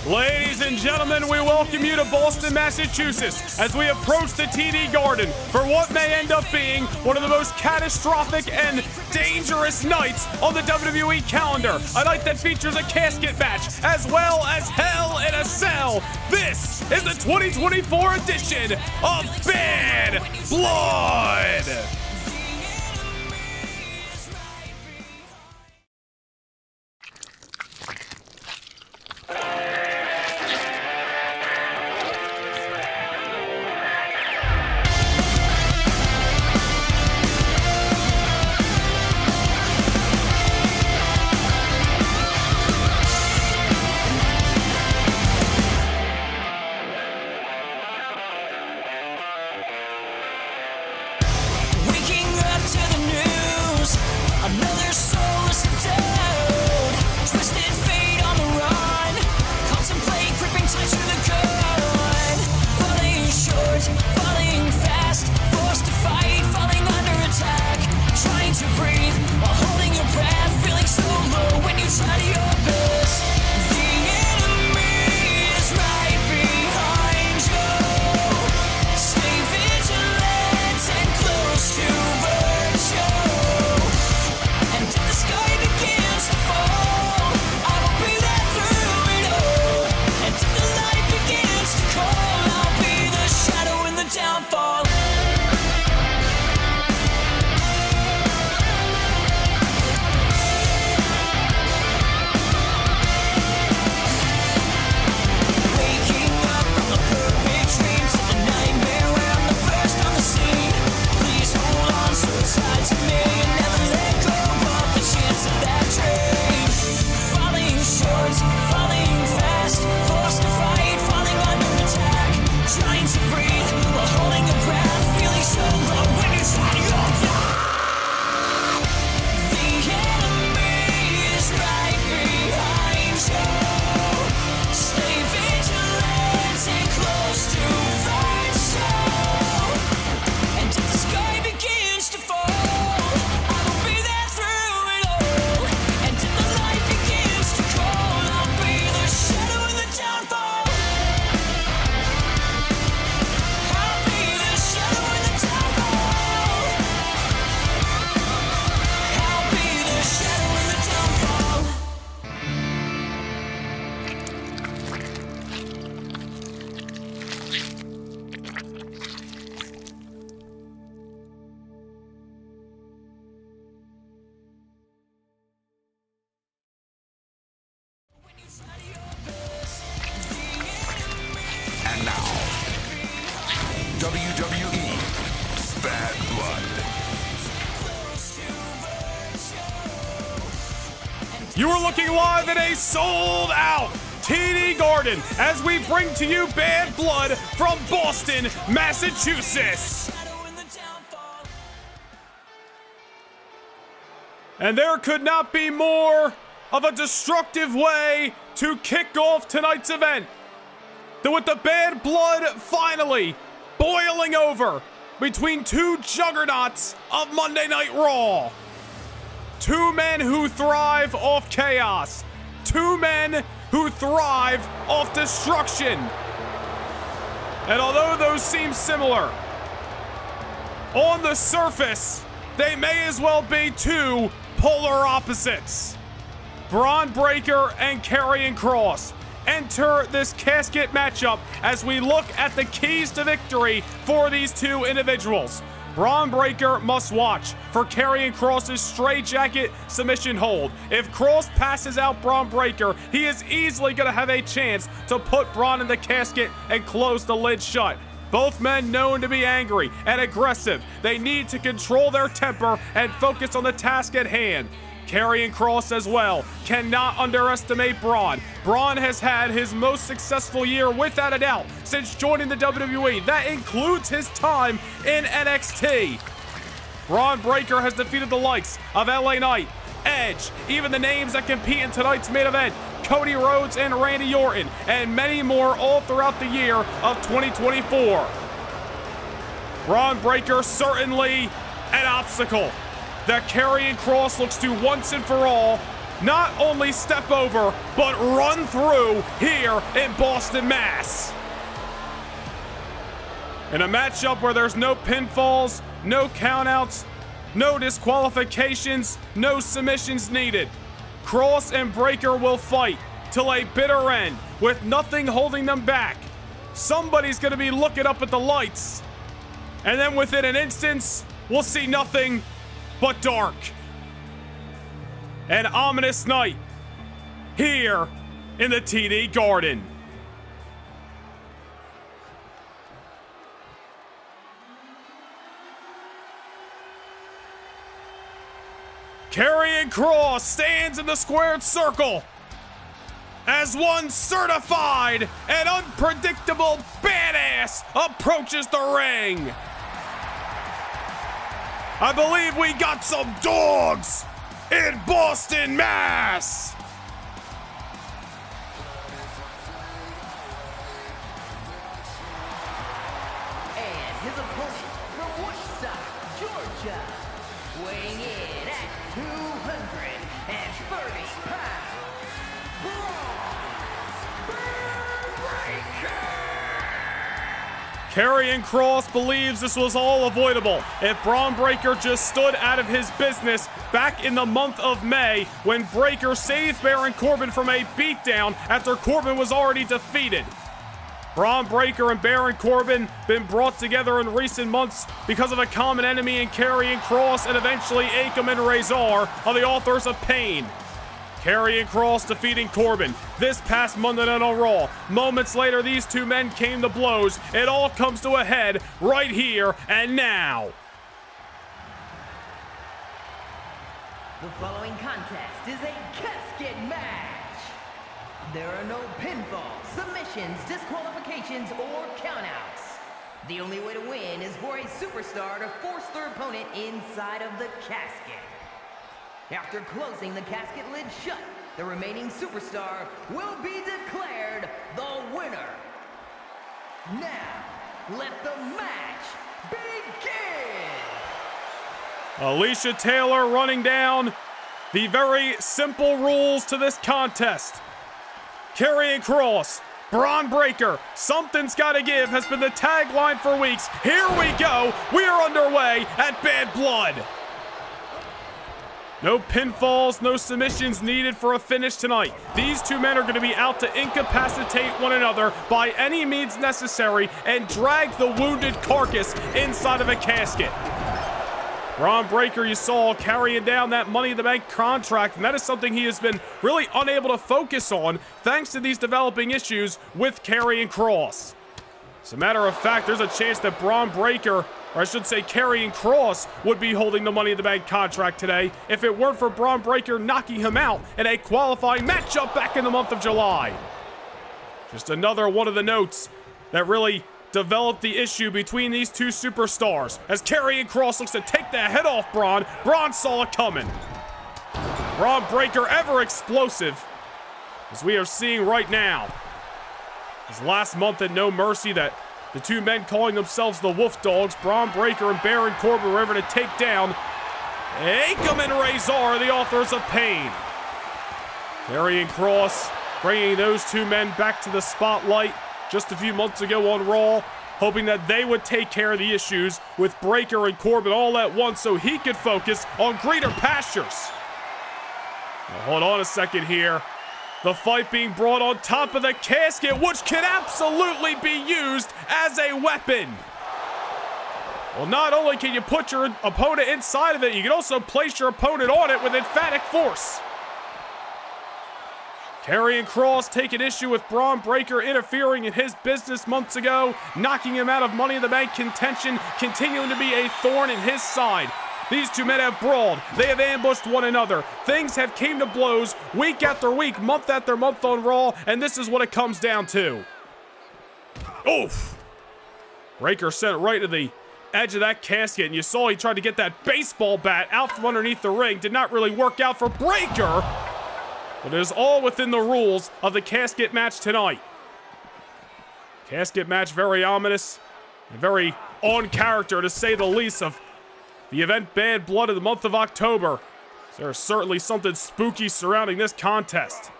Ladies and gentlemen, we welcome you to Boston, Massachusetts as we approach the TD Garden for what may end up being one of the most catastrophic and dangerous nights on the WWE calendar. A night that features a casket match as well as Hell in a Cell. This is the 2024 edition of Bad Blood. WWE Bad Blood. You are looking live at a sold-out TD Garden as we bring to you Bad Blood from Boston, Massachusetts. And there could not be more of a destructive way to kick off tonight's event than with the Bad Blood finally boiling over between two juggernauts of Monday Night Raw. Two men who thrive off chaos. Two men who thrive off destruction. And although those seem similar, on the surface, they may as well be two polar opposites. Bron Breakker and Karrion Kross enter this casket matchup as we look at the keys to victory for these two individuals. Bron Breakker must watch for Karrion Kross's straitjacket submission hold. If Kross passes out Bron Breakker, he is easily going to have a chance to put Bron in the casket and close the lid shut. Both men known to be angry and aggressive. They need to control their temper and focus on the task at hand. Karrion Kross as well. Cannot underestimate Bron. Bron has had his most successful year without a doubt since joining the WWE. That includes his time in NXT. Bron Breakker has defeated the likes of LA Knight, Edge, even the names that compete in tonight's main event, Cody Rhodes and Randy Orton, and many more all throughout the year of 2024. Bron Breakker certainly an obstacle that Karrion Kross looks to once and for all not only step over, but run through here in Boston, Mass. In a matchup where there's no pinfalls, no countouts, no disqualifications, no submissions needed, Kross and Breakker will fight till a bitter end with nothing holding them back. Somebody's going to be looking up at the lights, and then within an instant, we'll see nothing but dark. An ominous night here in the TD Garden. Karrion Kross stands in the squared circle as one certified and unpredictable badass approaches the ring. I believe we got some dogs in Boston, Mass. And his opponent from Woodstock, Georgia, weighing in at 230 pounds, Karrion Kross believes this was all avoidable if Bron Breakker just stood out of his business back in the month of May when Breakker saved Baron Corbin from a beatdown after Corbin was already defeated. Bron Breakker and Baron Corbin been brought together in recent months because of a common enemy in Karrion Kross and eventually Akam and Razor are the authors of pain. Karrion Kross defeating Corbin this past Monday Night on Raw. Moments later, these two men came to blows. It all comes to a head right here and now. The following contest is a casket match. There are no pinfalls, submissions, disqualifications, or countouts. The only way to win is for a superstar to force their opponent inside of the casket. After closing the casket lid shut, the remaining superstar will be declared the winner. Now, let the match begin! Alicia Taylor running down the very simple rules to this contest. Karrion Kross, Bron Breakker, something's gotta give has been the tagline for weeks. Here we go. We are underway at Bad Blood. No pinfalls, no submissions needed for a finish tonight. These two men are going to be out to incapacitate one another by any means necessary and drag the wounded carcass inside of a casket. Bron Breakker, you saw, carrying down that Money in the Bank contract, and that is something he has been really unable to focus on thanks to these developing issues with Karrion Kross. As a matter of fact, there's a chance that Bron Breakker, or I should say Karrion Kross, would be holding the Money in the Bank contract today if it weren't for Bron Breakker knocking him out in a qualifying matchup back in the month of July. Just another one of the notes that really developed the issue between these two superstars. As Karrion Kross looks to take the head off Bron, Bron saw it coming. Bron Breakker ever explosive, as we are seeing right now. As last month at No Mercy that the two men calling themselves the Wolf Dogs, Bron Breakker and Baron Corbin, were able to take down Akam and Razor, the authors of pain. Karrion Kross bringing those two men back to the spotlight just a few months ago on Raw, hoping that they would take care of the issues with Breakker and Corbin all at once so he could focus on greener pastures. Now, hold on a second here. The fight being brought on top of the casket, which can absolutely be used as a weapon. Well, not only can you put your opponent inside of it, you can also place your opponent on it with emphatic force. Karrion Kross taking issue with Bron Breakker interfering in his business months ago, knocking him out of Money in the Bank contention, continuing to be a thorn in his side. These two men have brawled. They have ambushed one another. Things have came to blows week after week, month after month on Raw, and this is what it comes down to. Oof. Breakker sent right to the edge of that casket, and you saw he tried to get that baseball bat out from underneath the ring. Did not really work out for Breakker, but it is all within the rules of the casket match tonight. Casket match very ominous and very on character, to say the least, of the event Bad Blood of the month of October. There's certainly something spooky surrounding this contest.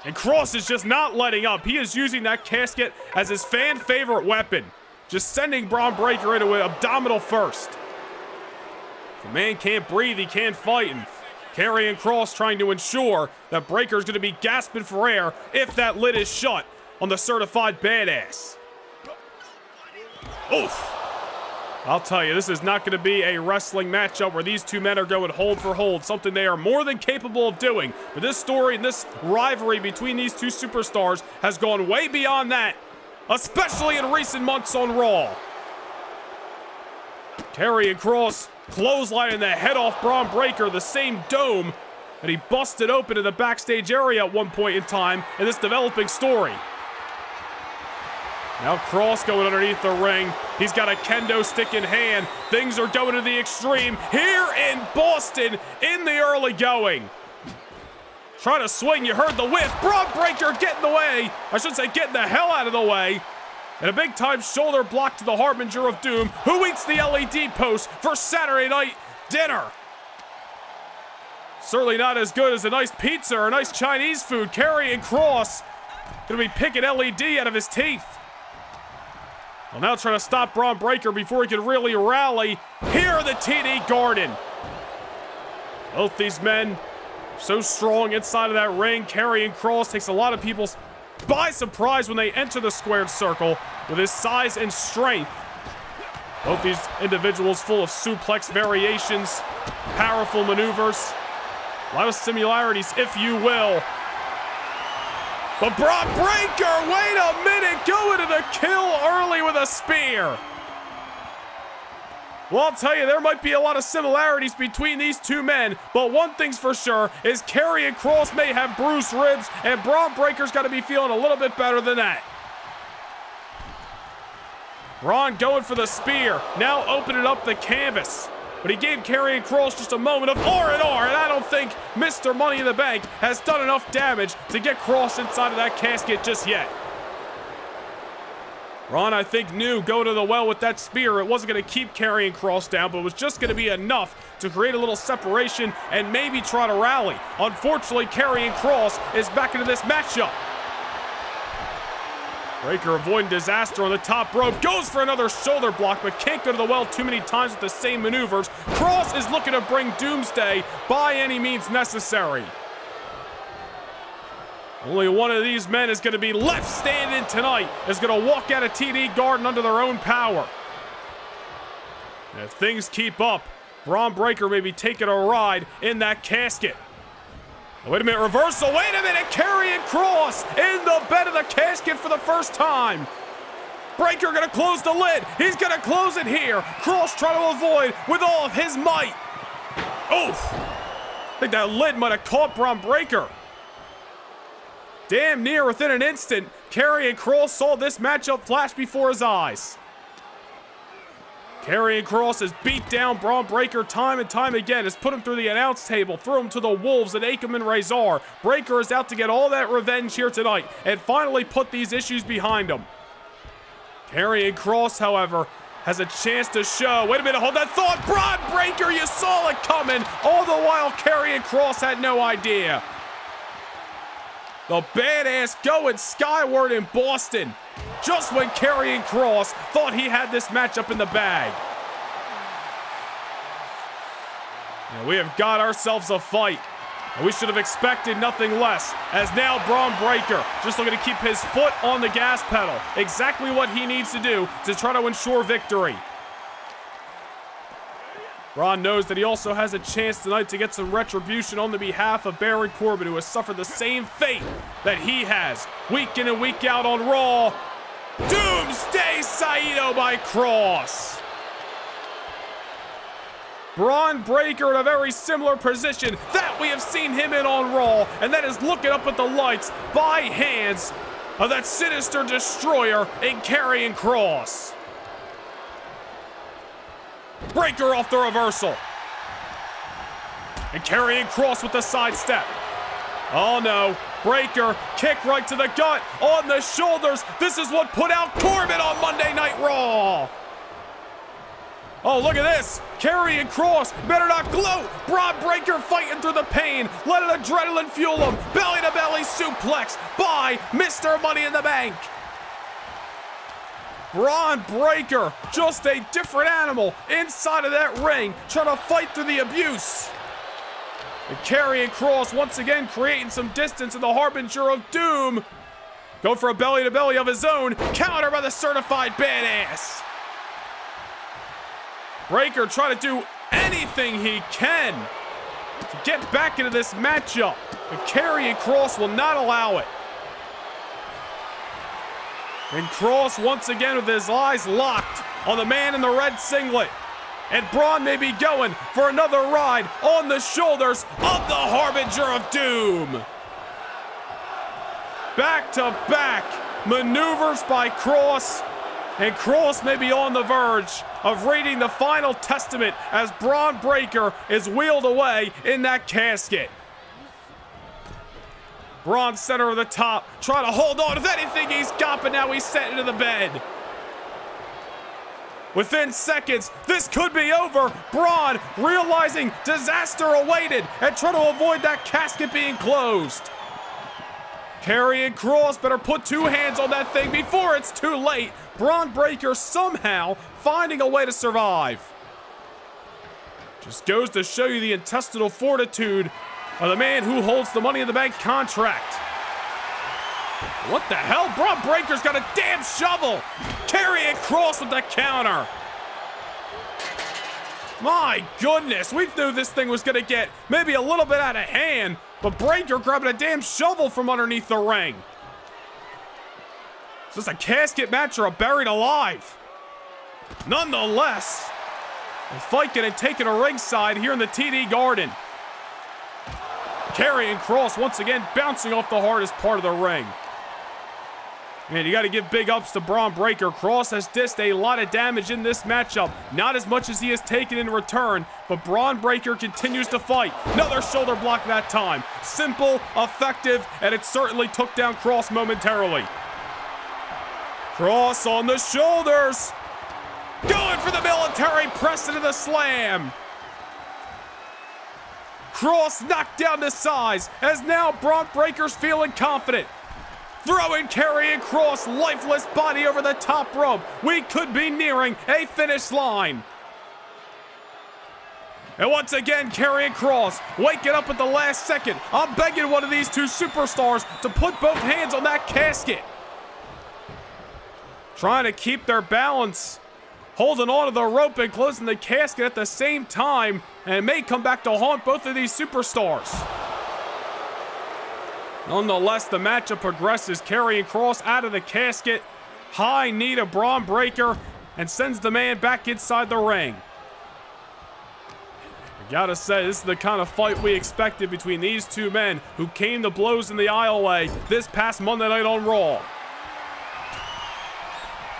And Kross is just not letting up. He is using that casket as his fan favorite weapon. Just sending Bron Breakker into an abdominal first. If a man can't breathe, he can't fight. And Karrion Kross trying to ensure that Breakker's going to be gasping for air if that lid is shut on the certified badass. Oof. I'll tell you, this is not going to be a wrestling matchup where these two men are going hold for hold, something they are more than capable of doing. But this story and this rivalry between these two superstars has gone way beyond that, especially in recent months on Raw. Karrion Kross clotheslining the head off Bron Breakker, the same dome that he busted open in the backstage area at one point in time in this developing story. Now Kross going underneath the ring. He's got a kendo stick in hand. Things are going to the extreme here in Boston in the early going. Trying to swing, you heard the whiff. Bron Breakker getting the way. I should say getting the hell out of the way. And a big time shoulder block to the Harbinger of Doom, who eats the LED post for Saturday night dinner. Certainly not as good as a nice pizza or a nice Chinese food. Karrion Kross gonna be picking LED out of his teeth. Well, now trying to stop Bron Breakker before he can really rally here in the TD Garden. Both these men so strong inside of that ring. Karrion Kross takes a lot of people by surprise when they enter the squared circle with his size and strength. Both these individuals full of suplex variations, powerful maneuvers, a lot of similarities, if you will. But Bron Breakker, wait a minute, going to the kill early with a spear. Well, I'll tell you, there might be a lot of similarities between these two men, but one thing's for sure is Karrion Kross may have bruised ribs, and Bron Breakker's got to be feeling a little bit better than that. Bron going for the spear, now opening up the canvas. But he gave Karrion Kross just a moment of R&R, and I don't think Mr. Money in the Bank has done enough damage to get Kross inside of that casket just yet. Bron, I think, knew going to the well with that spear, it wasn't going to keep Karrion Kross down, but it was just going to be enough to create a little separation and maybe try to rally. Unfortunately, Karrion Kross is back into this matchup. Breakker avoiding disaster on the top rope, goes for another shoulder block, but can't go to the well too many times with the same maneuvers. Kross is looking to bring doomsday by any means necessary. Only one of these men is going to be left standing tonight, is going to walk out of TD Garden under their own power. And if things keep up, Bron Breakker may be taking a ride in that casket. Wait a minute, reversal, wait a minute, Karrion Kross in the bed of the casket for the first time. Breakker gonna close the lid, he's gonna close it here. Kross trying to avoid with all of his might. Oof, I think that lid might have caught Bron Breakker. Damn near within an instant, Karrion Kross saw this matchup flash before his eyes. Karrion Kross has beat down Bron Breakker time and time again, has put him through the announce table, threw him to the wolves at Akam and Razor. Breakker is out to get all that revenge here tonight and finally put these issues behind him. Karrion Kross, however, has a chance to show. Wait a minute, hold that thought. Bron Breakker, you saw it coming. All the while, Karrion Kross had no idea. The badass going skyward in Boston. Just when Karrion Kross thought he had this matchup in the bag. And we have got ourselves a fight. And we should have expected nothing less, as now Bron Breakker just looking to keep his foot on the gas pedal. Exactly what he needs to do to try to ensure victory. Bron knows that he also has a chance tonight to get some retribution on the behalf of Baron Corbin, who has suffered the same fate that he has week in and week out on Raw. Doomsday Saito by Kross. Bron Breakker in a very similar position that we have seen him in on Raw, and that is looking up at the lights by hands of that sinister destroyer in Karrion Kross. Breakker off the reversal. And Karrion Kross with the sidestep. Oh no, Breakker, kick right to the gut, on the shoulders. This is what put out Corbin on Monday Night Raw. Oh, look at this. Karrion Kross better not gloat. Bron Breakker fighting through the pain. Let an adrenaline fuel him. Belly-to-belly suplex by Mr. Money in the Bank. Bron Breakker, just a different animal inside of that ring, trying to fight through the abuse. And Karrion Kross once again creating some distance in the harbinger of doom. Go for a belly-to-belly of his own. Counter by the certified badass. Breakker trying to do anything he can to get back into this matchup. And Karrion Kross will not allow it. And Kross once again with his eyes locked on the man in the red singlet. And Bron may be going for another ride on the shoulders of the harbinger of doom. Back-to-back maneuvers by Kross. And Kross may be on the verge of reading the final testament as Bron Breakker is wheeled away in that casket. Bron center of the top, trying to hold on with anything he's got, but now he's sent into the bed. Within seconds, this could be over. Bron realizing disaster awaited and trying to avoid that casket being closed. Karrion Kross better put two hands on that thing before it's too late. Bron Breakker somehow finding a way to survive. Just goes to show you the intestinal fortitude of the man who holds the Money in the Bank contract. What the hell? Bron Breakker's got a damn shovel. Karrion Kross with the counter. My goodness, we knew this thing was going to get maybe a little bit out of hand, but Breakker grabbing a damn shovel from underneath the ring. Is this a casket match or a buried alive? Nonetheless, the fight getting taken to ringside here in the TD Garden. Karrion Kross once again bouncing off the hardest part of the ring. Man, you got to give big ups to Bron Breakker. Kross has dished a lot of damage in this matchup. Not as much as he has taken in return, but Bron Breakker continues to fight. Another shoulder block that time. Simple, effective, and it certainly took down Kross momentarily. Kross on the shoulders. Going for the military press into the slam. Kross knocked down to size as now Bron Breakker's feeling confident. Throwing Karrion Kross' lifeless body over the top rope. We could be nearing a finish line. And once again, Karrion Kross waking up at the last second. I'm begging one of these two superstars to put both hands on that casket. Trying to keep their balance. Holding on to the rope and closing the casket at the same time. And it may come back to haunt both of these superstars. Nonetheless, the matchup progresses. Karrion Kross out of the casket. High knee to Bron Breakker and sends the man back inside the ring. I gotta say, this is the kind of fight we expected between these two men who came to blows in the aisleway this past Monday night on Raw.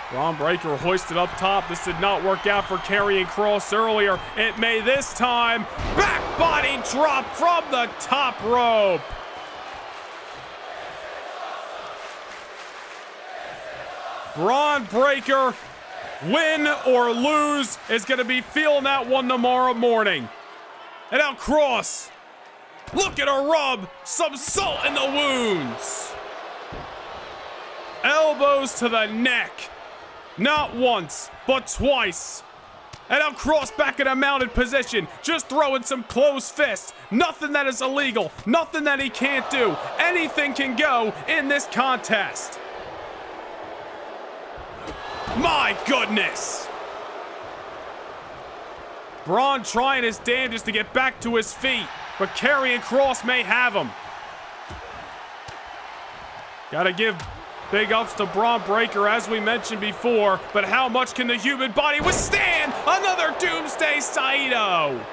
Bron Breakker hoisted up top. This did not work out for Karrion Kross earlier. It may this time. Back body drop from the top rope. Bron Breakker, win or lose, is going to be feeling that one tomorrow morning. And now Kross, looking to rub some salt in the wounds. Elbows to the neck. Not once, but twice. And now Kross back in a mounted position, just throwing some closed fists. Nothing that is illegal, nothing that he can't do. Anything can go in this contest. My goodness! Bron trying his damnedest to get back to his feet, but Karrion Kross may have him. Gotta give big ups to Bron Breakker, as we mentioned before, but how much can the human body withstand another Doomsday Saito?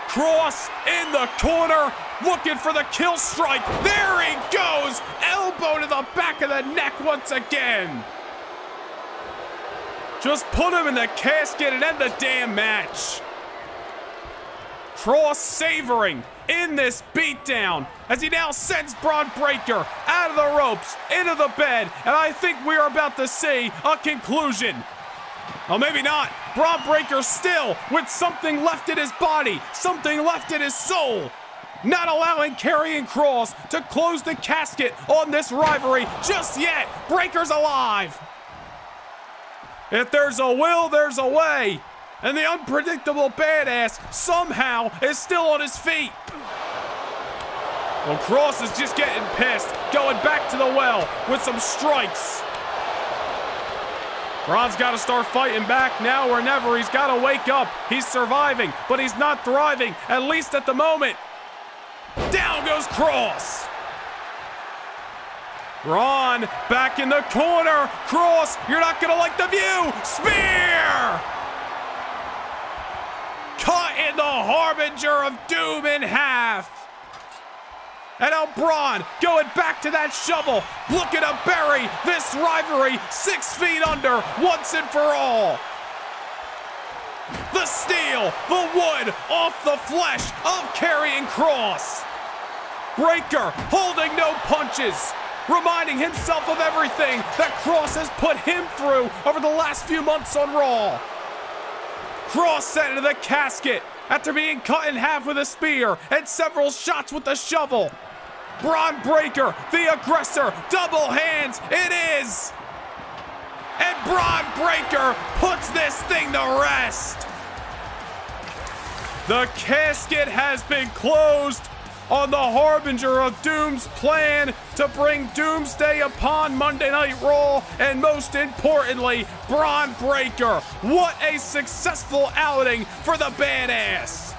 Kross in the corner, looking for the kill strike. There he goes! Elbow to the back of the neck once again. Just put him in the casket and end the damn match. Kross savoring in this beatdown as he now sends Bron Breakker out of the ropes, into the bed, and I think we are about to see a conclusion. Oh, maybe not. Bron Breakker still with something left in his body, something left in his soul. Not allowing Karrion Kross to close the casket on this rivalry just yet. Breakker's alive. If there's a will, there's a way. And the unpredictable badass somehow is still on his feet. Well, Kross is just getting pissed, going back to the well with some strikes. Bron's got to start fighting back now or never. He's got to wake up. He's surviving, but he's not thriving, at least at the moment. Down goes Kross. Bron back in the corner. Kross, you're not going to like the view. Spear! Caught in the harbinger of doom in half. And now Bron going back to that shovel, looking to bury this rivalry 6 feet under once and for all. The steel, the wood off the flesh of Karrion Kross. Breakker holding no punches, reminding himself of everything that Kross has put him through over the last few months on Raw. Kross sent into the casket after being cut in half with a spear and several shots with the shovel. Bron Breakker, the aggressor, double hands, it is! And Bron Breakker puts this thing to rest. The casket has been closed on the harbinger of Doom's plan to bring doomsday upon Monday Night Raw, and most importantly, Bron Breakker. What a successful outing for the badass.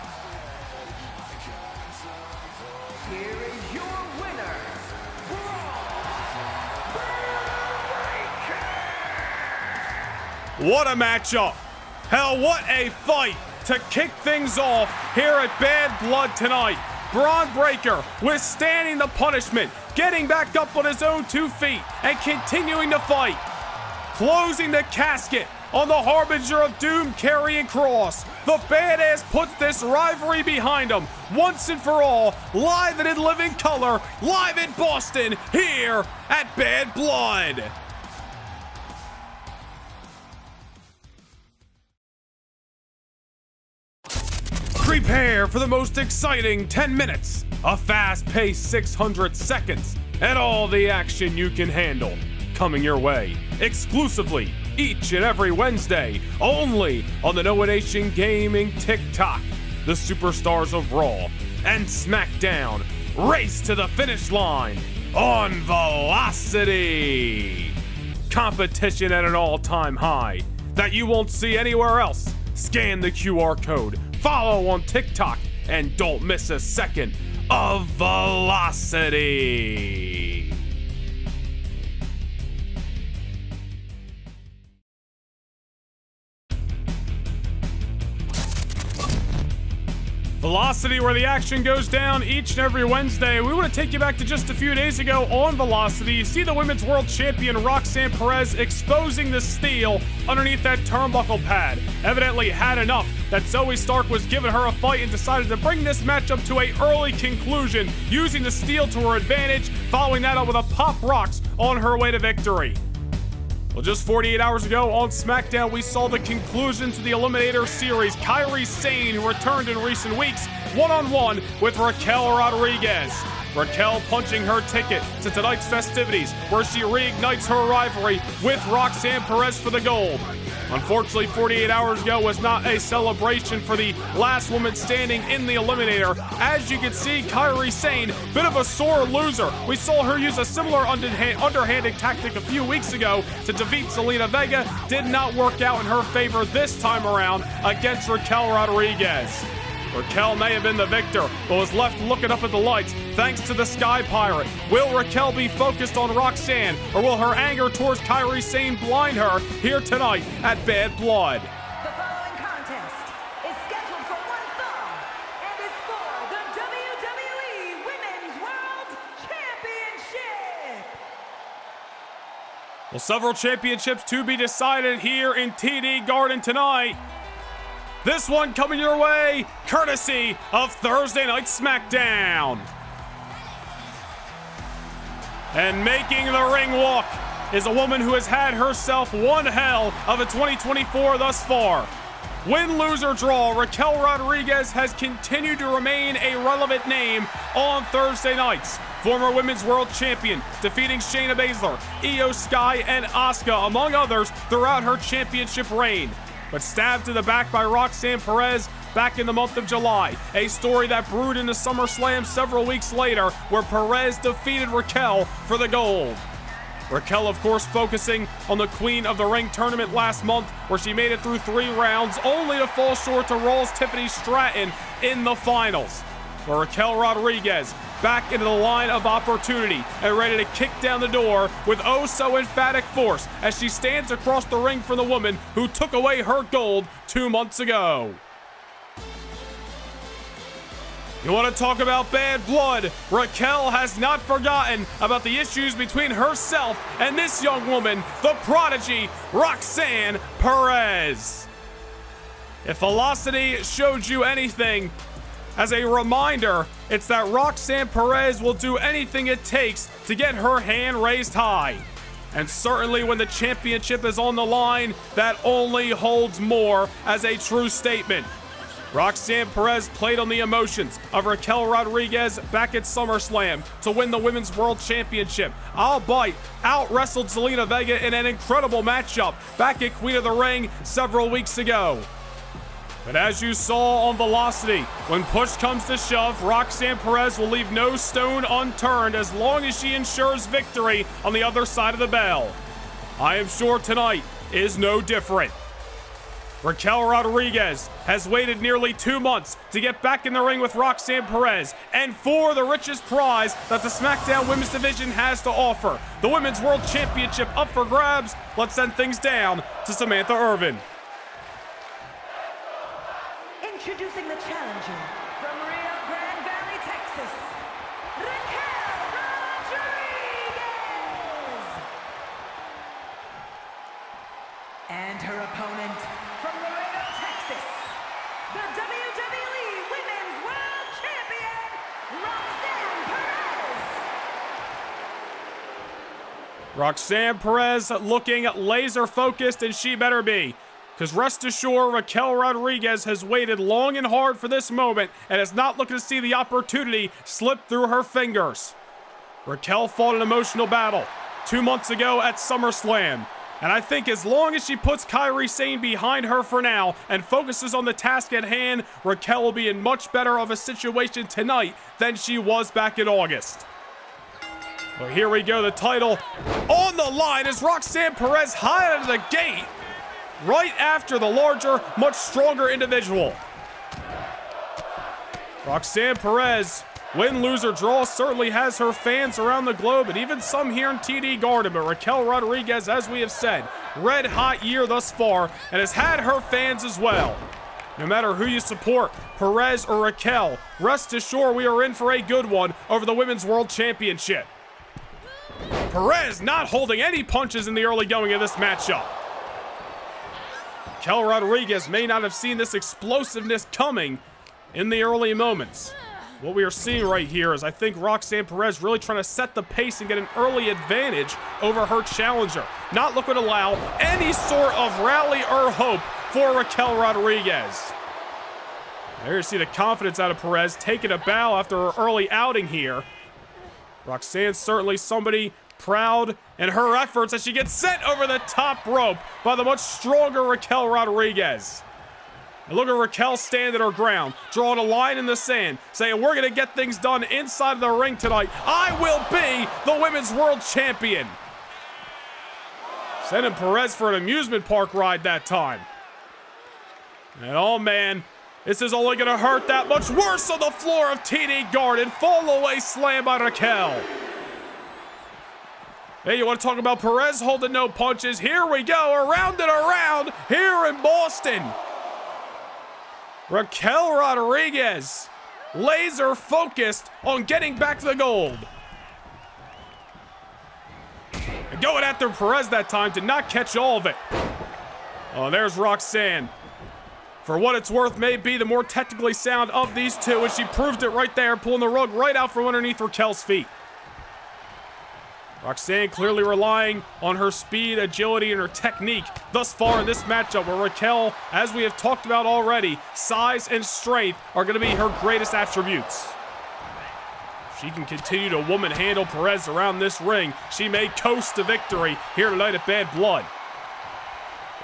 What a matchup. Hell, what a fight to kick things off here at Bad Blood tonight. Bron Breakker withstanding the punishment, getting back up on his own 2 feet, and continuing to fight. Closing the casket on the harbinger of doom, Karrion Kross. The badass puts this rivalry behind him once and for all, live and in living color, live in Boston, here at Bad Blood. Prepare for the most exciting 10 minutes, a fast-paced 600 seconds, and all the action you can handle. Coming your way exclusively each and every Wednesday, only on the Noah Nation Gaming TikTok. The superstars of Raw and SmackDown race to the finish line on Velocity. Competition at an all-time high that you won't see anywhere else. Scan the QR code, follow on TikTok, and don't miss a second of Velocity. Velocity, where the action goes down each and every Wednesday. We want to take you back to just a few days ago on Velocity. You see the Women's World Champion Roxanne Perez exposing the steel underneath that turnbuckle pad. Evidently had enough that Zoe Stark was giving her a fight and decided to bring this matchup to an early conclusion, using the steel to her advantage, following that up with a pop rocks on her way to victory. Well, just 48 hours ago on SmackDown, we saw the conclusion to the Eliminator Series. Kairi Sane, who returned in recent weeks, one-on-one with Raquel Rodriguez. Raquel punching her ticket to tonight's festivities, where she reignites her rivalry with Roxanne Perez for the gold. Unfortunately, 48 hours ago was not a celebration for the last woman standing in the Eliminator. As you can see, Kairi Sane, bit of a sore loser. We saw her use a similar underhanded tactic a few weeks ago to defeat Zelina Vega. Did not work out in her favor this time around against Raquel Rodriguez. Raquel may have been the victor, but was left looking up at the lights thanks to the Sky Pirate. Will Raquel be focused on Roxanne, or will her anger towards Kairi Sane blind her here tonight at Bad Blood? The following contest is scheduled for one fall and is for the WWE Women's World Championship. Well, several championships to be decided here in TD Garden tonight. This one coming your way, courtesy of Thursday Night SmackDown. And making the ring walk is a woman who has had herself one hell of a 2024 thus far. Win, lose, or draw, Raquel Rodriguez has continued to remain a relevant name on Thursday nights. Former Women's World Champion, defeating Shayna Baszler, Io Sky, and Asuka, among others, throughout her championship reign. But stabbed to the back by Roxanne Perez back in the month of July. A story that brewed into SummerSlam several weeks later, where Perez defeated Raquel for the gold. Raquel, of course, focusing on the Queen of the Ring tournament last month, where she made it through 3 rounds, only to fall short to Raw's Tiffany Stratton in the finals. But Raquel Rodriguez back into the line of opportunity and ready to kick down the door with oh so emphatic force as she stands across the ring from the woman who took away her gold 2 months ago. You want to talk about bad blood? Raquel has not forgotten about the issues between herself and this young woman, the prodigy, Roxanne Perez. If Velocity showed you anything, as a reminder, it's that Roxanne Perez will do anything it takes to get her hand raised high. And certainly when the championship is on the line, that only holds more as a true statement. Roxanne Perez played on the emotions of Raquel Rodriguez back at SummerSlam to win the Women's World Championship, albeit out-wrestled Zelina Vega in an incredible matchup back at Queen of the Ring several weeks ago. But as you saw on Velocity, when push comes to shove, Roxanne Perez will leave no stone unturned as long as she ensures victory on the other side of the bell. I am sure tonight is no different. Raquel Rodriguez has waited nearly 2 months to get back in the ring with Roxanne Perez, and for the richest prize that the SmackDown Women's Division has to offer, the Women's World Championship up for grabs. Let's send things down to Samantha Irvin. Introducing the challenger from Rio Grande Valley, Texas, Raquel Rodriguez. And her opponent from Laredo, Texas, the WWE Women's World Champion, Roxanne Perez. Roxanne Perez looking laser focused, and she better be. Because rest assured, Raquel Rodriguez has waited long and hard for this moment and is not looking to see the opportunity slip through her fingers. Raquel fought an emotional battle 2 months ago at SummerSlam. And I think as long as she puts Kairi Sane behind her for now and focuses on the task at hand, Raquel will be in much better of a situation tonight than she was back in August. Well, here we go, the title on the line as Roxanne Perez high out of the gate, right after the larger, much stronger individual. Roxanne Perez, win, lose, or draw, certainly has her fans around the globe and even some here in TD Garden. But Raquel Rodriguez, as we have said, red hot year thus far and has had her fans as well. No matter who you support, Perez or Raquel, rest assured we are in for a good one over the Women's World Championship. Perez not holding any punches in the early going of this matchup. Raquel Rodriguez may not have seen this explosiveness coming in the early moments. What we are seeing right here is I think Roxanne Perez really trying to set the pace and get an early advantage over her challenger. Not looking to allow any sort of rally or hope for Raquel Rodriguez. There you see the confidence out of Perez, taking a bow after her early outing here. Roxanne's certainly somebody proud in her efforts as she gets sent over the top rope by the much stronger Raquel Rodriguez. And look at Raquel standing her ground, drawing a line in the sand, saying we're going to get things done inside of the ring tonight. I will be the Women's World Champion. Sending Perez for an amusement park ride that time. And oh man, this is only going to hurt that much worse on the floor of TD Garden. Fall away slam by Raquel. Hey, you want to talk about Perez holding no punches? Here we go, around and around here in Boston. Raquel Rodriguez, laser focused on getting back to the gold. And going after Perez that time, did not catch all of it. Oh, there's Roxanne. For what it's worth, may be the more technically sound of these two, and she proved it right there, pulling the rug right out from underneath Raquel's feet. Roxanne clearly relying on her speed, agility, and her technique thus far in this matchup, where Raquel, as we have talked about already, size and strength are going to be her greatest attributes. If she can continue to woman handle Perez around this ring, she may coast to victory here tonight at Bad Blood.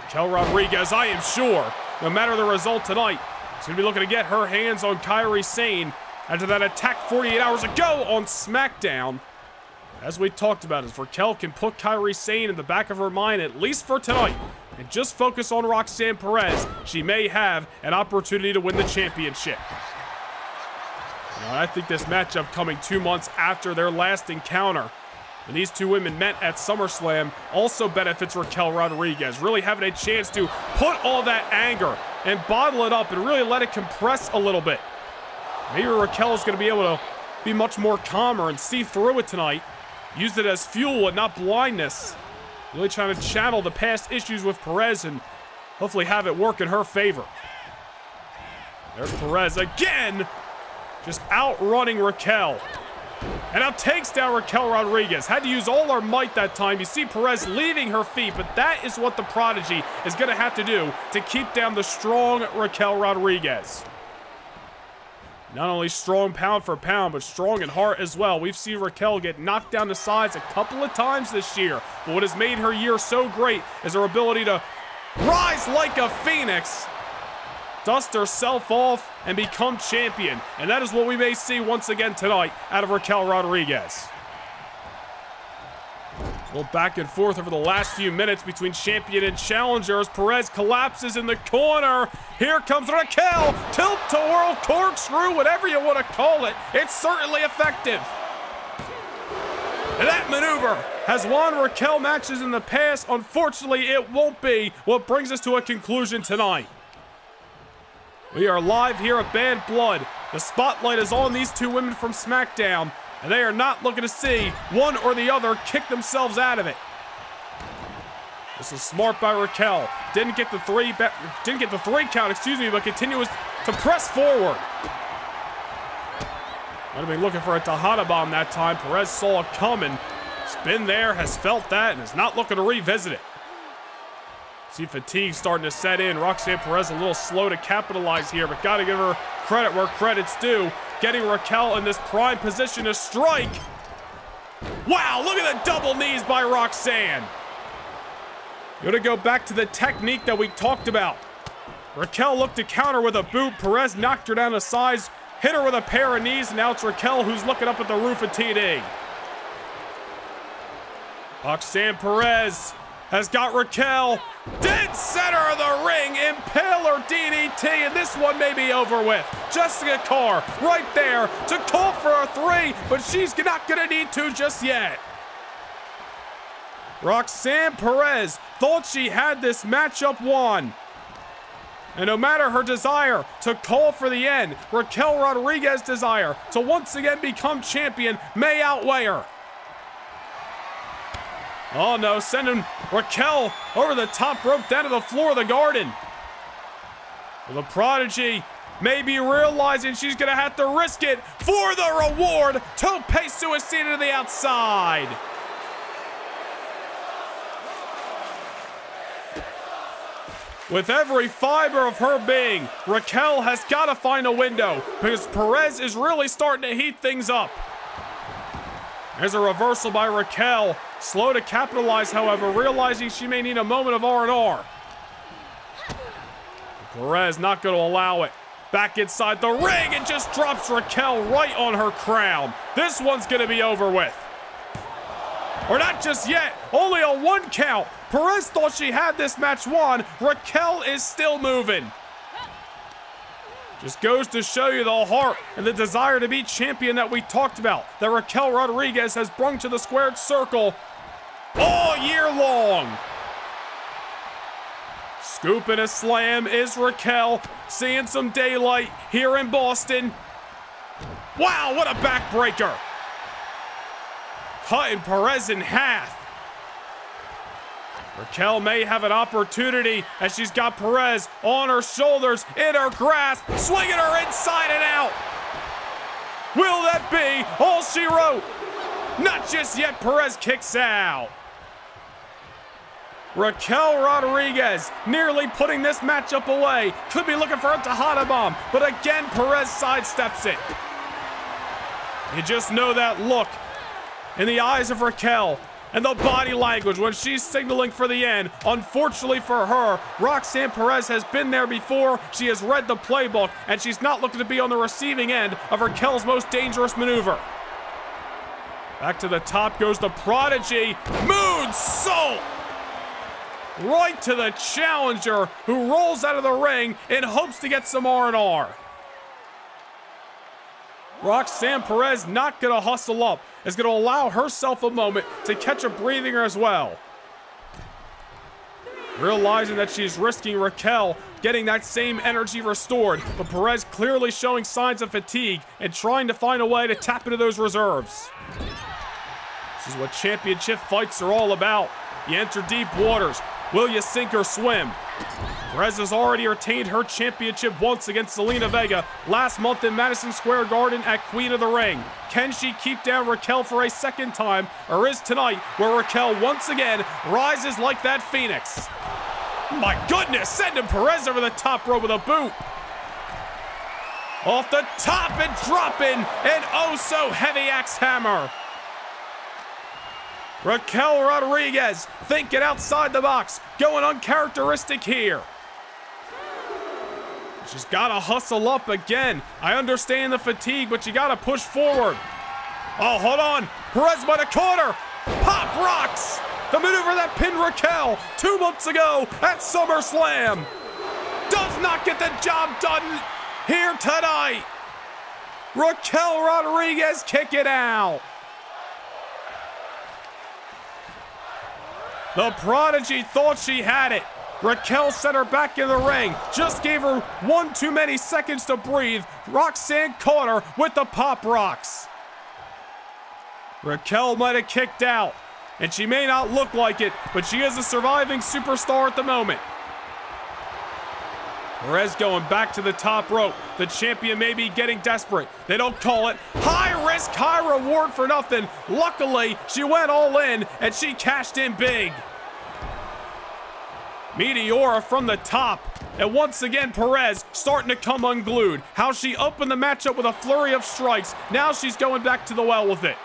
Raquel Rodriguez, I am sure, no matter the result tonight, is going to be looking to get her hands on Kairi Sane after that attack 48 hours ago on SmackDown. As we talked about, if Raquel can put Kairi Sane in the back of her mind, at least for tonight, and just focus on Roxanne Perez, she may have an opportunity to win the championship. Now, I think this matchup coming 2 months after their last encounter, and these two women met at SummerSlam, also benefits Raquel Rodriguez, really having a chance to put all that anger and bottle it up and really let it compress a little bit. Maybe Raquel is going to be able to be much more calmer and see through it tonight. Use it as fuel and not blindness. Really trying to channel the past issues with Perez and hopefully have it work in her favor. There's Perez again, just outrunning Raquel. And now takes down Raquel Rodriguez. Had to use all her might that time. You see Perez leaving her feet, but that is what the Prodigy is going to have to do to keep down the strong Raquel Rodriguez. Not only strong pound for pound, but strong in heart as well. We've seen Raquel get knocked down to size a couple of times this year, but what has made her year so great is her ability to rise like a phoenix, dust herself off, and become champion. And that is what we may see once again tonight out of Raquel Rodriguez. A little back and forth over the last few minutes between champion and challenger as Perez collapses in the corner. Here comes Raquel. Tilt-to-whirl corkscrew, whatever you want to call it. It's certainly effective. And that maneuver has won Raquel matches in the past. Unfortunately, it won't be what brings us to a conclusion tonight. We are live here at Bad Blood. The spotlight is on these two women from SmackDown, and they are not looking to see one or the other kick themselves out of it. This is smart by Raquel. Didn't get the three count, but continues to press forward. Might have been looking for a Tejana bomb that time. Perez saw it coming. Has been there, has felt that, and is not looking to revisit it. See fatigue starting to set in. Roxanne Perez a little slow to capitalize here, but got to give her credit where credit's due. Getting Raquel in this prime position to strike. Wow, look at the double knees by Roxanne. You're going to go back to the technique that we talked about. Raquel looked to counter with a boot. Perez knocked her down to size, hit her with a pair of knees, and now it's Raquel who's looking up at the roof of TD. Roxanne Perez has got Raquel dead center of the ring, impaler DDT, and this one may be over with. Jessica Carr right there to call for a 3, but she's not gonna need to just yet. Roxanne Perez thought she had this matchup won. And no matter her desire to call for the end, Raquel Rodriguez's desire to once again become champion may outweigh her. Oh no, sending Raquel over the top rope down to the floor of the Garden. Well, the Prodigy may be realizing she's gonna have to risk it for the reward. Tope suicida to the outside. With every fiber of her being, Raquel has got to find a window because Perez is really starting to heat things up. There's a reversal by Raquel. Slow to capitalize, however, realizing she may need a moment of R&R. Perez not going to allow it. Back inside the ring and just drops Raquel right on her crown. This one's going to be over with. Or not just yet. Only a 1 count. Perez thought she had this match won. Raquel is still moving. Just goes to show you the heart and the desire to be champion that we talked about, that Raquel Rodriguez has brung to the squared circle all year long. Scoop and a slam is Raquel, seeing some daylight here in Boston. Wow, what a backbreaker. Cutting Perez in half. Raquel may have an opportunity as she's got Perez on her shoulders, in her grasp, swinging her inside and out. Will that be all she wrote? Not just yet. Perez kicks out. Raquel Rodriguez nearly putting this matchup away. Could be looking for a Tejada bomb, but again, Perez sidesteps it. You just know that look in the eyes of Raquel and the body language when she's signaling for the end. Unfortunately for her, Roxanne Perez has been there before. She has read the playbook, and she's not looking to be on the receiving end of Raquel's most dangerous maneuver. Back to the top goes the Prodigy. Moonsault! Right to the challenger, who rolls out of the ring in hopes to get some R&R. Roxanne Perez not going to hustle up, is going to allow herself a moment to catch a breather as well. Realizing that she's risking Raquel getting that same energy restored, but Perez clearly showing signs of fatigue and trying to find a way to tap into those reserves. This is what championship fights are all about. You enter deep waters. Will you sink or swim? Perez has already retained her championship once against Zelina Vega last month in Madison Square Garden at Queen of the Ring. Can she keep down Raquel for a second time, or is tonight where Raquel once again rises like that phoenix? My goodness, sending Perez over the top rope with a boot. Off the top and dropping an oh so heavy axe hammer. Raquel Rodriguez thinking outside the box, going uncharacteristic here. She's got to hustle up again. I understand the fatigue, but you got to push forward. Oh, hold on. Perez might have caught her. Pop rocks. The maneuver that pinned Raquel 2 months ago at SummerSlam. Does not get the job done here tonight. Raquel Rodriguez kick it out. The Prodigy thought she had it. Raquel sent her back in the ring. Just gave her one too many seconds to breathe. Roxanne caught her with the pop rocks. Raquel might have kicked out, and she may not look like it, but she is a surviving superstar at the moment. Perez going back to the top rope. The champion may be getting desperate. They don't call it. High risk, high reward for nothing. Luckily, she went all in, and she cashed in big. Meteora from the top. And once again, Perez starting to come unglued. How she opened the matchup with a flurry of strikes. Now she's going back to the well with it.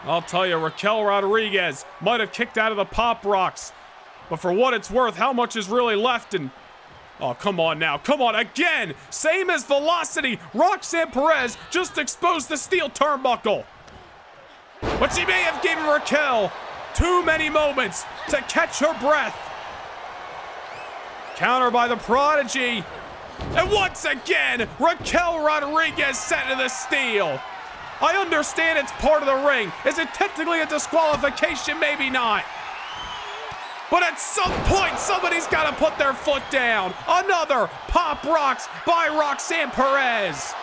I'll tell you, Raquel Rodriguez might have kicked out of the pop rocks. But for what it's worth, how much is really left? And oh, come on now. Come on again. Same as velocity. Roxanne Perez just exposed the steel turnbuckle. But she may have given Raquel too many moments to catch her breath. Counter by the Prodigy. And once again, Raquel Rodriguez set to the steel. I understand it's part of the ring. Is it technically a disqualification? Maybe not. But at some point, somebody's got to put their foot down. Another pop rocks by Roxanne Perez.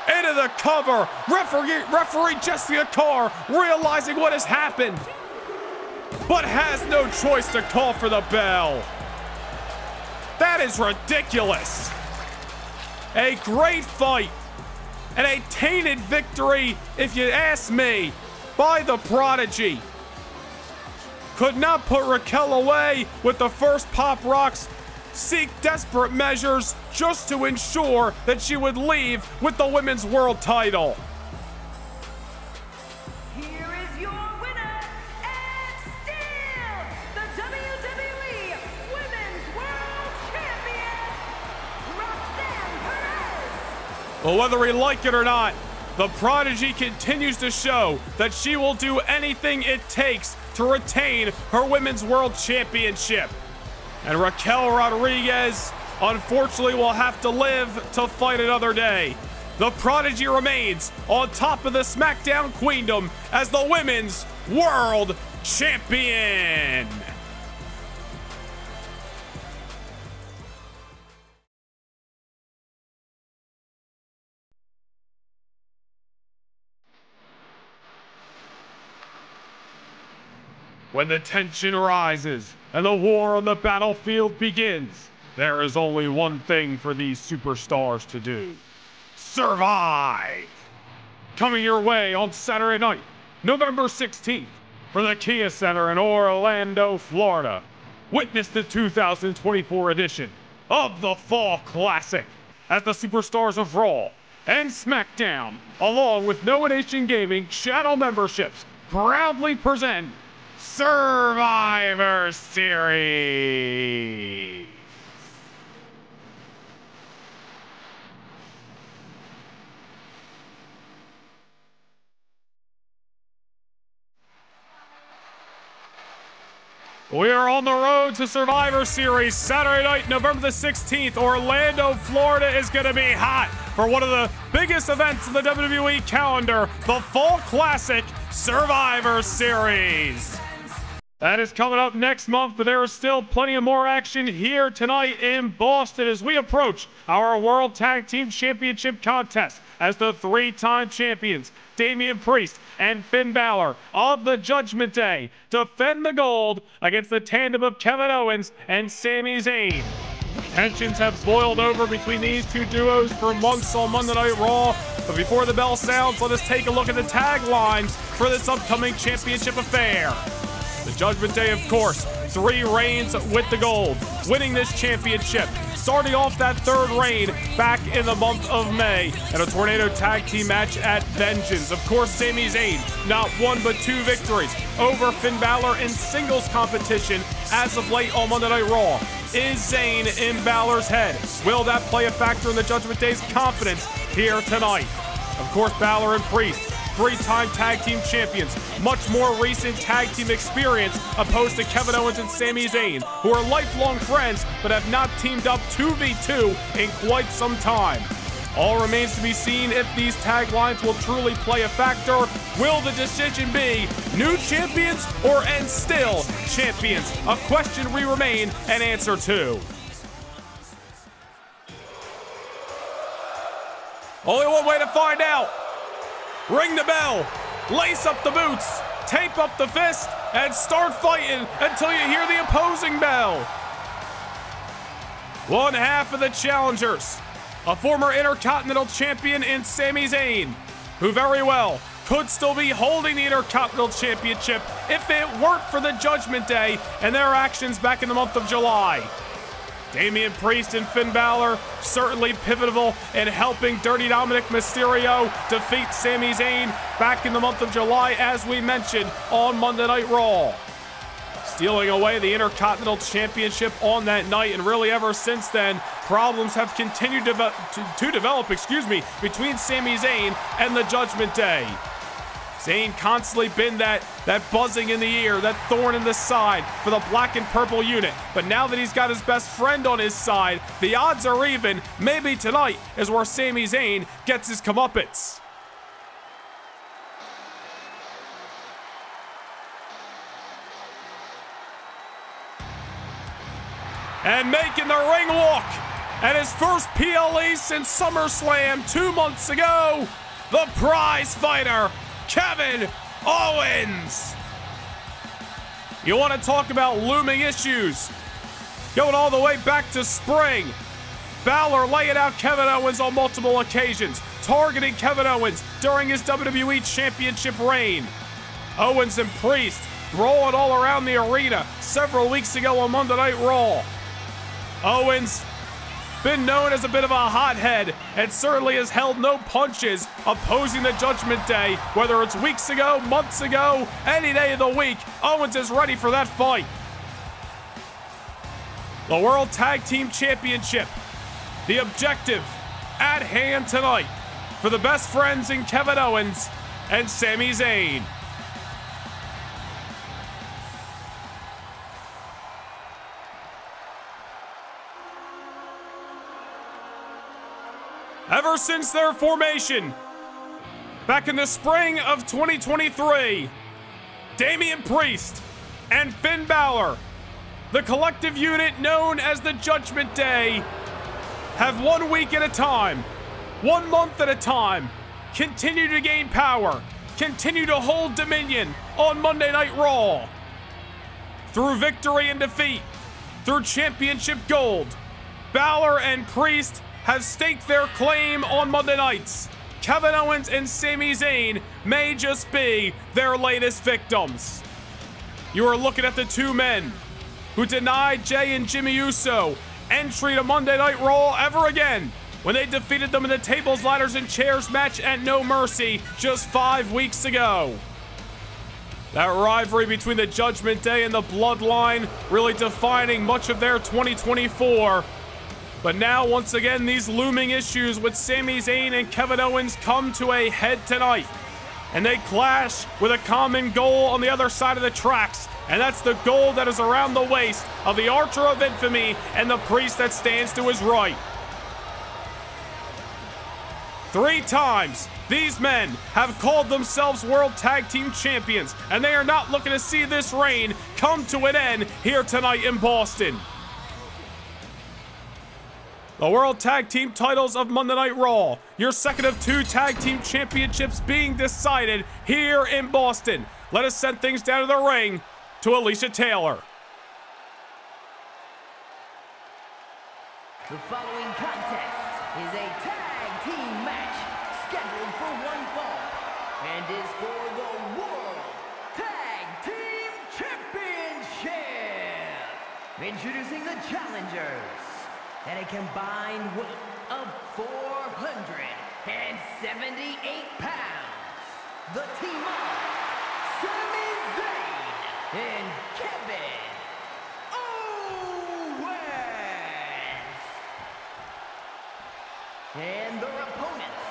Into the cover. Referee Jessica Carr realizing what has happened, but has no choice to call for the bell. That is ridiculous. A great fight and a tainted victory, if you ask me, by the Prodigy. Could not put Raquel away with the first pop rocks. Seek desperate measures just to ensure that she would leave with the women's world title. Here is your winner, and still the WWE Women's World Champion, Roxanne Perez. Well, whether we like it or not, the Prodigy continues to show that she will do anything it takes to retain her Women's World Championship. And Raquel Rodriguez, unfortunately, will have to live to fight another day. The Prodigy remains on top of the SmackDown Queendom as the Women's World Champion. When the tension rises and the war on the battlefield begins, there is only one thing for these superstars to do: survive. coming your way on Saturday night, November 16th, from the Kia Center in Orlando, Florida. Witness the 2024 edition of the Fall Classic as the superstars of Raw and SmackDown, along with Noah Nation Gaming channel memberships, proudly present Survivor Series. We are on the road to Survivor Series Saturday night, November the 16th. Orlando, Florida is going to be hot for one of the biggest events in the WWE calendar, the Fall Classic Survivor Series. That is coming up next month, but there is still plenty of more action here tonight in Boston as we approach our World Tag Team Championship contest as the three-time champions, Damian Priest and Finn Balor of the Judgment Day, defend the gold against the tandem of Kevin Owens and Sami Zayn. Tensions have boiled over between these two duos for months on Monday Night Raw, but before the bell sounds, let us take a look at the taglines for this upcoming championship affair. The Judgment Day, of course, 3 reigns with the gold, winning this championship, starting off that 3rd reign back in the month of May in a tornado tag team match at Vengeance. Of course, Sami Zayn, not 1 but 2 victories over Finn Balor in singles competition as of late on Monday Night Raw. Is Zayn in Balor's head? Will that play a factor in the Judgment Day's confidence here tonight? Of course, Balor and Priest, 3-time tag team champions, much more recent tag team experience opposed to Kevin Owens and Sami Zayn, who are lifelong friends but have not teamed up 2v2 in quite some time. All remains to be seen if these taglines will truly play a factor. Will the decision be new champions or and still champions? A question we remain an answer to. Only one way to find out. Ring the bell, lace up the boots, tape up the fist, and start fighting until you hear the opposing bell. One half of the challengers, a former Intercontinental Champion in Sami Zayn, who very well could still be holding the Intercontinental Championship if it weren't for the Judgment Day and their actions back in the month of July. Damian Priest and Finn Balor certainly pivotal in helping Dirty Dominic Mysterio defeat Sami Zayn back in the month of July, as we mentioned on Monday Night Raw. Stealing away the Intercontinental Championship on that night, and really ever since then, problems have continued to develop between Sami Zayn and the Judgment Day. Zayn constantly been that buzzing in the ear, that thorn in the side for the black and purple unit. But now that he's got his best friend on his side, the odds are even. Maybe tonight is where Sami Zayn gets his comeuppance. And making the ring walk at his first PLE since SummerSlam 2 months ago, the prize fighter, Kevin Owens. You want to talk about looming issues? Going all the way back to spring. Balor laying out Kevin Owens on multiple occasions, targeting Kevin Owens during his WWE Championship reign. Owens and Priest brawling all around the arena several weeks ago on Monday Night Raw. Owens been known as a bit of a hothead and certainly has held no punches opposing the Judgment Day. Whether it's weeks ago, months ago, any day of the week, Owens is ready for that fight. The World Tag Team Championship, the objective at hand tonight for the best friends in Kevin Owens and Sami Zayn. Ever since their formation, back in the spring of 2023, Damian Priest and Finn Balor, the collective unit known as the Judgment Day, have 1 week at a time, 1 month at a time, continue to gain power, continue to hold dominion on Monday Night Raw. Through victory and defeat, through championship gold, Balor and Priest have staked their claim on Monday nights, Kevin Owens and Sami Zayn may just be their latest victims. You are looking at the two men who denied Jay and Jimmy Uso entry to Monday Night Raw ever again when they defeated them in the tables, ladders, and chairs match at No Mercy just 5 weeks ago. That rivalry between the Judgment Day and the Bloodline really defining much of their 2024. But now, once again, these looming issues with Sami Zayn and Kevin Owens come to a head tonight. And they clash with a common goal on the other side of the tracks. And that's the goal that is around the waist of the Archer of Infamy and the priest that stands to his right. 3 times, these men have called themselves World Tag Team Champions, and they are not looking to see this reign come to an end here tonight in Boston. The World Tag Team titles of Monday Night Raw, your second of 2 Tag Team Championships being decided here in Boston. Let us send things down to the ring to Alicia Taylor. The following contest is a tag team match scheduled for 1 fall and is for the World Tag Team Championship. Introducing the challengers at a combined weight of 478 pounds. The team of Sami Zayn and Kevin Owens. And their opponents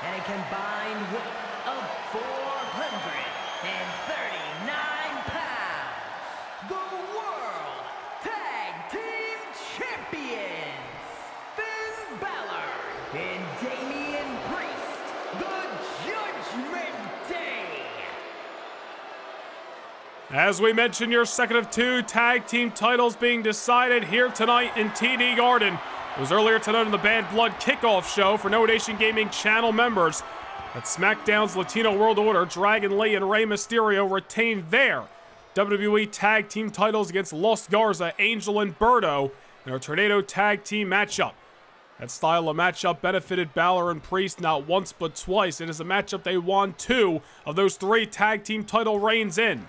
at a combined weight of 439 pounds. The World Tag Team Champions, Finn Balor and Damian Priest, the Judgment Day. As we mentioned, your second of 2 tag team titles being decided here tonight in TD Garden. It was earlier tonight on the Bad Blood kickoff show for No Nation Gaming channel members that SmackDown's Latino World Order, Dragon Lee and Rey Mysterio retained their WWE Tag Team titles against Los Garza, Angel, and Berto in a Tornado Tag Team matchup. That style of matchup benefited Balor and Priest not once but twice. It is a matchup they won 2 of those 3 tag team title reigns in.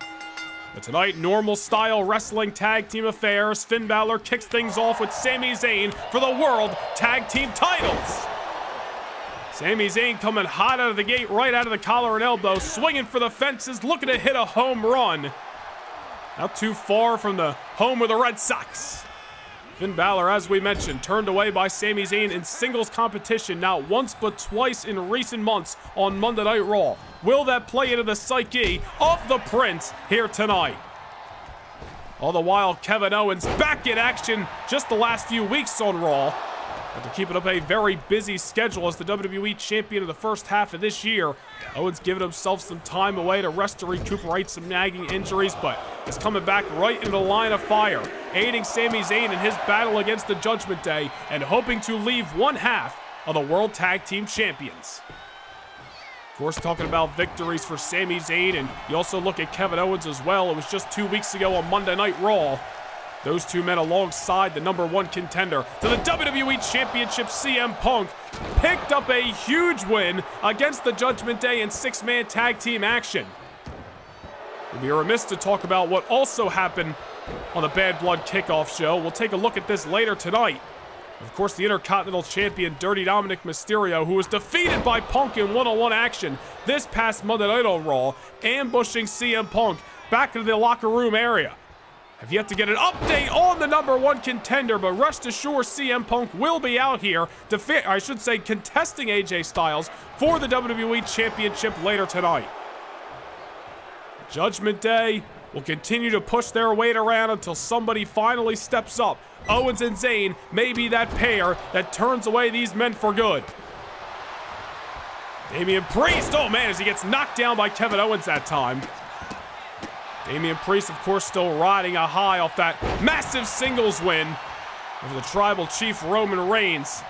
But tonight, normal style wrestling tag team affairs. Finn Balor kicks things off with Sami Zayn for the World Tag Team titles. Sami Zayn coming hot out of the gate, right out of the collar and elbow, swinging for the fences, looking to hit a home run. Not too far from the home of the Red Sox. Finn Balor, as we mentioned, turned away by Sami Zayn in singles competition not once but twice in recent months on Monday Night Raw. Will that play into the psyche of the Prince here tonight? All the while, Kevin Owens back in action just the last few weeks on Raw. After keeping up a very busy schedule as the WWE Champion of the first half of this year, Owens giving himself some time away to rest to recuperate some nagging injuries, but is coming back right into the line of fire, aiding Sami Zayn in his battle against the Judgment Day and hoping to leave one half of the World Tag Team Champions. Of course, talking about victories for Sami Zayn, and you also look at Kevin Owens as well. It was just 2 weeks ago on Monday Night Raw. Those two men alongside the #1 contender to the WWE Championship, CM Punk, picked up a huge win against the Judgment Day in 6-man tag team action. We'd be remiss to talk about what also happened on the Bad Blood kickoff show. We'll take a look at this later tonight. Of course, the Intercontinental Champion, Dirty Dominic Mysterio, who was defeated by Punk in one-on-one action this past Monday Night on Raw, ambushing CM Punk back into the locker room area. Have yet to get an update on the #1 contender, but rest assured CM Punk will be out here, contesting AJ Styles for the WWE Championship later tonight. Judgment Day will continue to push their weight around until somebody finally steps up. Owens and Zayn may be that pair that turns away these men for good. Damian Priest, oh man, as he gets knocked down by Kevin Owens that time. Damian Priest, of course, still riding a high off that massive singles win over the Tribal Chief Roman Reigns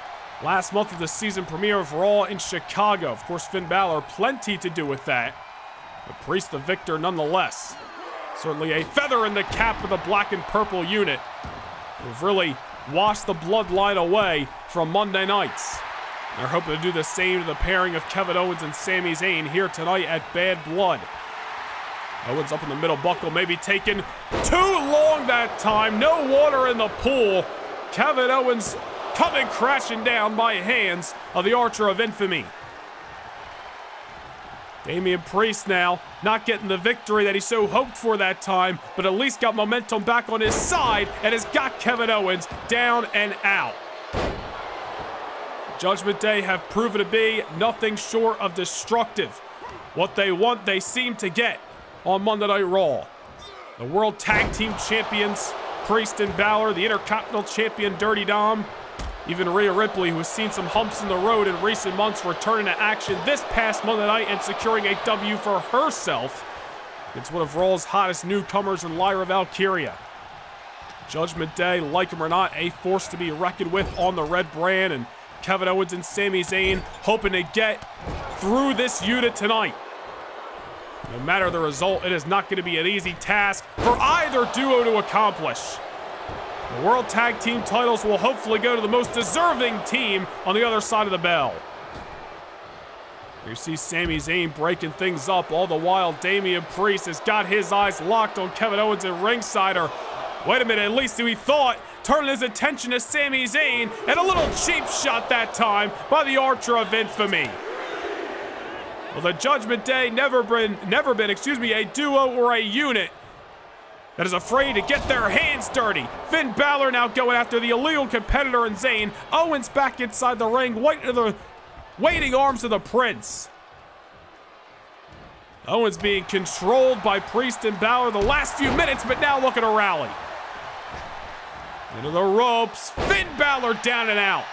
last month of the season premiere of Raw in Chicago. Of course, Finn Balor, plenty to do with that, but Priest the victor nonetheless. Certainly a feather in the cap of the black and purple unit. We've really washed the bloodline away from Monday nights. They're hoping to do the same to the pairing of Kevin Owens and Sami Zayn here tonight at Bad Blood. Owens up in the middle buckle, maybe taking too long that time. No water in the pool. Kevin Owens coming crashing down by hands of the Archer of Infamy. Damian Priest now not getting the victory that he so hoped for that time, but at least got momentum back on his side and has got Kevin Owens down and out. Judgment Day have proven to be nothing short of destructive. What they want, they seem to get on Monday Night Raw. The World Tag Team Champions, Priest and Balor, the Intercontinental Champion, Dirty Dom, even Rhea Ripley, who has seen some humps in the road in recent months, returning to action this past Monday night and securing a W for herself against one of Raw's hottest newcomers in Lyra Valkyria. Judgment Day, like him or not, a force to be reckoned with on the red brand, and Kevin Owens and Sami Zayn hoping to get through this unit tonight. No matter the result, it is not going to be an easy task for either duo to accomplish. The World Tag Team titles will hopefully go to the most deserving team on the other side of the bell. You see Sami Zayn breaking things up. All the while, Damian Priest has got his eyes locked on Kevin Owens at ringside. Or, wait a minute, at least he thought, turning his attention to Sami Zayn, and a little cheap shot that time by the Archer of Infamy. Well, the Judgment Day never been a duo or a unit that is afraid to get their hands dirty. Finn Balor now going after the illegal competitor in Zayn. Owens back inside the ring, waiting arms of the Prince. Owens being controlled by Priest and Balor the last few minutes, but now looking to rally. Into the ropes, Finn Balor down and out.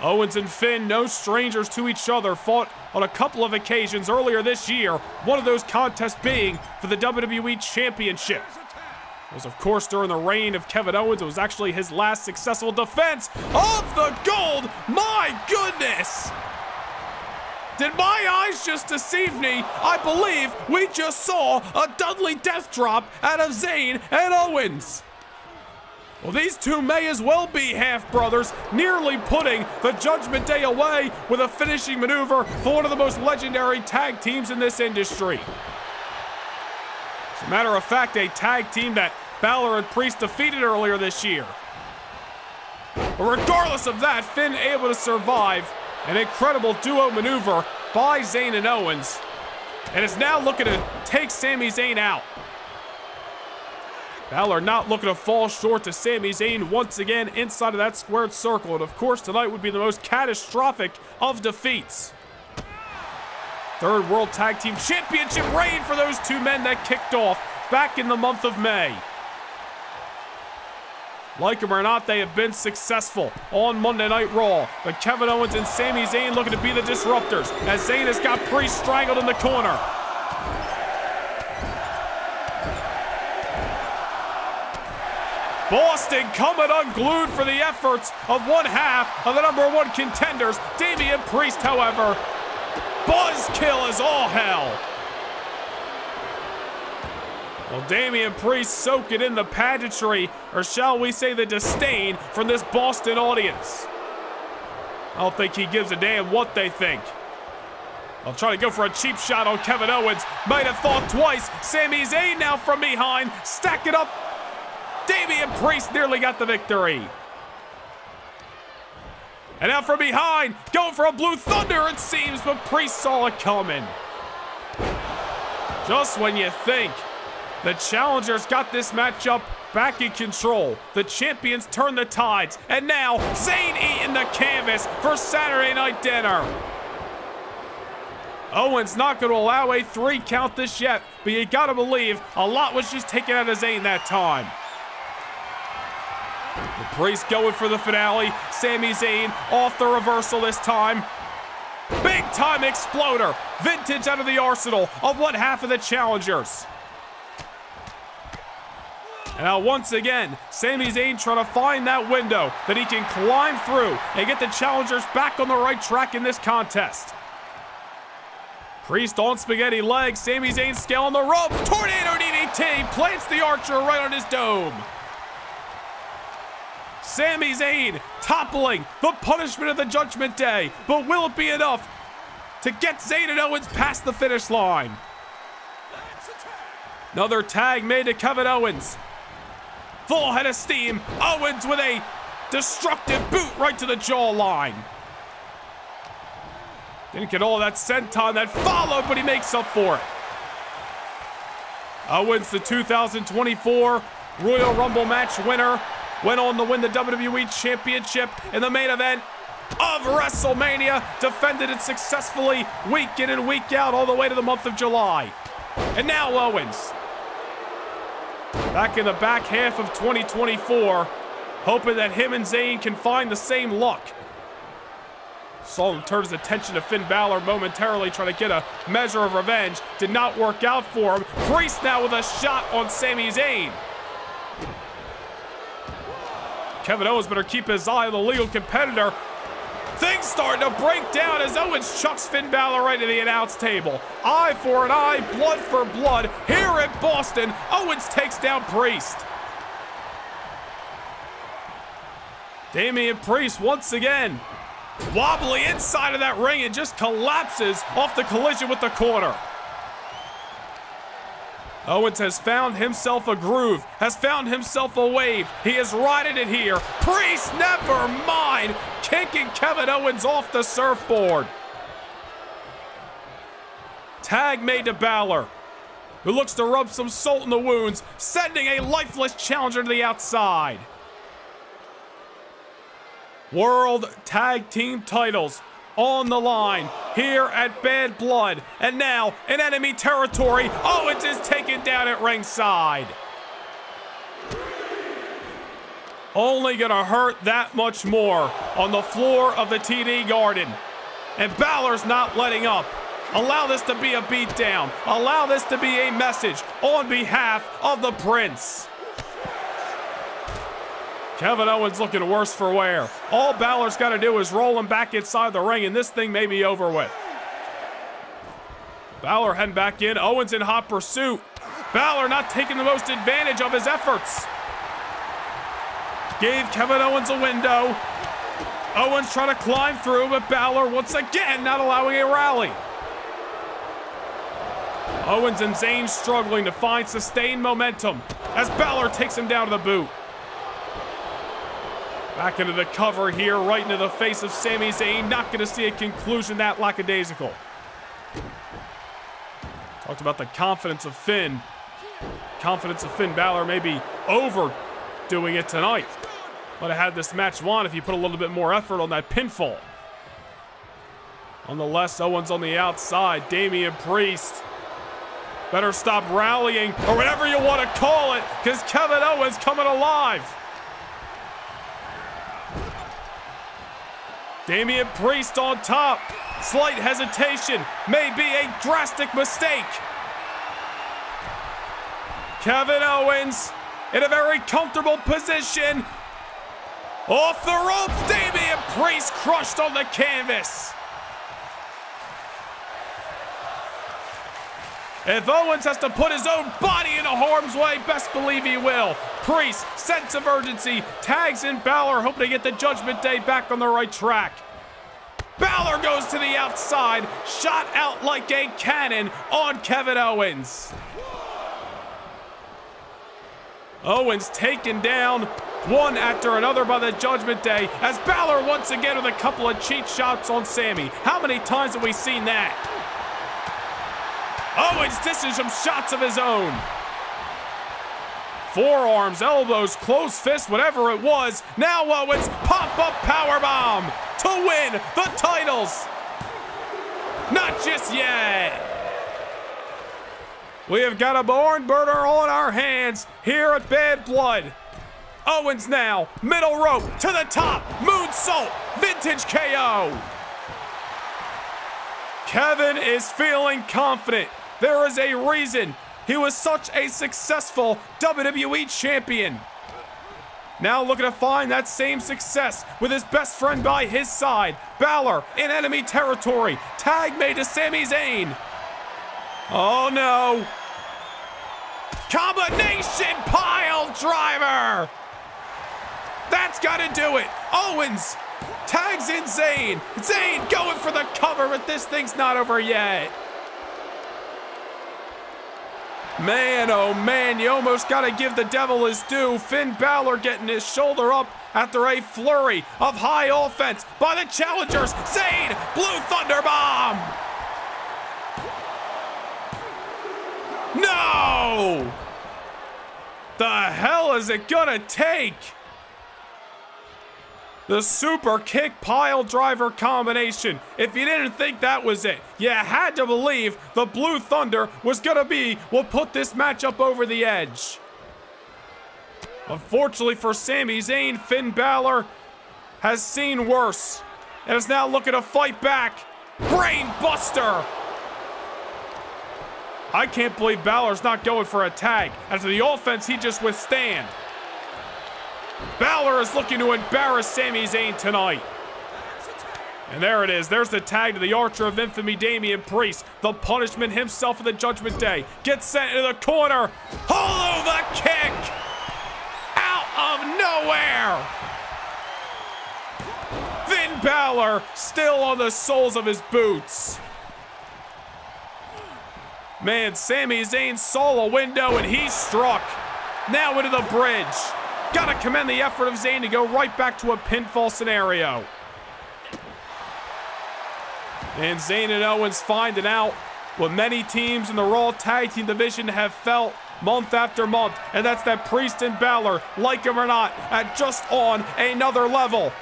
Owens and Finn, no strangers to each other, fought on a couple of occasions earlier this year, one of those contests being for the WWE Championship. It was, of course, during the reign of Kevin Owens. It was actually his last successful defense of the gold. My goodness! Did my eyes just deceive me? I believe we just saw a Dudley Death Drop out of Zayn and Owens. Well, these two may as well be half-brothers, nearly putting the Judgment Day away with a finishing maneuver for one of the most legendary tag teams in this industry. As a matter of fact, a tag team that Balor and Priest defeated earlier this year. But regardless of that, Finn able to survive an incredible duo maneuver by Zayn and Owens, and is now looking to take Sami Zayn out. Balor not looking to fall short to Sami Zayn once again inside of that squared circle. And of course, tonight would be the most catastrophic of defeats. Third World Tag Team Championship reign for those two men that kicked off back in the month of May. Like them or not, they have been successful on Monday Night Raw. But Kevin Owens and Sami Zayn looking to be the disruptors as Zayn has got Priest strangled in the corner. Boston coming unglued for the efforts of one half of the #1 contenders. Damian Priest, however, buzzkill is all hell. Well, Damian Priest soaking in the pageantry, or shall we say the disdain, from this Boston audience. I don't think he gives a damn what they think. I'll try to go for a cheap shot on Kevin Owens. Might have thought twice. Sami Zayn now from behind, stacking up. Damian Priest nearly got the victory. And now from behind, going for a Blue Thunder it seems, but Priest saw it coming. Just when you think the challengers got this matchup back in control, the champions turn the tides, and now Zayn eating the canvas for Saturday Night Dinner. Owens not going to allow a 3 count this yet, but you gotta believe a lot was just taken out of Zayn that time. The Priest going for the finale. Sami Zayn off the reversal this time. Big time exploder. Vintage out of the arsenal of one half of the challengers. And now once again, Sami Zayn trying to find that window that he can climb through and get the challengers back on the right track in this contest. Priest on spaghetti legs. Sami Zayn scaling the rope. Tornado DDT plants the Archer right on his dome. Sami Zayn toppling the punishment of the Judgment Day. But will it be enough to get Zayn and Owens past the finish line? Another tag made to Kevin Owens. Full head of steam. Owens with a destructive boot right to the jawline. Didn't get all that senton that followed, but he makes up for it. Owens, the 2024 Royal Rumble match winner, went on to win the WWE Championship in the main event of WrestleMania. Defended it successfully week in and week out all the way to the month of July. And now Owens, back in the back half of 2024, hoping that him and Zayn can find the same luck. Saw him turn his attention to Finn Balor momentarily, trying to get a measure of revenge. Did not work out for him. Priest now with a shot on Sami Zayn. Kevin Owens better keep his eye on the legal competitor. Things starting to break down as Owens chucks Finn Balor right to the announce table. Eye for an eye, blood for blood. Here in Boston, Owens takes down Priest. Damian Priest once again wobbly inside of that ring and just collapses off the collision with the corner. Owens has found himself a groove, has found himself a wave. He is riding it here. Priest, never mind, kicking Kevin Owens off the surfboard. Tag made to Balor, who looks to rub some salt in the wounds, sending a lifeless challenger to the outside. World Tag Team titles on the line here at Bad Blood. And now in enemy territory, Owens is taken down at ringside. Only gonna hurt that much more on the floor of the TD Garden. And Balor's not letting up. Allow this to be a beatdown. Allow this to be a message on behalf of the Prince. Kevin Owens looking worse for wear. All Balor's got to do is roll him back inside the ring, and this thing may be over with. Balor heading back in. Owens in hot pursuit. Balor not taking the most advantage of his efforts. Gave Kevin Owens a window. Owens trying to climb through, but Balor once again not allowing a rally. Owens and Zayn struggling to find sustained momentum as Balor takes him down to the boot. Back into the cover here, right into the face of Sami Zayn. Not going to see a conclusion that lackadaisical. Talked about the confidence of Finn. Confidence of Finn Balor may be overdoing it tonight. Might have had this match won if you put a little bit more effort on that pinfall. Nonetheless, Owens on the outside. Damian Priest better stop rallying, or whatever you want to call it, because Kevin Owens coming alive. Damian Priest on top. Slight hesitation. May be a drastic mistake. Kevin Owens in a very comfortable position. Off the ropes. Damian Priest crushed on the canvas. If Owens has to put his own body into harm's way, best believe he will. Priest, sense of urgency, tags in Balor, hoping to get the Judgment Day back on the right track. Balor goes to the outside, shot out like a cannon on Kevin Owens. Owens taken down one after another by the Judgment Day as Balor once again with a couple of cheat shots on Sami. How many times have we seen that? Owens dishes some shots of his own. Forearms, elbows, closed fists, whatever it was. Now Owens, pop-up powerbomb to win the titles. Not just yet. We have got a barn burner on our hands here at Bad Blood. Owens now, middle rope to the top, moonsault, vintage KO. Kevin is feeling confident. There is a reason he was such a successful WWE champion. Now looking to find that same success with his best friend by his side. Balor in enemy territory. Tag made to Sami Zayn. Oh no. Combination pile driver. That That's got to do it. Owens tags in Zayn. Zayn going for the cover, but this thing's not over yet. Man, oh man, you almost got to give the devil his due. Finn Balor getting his shoulder up after a flurry of high offense by the challengers. Zayn, Blue Thunder Bomb. No! The hell is it gonna take? The super kick pile driver combination. If you didn't think that was it, you had to believe the Blue Thunder was gonna be what put this matchup over the edge. Unfortunately for Sami Zayn, Finn Balor has seen worse and is now looking to fight back. Brain Buster! I can't believe Balor's not going for a tag after the offense he just withstand. Balor is looking to embarrass Sami Zayn tonight. And there it is. There's the tag to the Archer of Infamy, Damian Priest. The Punishment himself of the Judgment Day. Gets sent into the corner. Hollow kick! Out of nowhere! Finn Balor still on the soles of his boots. Man, Sami Zayn saw a window and he struck. Now into the bridge. Gotta commend the effort of Zayn to go right back to a pinfall scenario. And Zayn and Owens finding out what many teams in the Raw Tag Team division have felt month after month, and that's that Priest and Balor, like him or not, are just on another level.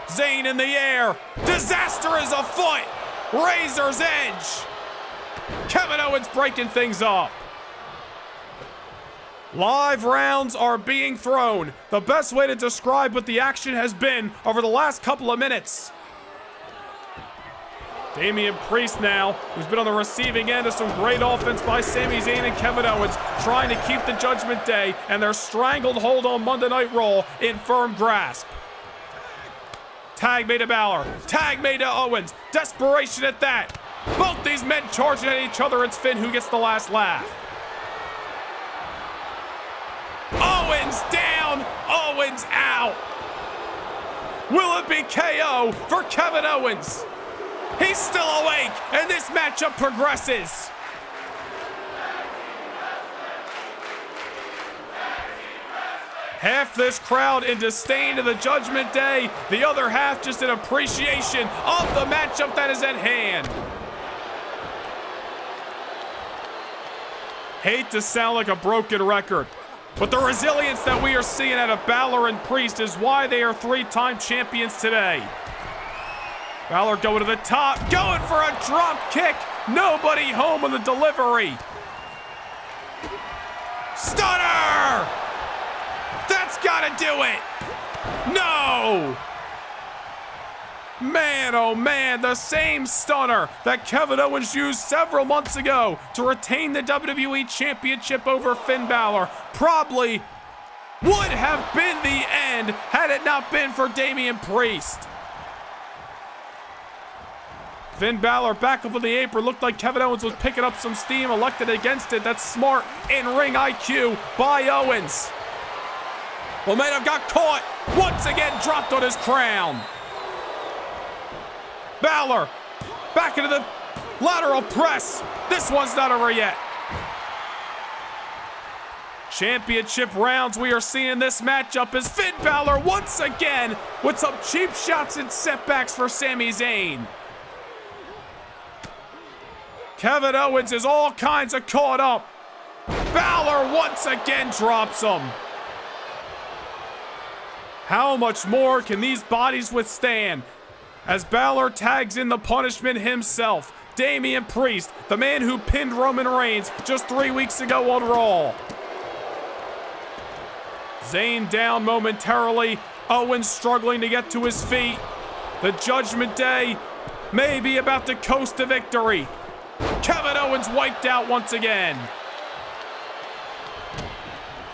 Zayn in the air. Disaster is afoot. Razor's edge. Kevin Owens breaking things up. Live rounds are being thrown. The best way to describe what the action has been over the last couple of minutes. Damian Priest now, who's been on the receiving end of some great offense by Sami Zayn and Kevin Owens, trying to keep the Judgment Day and their strangled hold on Monday Night Raw in firm grasp. Tag made to Balor. Tag made to Owens. Desperation at that. Both these men charging at each other. It's Finn who gets the last laugh. Owens down. Owens out. Will it be KO for Kevin Owens? He's still awake, and this matchup progresses. Half this crowd in disdain of the Judgment Day, the other half just in appreciation of the matchup that is at hand. Hate to sound like a broken record, but the resilience that we are seeing out of Balor and Priest is why they are three-time champions today. Balor going to the top, going for a drop kick. Nobody home on the delivery. Stunner! That's gotta do it. No! Man, oh man, the same stunner that Kevin Owens used several months ago to retain the WWE Championship over Finn Balor probably would have been the end had it not been for Damian Priest. Finn Balor back up on the apron. Looked like Kevin Owens was picking up some steam, elected against it. That's smart in-ring IQ by Owens. Well, may have got caught. Once again dropped on his crown. Balor back into the lateral press. This one's not over yet. Championship rounds we are seeing this matchup as Finn Balor once again with some cheap shots and setbacks for Sami Zayn. Kevin Owens is all kinds of caught up. Balor once again drops him. How much more can these bodies withstand? As Balor tags in the punishment himself, Damian Priest, the man who pinned Roman Reigns just 3 weeks ago on Raw. Zayn down momentarily, Owens struggling to get to his feet. The Judgment Day may be about to coast to victory. Kevin Owens wiped out once again.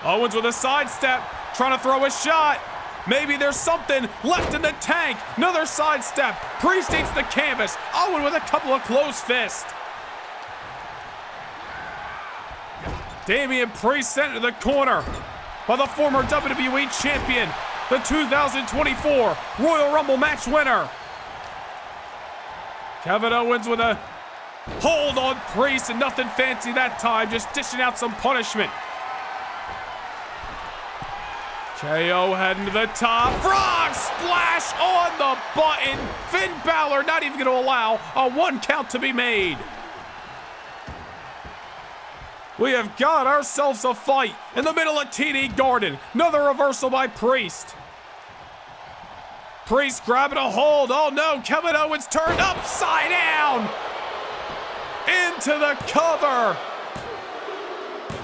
Owens with a sidestep, trying to throw a shot. Maybe there's something left in the tank. Another sidestep. Priest eats the canvas. Owens with a couple of closed fists. Damian Priest sent to the corner by the former WWE champion. the 2024 Royal Rumble match winner. Kevin Owens with a hold on Priest, and nothing fancy that time, just dishing out some punishment. KO heading to the top. Frog splash on the button. Finn Balor not even going to allow a 1 count to be made. We have got ourselves a fight in the middle of TD Garden. Another reversal by Priest. Priest grabbing a hold. Oh no, Kevin Owens turned upside down. Into the cover.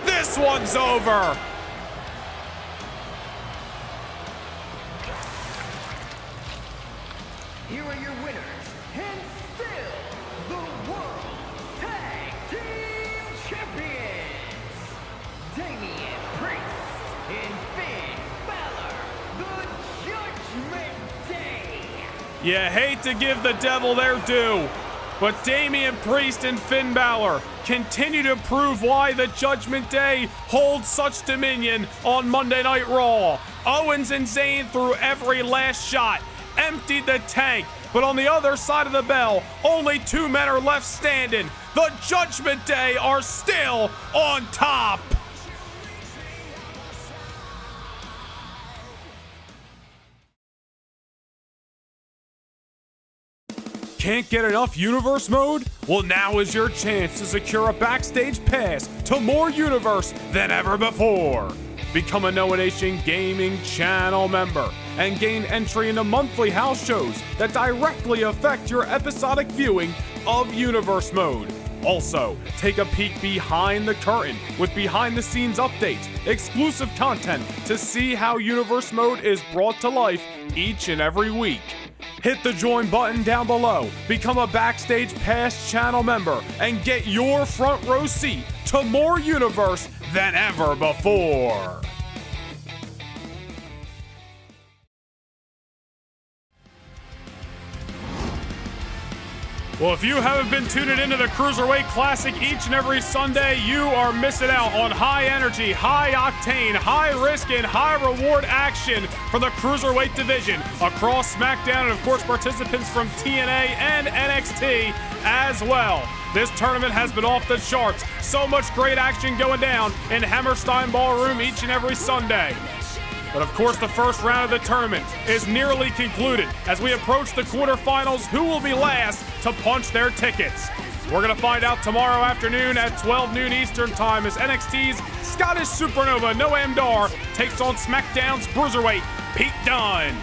This one's over. Here are your winners, and still the World Tag Team Champions, Damian Priest and Finn Balor, the Judgment Day. You hate to give the devil their due, but Damian Priest and Finn Balor continue to prove why the Judgment Day holds such dominion on Monday Night Raw. Owens and Zayn threw every last shot, emptied the tank, but on the other side of the bell, only 2 men are left standing. The Judgment Day are still on top. Can't get enough Universe mode? Well, now is your chance to secure a backstage pass to more Universe than ever before. Become a Noah Nation Gaming Channel member and gain entry into monthly house shows that directly affect your episodic viewing of Universe mode. Also, take a peek behind the curtain with behind-the-scenes updates, exclusive content to see how Universe mode is brought to life each and every week. Hit the join button down below, become a Backstage Pass channel member, and get your front row seat to more Universe than ever before. Well, if you haven't been tuning into the Cruiserweight Classic each and every Sunday, you are missing out on high energy, high octane, high risk, and high reward action for the Cruiserweight division across SmackDown, and of course participants from TNA and NXT as well. This tournament has been off the charts. So much great action going down in Hammerstein Ballroom each and every Sunday. But of course, the first round of the tournament is nearly concluded. As we approach the quarterfinals, who will be last to punch their tickets? We're going to find out tomorrow afternoon at 12 noon Eastern Time as NXT's Scottish Supernova Noam Dar takes on SmackDown's Bruiserweight Pete Dunne.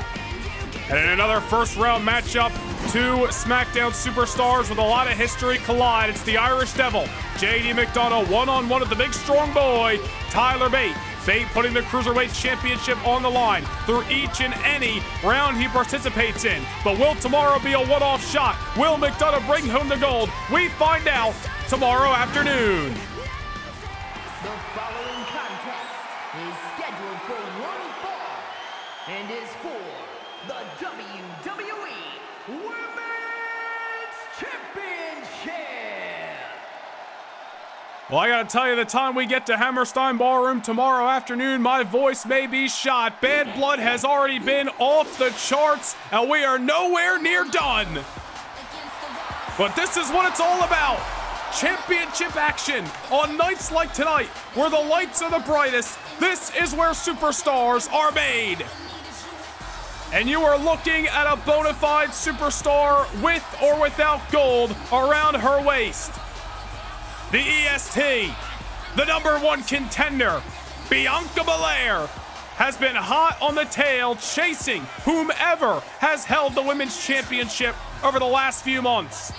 And in another first round matchup, 2 SmackDown superstars with a lot of history collide. It's the Irish Devil, JD McDonough, one-on-one with the big strong boy, Tyler Bate. Bate putting the Cruiserweight Championship on the line through each and any round he participates in. But will tomorrow be a one-off shot? Will McDonough bring home the gold? We find out tomorrow afternoon. The following contest is scheduled for one fall and is for the WWE Women's Championship. Well, I gotta tell you, the time we get to Hammerstein Ballroom tomorrow afternoon, my voice may be shot. Bad blood has already been off the charts, and we are nowhere near done. But this is what it's all about. Championship action on nights like tonight, where the lights are the brightest. This is where superstars are made. And you are looking at a bona fide superstar with or without gold around her waist. The EST, the #1 contender, Bianca Belair, has been hot on the tail chasing whomever has held the Women's Championship over the last few months.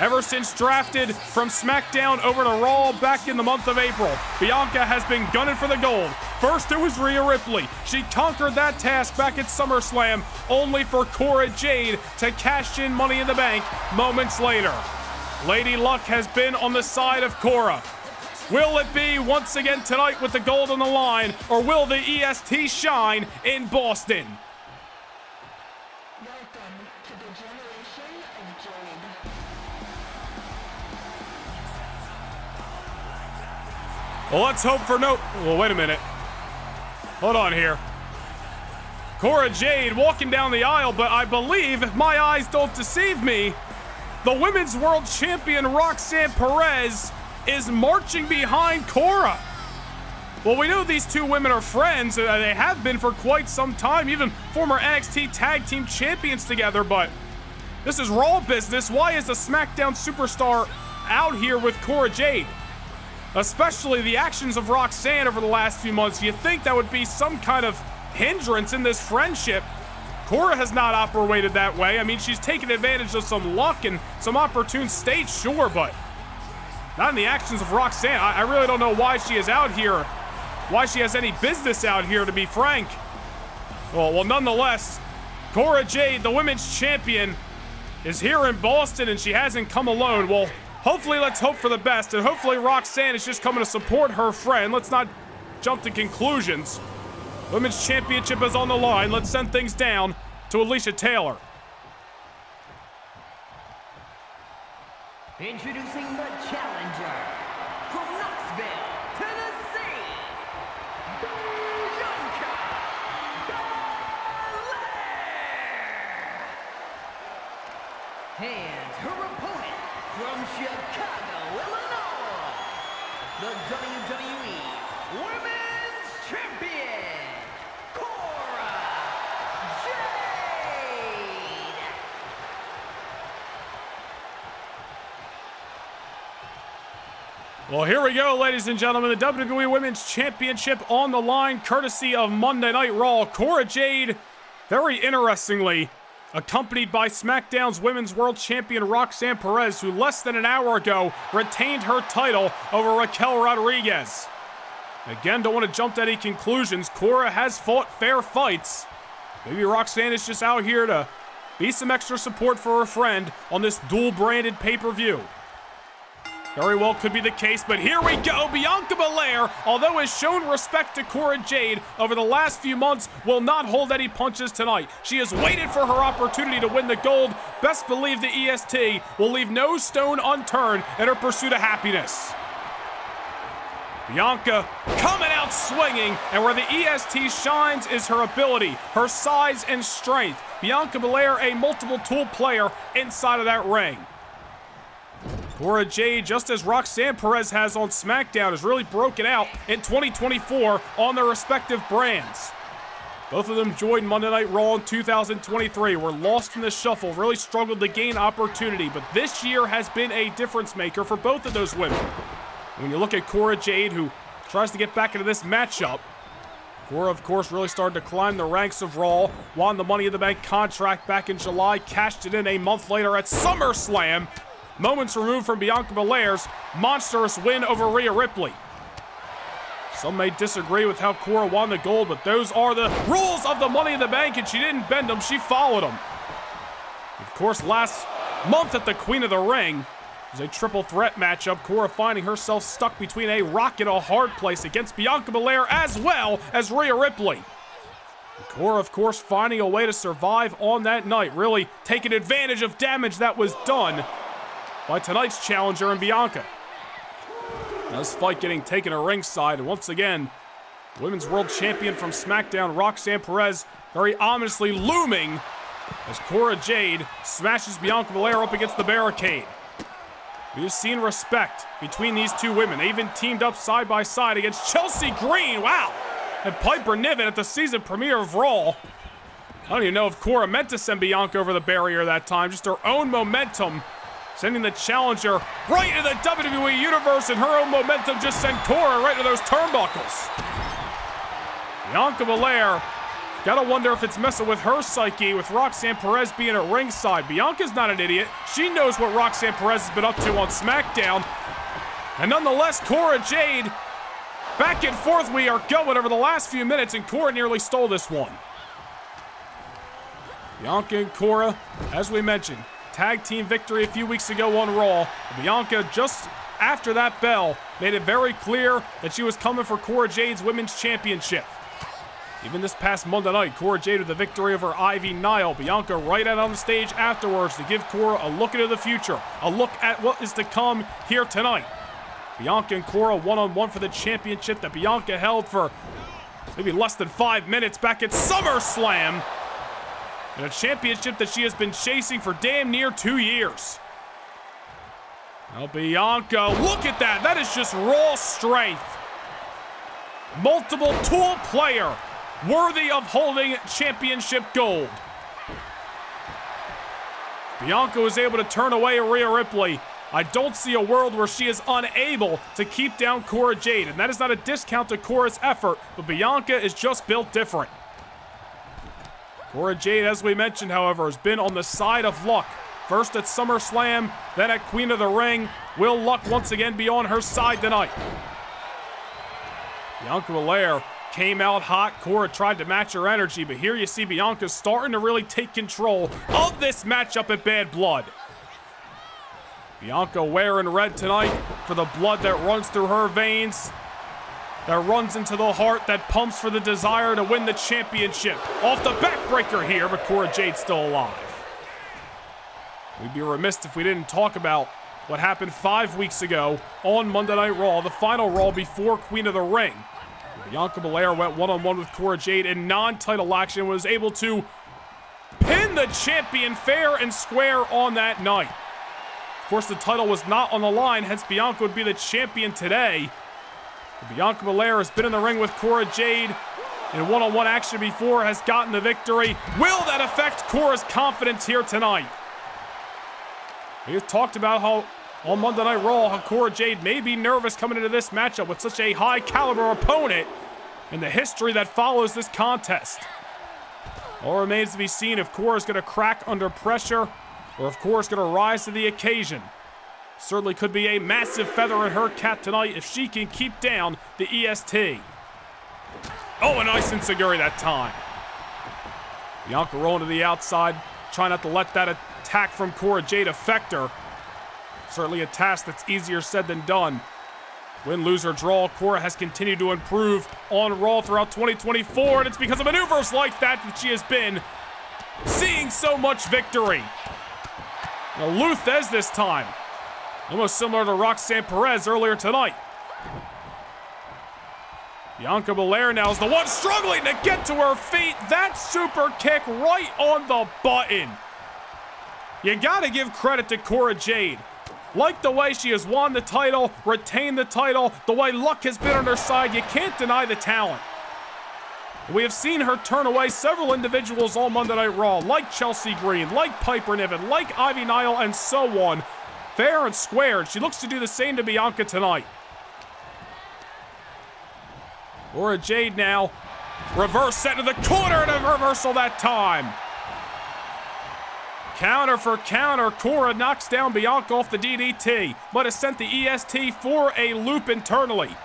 Ever since drafted from SmackDown over to Raw back in the month of April, Bianca has been gunning for the gold. First it was Rhea Ripley. She conquered that task back at SummerSlam, only for Cora Jade to cash in Money in the Bank moments later. Lady Luck has been on the side of Cora. Will it be once again tonight with the gold on the line, or will the EST shine in Boston? Welcome to the generation of Jade. Well, let's hope for no... Well, wait a minute. Hold on here. Cora Jade walking down the aisle, but I believe, if my eyes don't deceive me, the Women's World Champion Roxanne Perez is marching behind Cora. Well, we know these two women are friends. They have been for quite some time, even former NXT Tag Team Champions together, but this is Raw business. Why is a SmackDown superstar out here with Cora Jade? Especially the actions of Roxanne over the last few months. You think that would be some kind of hindrance in this friendship. Cora has not operated that way. I mean, she's taken advantage of some luck and some opportune states, sure, but not in the actions of Roxanne. I really don't know why she is out here, why she has any business out here, to be frank. Well, nonetheless, Cora Jade, the women's champion, is here in Boston, and she hasn't come alone. Well, hopefully, let's hope for the best, and hopefully Roxanne is just coming to support her friend. Let's not jump to conclusions. Women's Championship is on the line. Let's send things down to Alicia Taylor. Introducing the challenger from Knoxville, Tennessee, Bianca Belair. And her opponent from Chicago, Illinois, the WWE Women's Champion, Cora Jade. Well, here we go, ladies and gentlemen. The WWE Women's Championship on the line, courtesy of Monday Night Raw. Cora Jade, very interestingly, accompanied by SmackDown's Women's World Champion Roxanne Perez, who less than an hour ago retained her title over Raquel Rodriguez. Again, don't want to jump to any conclusions. Cora has fought fair fights. Maybe Roxanne is just out here to be some extra support for her friend on this dual-branded pay-per-view. Very well could be the case, but here we go. Bianca Belair, although has shown respect to Cora Jade over the last few months, will not hold any punches tonight. She has waited for her opportunity to win the gold. Best believe the EST will leave no stone unturned in her pursuit of happiness. Bianca coming out swinging, and where the EST shines is her ability, her size and strength. Bianca Belair, a multiple tool player inside of that ring. Cora Jade, just as Roxanne Perez has on SmackDown, has really broken out in 2024 on their respective brands. Both of them joined Monday Night Raw in 2023, were lost in the shuffle, really struggled to gain opportunity, but this year has been a difference maker for both of those women. When you look at Cora Jade, who tries to get back into this matchup, Cora, of course, really started to climb the ranks of Raw, won the Money in the Bank contract back in July, cashed it in a month later at SummerSlam, moments removed from Bianca Belair's monstrous win over Rhea Ripley. Some may disagree with how Cora won the gold, but those are the rules of the Money in the Bank, and she didn't bend them, she followed them. Of course, last month at the Queen of the Ring, it was a triple threat matchup, Cora finding herself stuck between a rock and a hard place against Bianca Belair as well as Rhea Ripley. And Cora, of course, finding a way to survive on that night, really taking advantage of damage that was done by tonight's challenger in Bianca. Now this fight getting taken to ringside, and once again, Women's World Champion from SmackDown, Roxanne Perez, very ominously looming as Cora Jade smashes Bianca Belair up against the barricade. We've seen respect between these two women. They even teamed up side by side against Chelsea Green, wow, and Piper Niven at the season premiere of Raw. I don't even know if Cora meant to send Bianca over the barrier that time, just her own momentum sending the challenger right into the WWE Universe, and her own momentum just sent Cora right into those turnbuckles. Bianca Belair, gotta wonder if it's messing with her psyche with Roxanne Perez being at ringside. Bianca's not an idiot. She knows what Roxanne Perez has been up to on SmackDown. And nonetheless, Cora Jade, back and forth we are going over the last few minutes, and Cora nearly stole this one. Bianca and Cora, as we mentioned, tag team victory a few weeks ago on Raw. Bianca, just after that bell, made it very clear that she was coming for Cora Jade's Women's Championship. Even this past Monday night, Cora Jade with the victory over Ivy Nile. Bianca right out on the stage afterwards to give Cora a look into the future, a look at what is to come here tonight. Bianca and Cora one-on-one for the championship that Bianca held for maybe less than 5 minutes back at SummerSlam. And a championship that she has been chasing for damn near 2 years. Now Bianca, look at that. That is just raw strength. Multiple tool player worthy of holding championship gold. Bianca was able to turn away Rhea Ripley. I don't see a world where she is unable to keep down Cora Jade, and that is not a discount to Cora's effort, but Bianca is just built different. Cora Jade, as we mentioned, however, has been on the side of luck. First at SummerSlam, then at Queen of the Ring. Will luck once again be on her side tonight? Bianca Belair came out hot. Cora tried to match her energy, but here you see Bianca starting to really take control of this matchup at Bad Blood. Bianca wearing red tonight for the blood that runs through her veins, that runs into the heart, that pumps for the desire to win the championship. Off the backbreaker here, but Cora Jade's still alive. We'd be remiss if we didn't talk about what happened 5 weeks ago on Monday Night Raw, the final Raw before Queen of the Ring. Bianca Belair went one-on-one with Cora Jade in non-title action, was able to pin the champion fair and square on that night. Of course, the title was not on the line, hence Bianca would be the champion today. But Bianca Belair has been in the ring with Cora Jade in one-on-one action before, has gotten the victory. Will that affect Cora's confidence here tonight? We have talked about how on Monday Night Raw, how Cora Jade may be nervous coming into this matchup with such a high-caliber opponent and the history that follows this contest. All remains to be seen if Cora's going to crack under pressure or if Cora's going to rise to the occasion. Certainly could be a massive feather in her cap tonight if she can keep down the EST. Oh, a nice enziguri that time. Bianca rolling to the outside, trying not to let that attack from Cora Jade affect her. Certainly a task that's easier said than done. Win, lose, or draw, Cora has continued to improve on Raw throughout 2024, and it's because of maneuvers like that she has been seeing so much victory. Now, Luthez this time. Almost similar to Roxanne Perez earlier tonight. Bianca Belair now is the one struggling to get to her feet. That super kick right on the button. You gotta give credit to Cora Jade. Like the way she has won the title, retained the title, the way luck has been on her side, you can't deny the talent. We have seen her turn away several individuals all Monday Night Raw, like Chelsea Green, like Piper Niven, like Ivy Nile, and so on. Fair and square, and she looks to do the same to Bianca tonight. Cora Jade now, reverse set to the corner and a reversal that time. Counter for counter, Cora knocks down Bianca off the DDT, but has sent the EST for a loop internally.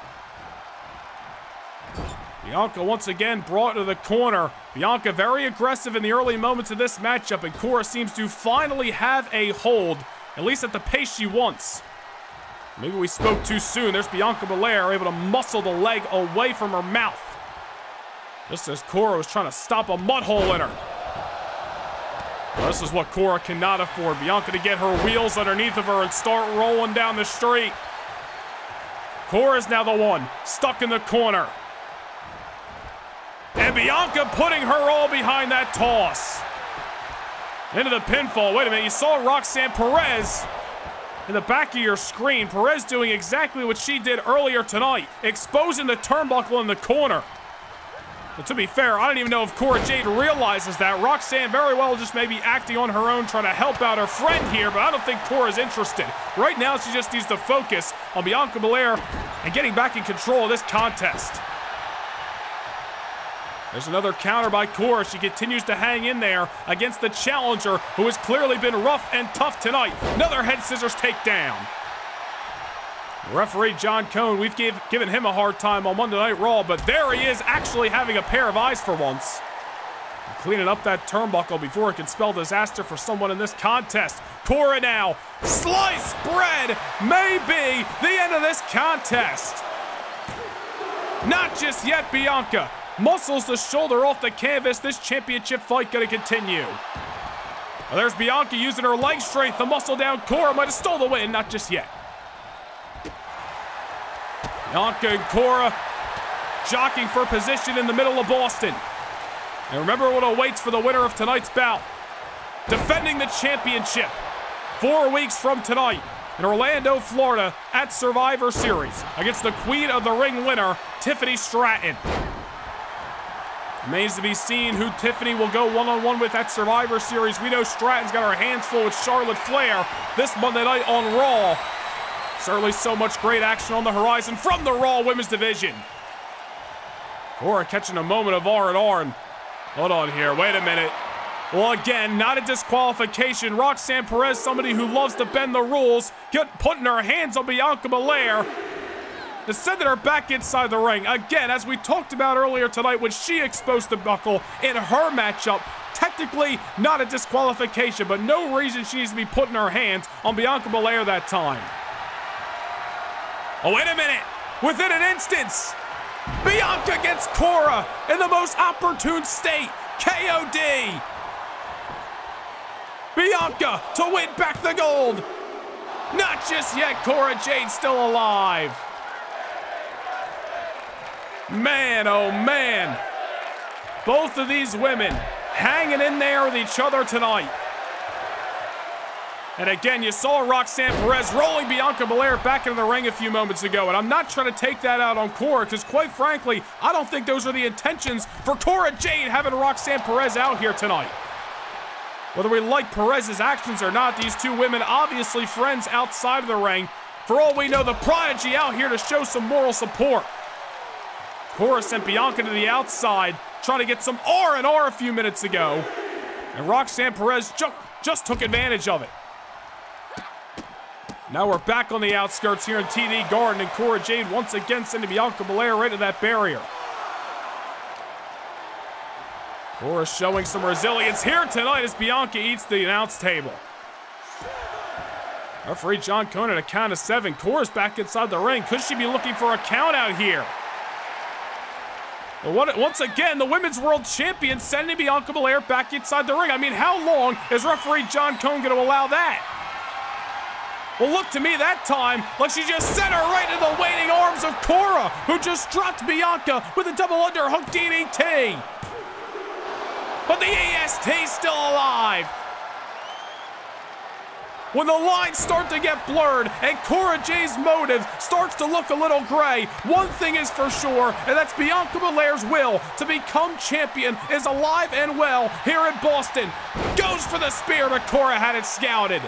Bianca once again brought to the corner. Bianca very aggressive in the early moments of this matchup, and Cora seems to finally have a hold, at least at the pace she wants. Maybe we spoke too soon. There's Bianca Belair able to muscle the leg away from her mouth. Just as Cora was trying to stop a mud hole in her. Well, this is what Cora cannot afford. Bianca to get her wheels underneath of her and start rolling down the street. Cora's now the one, stuck in the corner. And Bianca putting her all behind that toss. Into the pinfall. Wait a minute, you saw Roxanne Perez in the back of your screen. Perez doing exactly what she did earlier tonight, exposing the turnbuckle in the corner. But to be fair, I don't even know if Cora Jade realizes that. Roxanne very well just maybe acting on her own, trying to help out her friend here, but I don't think Cora's interested. Right now, she just needs to focus on Bianca Belair and getting back in control of this contest. There's another counter by Cora. She continues to hang in there against the challenger, who has clearly been rough and tough tonight. Another head scissors takedown. Referee John Cone, we've given him a hard time on Monday Night Raw, but there he is, actually having a pair of eyes for once. Cleaning up that turnbuckle before it can spell disaster for someone in this contest. Cora now, slice bread may be the end of this contest. Not just yet, Bianca. Muscles the shoulder off the canvas. This championship fight gonna continue. Well, there's Bianca using her leg strength to muscle down Cora. Might have stole the win, not just yet. Bianca and Cora jockeying for position in the middle of Boston. And remember what awaits for the winner of tonight's bout. Defending the championship 4 weeks from tonight in Orlando, Florida at Survivor Series against the Queen of the Ring winner, Tiffany Stratton. Remains to be seen who Tiffany will go one-on-one with at Survivor Series. We know Stratton's got her hands full with Charlotte Flair this Monday night on Raw. Certainly so much great action on the horizon from the Raw Women's Division. Cora catching a moment of R&R. And hold on here, wait a minute. Well, again, not a disqualification. Roxanne Perez, somebody who loves to bend the rules, putting her hands on Bianca Belair, sending her back inside the ring. Again, as we talked about earlier tonight when she exposed the buckle in her matchup, technically not a disqualification, but no reason she needs to be putting her hands on Bianca Belair that time. Oh, wait a minute. Within an instance, Bianca gets Cora in the most opportune state. KOD. Bianca to win back the gold. Not just yet. Cora Jade still alive. Man, oh man. Both of these women hanging in there with each other tonight. And again, you saw Roxanne Perez rolling Bianca Belair back into the ring a few moments ago. And I'm not trying to take that out on Cora because, quite frankly, I don't think those are the intentions for Cora Jade having Roxanne Perez out here tonight. Whether we like Perez's actions or not, these two women obviously friends outside of the ring. For all we know, the prodigy out here to show some moral support. Cora sent Bianca to the outside, trying to get some R&R a few minutes ago. And Roxanne Perez just took advantage of it. Now we're back on the outskirts here in TD Garden, and Cora Jade once again sending Bianca Belair right to that barrier. Cora showing some resilience here tonight as Bianca eats the announce table. Referee John Cone at a count of 7. Cora's back inside the ring. Could she be looking for a count out here? Well, once again, the Women's World Champion sending Bianca Belair back inside the ring. I mean, how long is referee John Cone going to allow that? Well, look to me that time like she just sent her right into the waiting arms of Cora, who just dropped Bianca with a double underhook DDT. But the EST's still alive. When the lines start to get blurred and Cora Jade's motive starts to look a little gray, one thing is for sure, and that's Bianca Belair's will to become champion is alive and well here in Boston. Goes for the spear, but Cora had it scouted.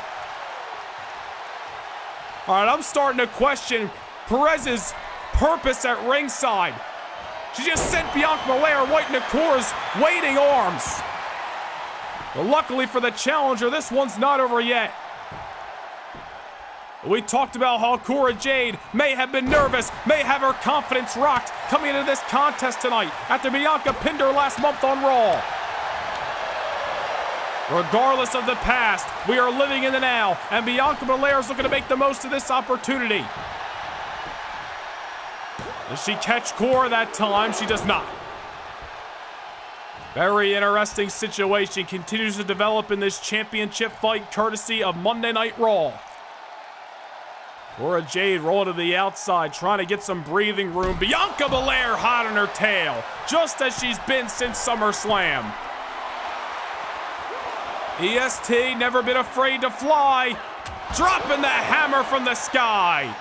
All right, I'm starting to question Perez's purpose at ringside. She just sent Bianca Belair right into Cora's waiting arms. But luckily for the challenger, this one's not over yet. We talked about how Cora Jade may have been nervous, may have her confidence rocked coming into this contest tonight after Bianca pinned her last month on Raw. Regardless of the past, we are living in the now, and Bianca Belair is looking to make the most of this opportunity. Does she catch Cora that time? She does not. Very interesting situation continues to develop in this championship fight courtesy of Monday Night Raw. Cora Jade rolling to the outside, trying to get some breathing room. Bianca Belair hot on her tail, just as she's been since SummerSlam. EST never been afraid to fly, dropping the hammer from the sky.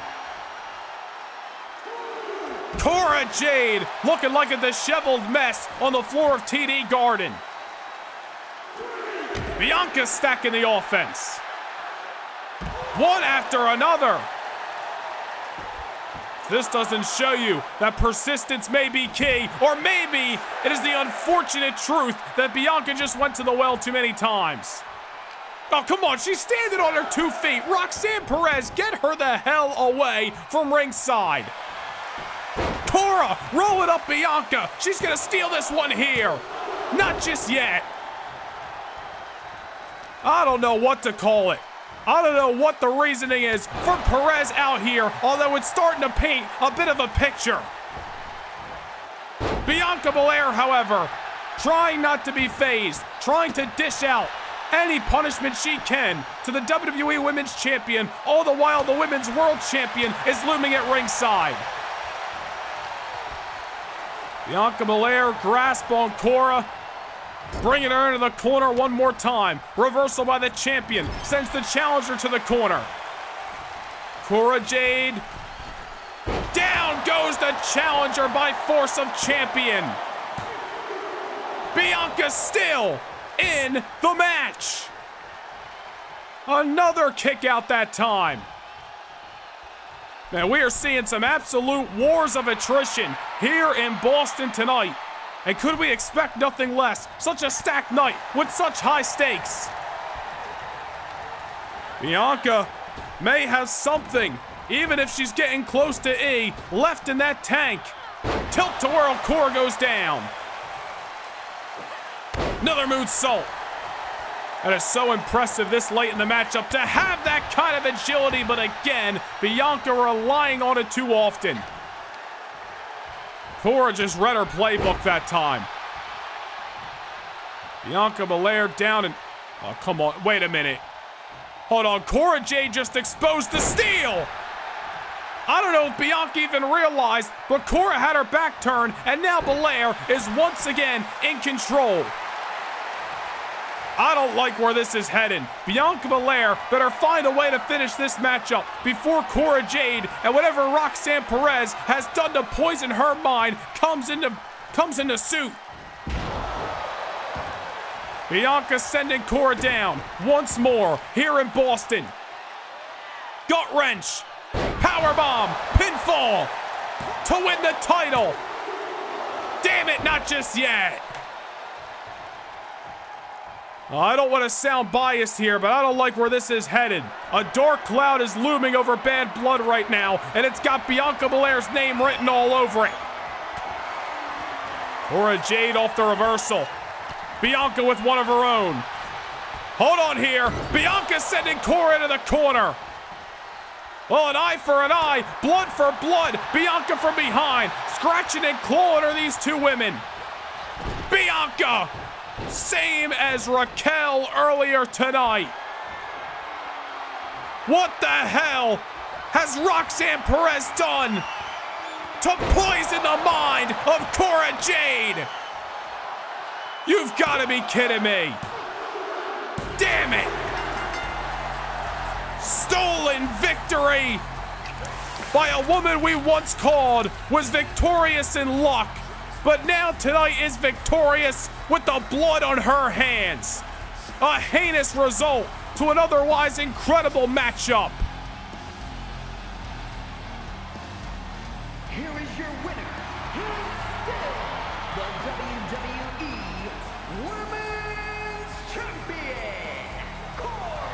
Cora Jade looking like a disheveled mess on the floor of TD Garden. Bianca stacking the offense. One after another. This doesn't show you that persistence may be key, or maybe it is the unfortunate truth that Bianca just went to the well too many times. Oh, come on, she's standing on her 2 feet. Roxanne Perez, get her the hell away from ringside. Cora, roll it up Bianca. She's gonna steal this one here. Not just yet. I don't know what to call it. I don't know what the reasoning is for Perez out here, although it's starting to paint a bit of a picture. Bianca Belair, however, trying not to be phased, trying to dish out any punishment she can to the WWE Women's Champion, all the while the Women's World Champion is looming at ringside. Bianca Belair grasp on Cora. Bringing her into the corner one more time. Reversal by the champion. Sends the challenger to the corner. Cora Jade. Down goes the challenger by force of champion. Bianca still in the match. Another kick out that time. Man, we are seeing some absolute wars of attrition here in Boston tonight. And could we expect nothing less? Such a stacked night with such high stakes. Bianca may have something, even if she's getting close to E, left in that tank. Tilt to whirl, Cora goes down. Another moonsault. That is so impressive this late in the matchup to have that kind of agility, but again, Bianca relying on it too often. Cora just read her playbook that time. Bianca Belair down and... Oh, come on. Wait a minute. Hold on. Cora Jade just exposed the steal. I don't know if Bianca even realized, but Cora had her back turned, and now Belair is once again in control. I don't like where this is heading. Bianca Belair better find a way to finish this matchup before Cora Jade and whatever Roxanne Perez has done to poison her mind comes into suit. Bianca sending Cora down once more here in Boston. Gut wrench, powerbomb, pinfall to win the title. Damn it, not just yet. I don't want to sound biased here, but I don't like where this is headed. A dark cloud is looming over Bad Blood right now, and it's got Bianca Belair's name written all over it. Cora Jade off the reversal. Bianca with one of her own. Hold on here. Bianca sending Cora into the corner. Oh, an eye for an eye. Blood for blood. Bianca from behind. Scratching and clawing are these two women. Bianca! Same as Raquel earlier tonight. What the hell has Roxanne Perez done to poison the mind of Cora Jade? You've got to be kidding me. Damn it. Stolen victory by a woman we once called was victorious in luck, but now tonight is victorious with the blood on her hands. A heinous result to an otherwise incredible matchup. Here is your winner. He's still the WWE Women's Champion, Cora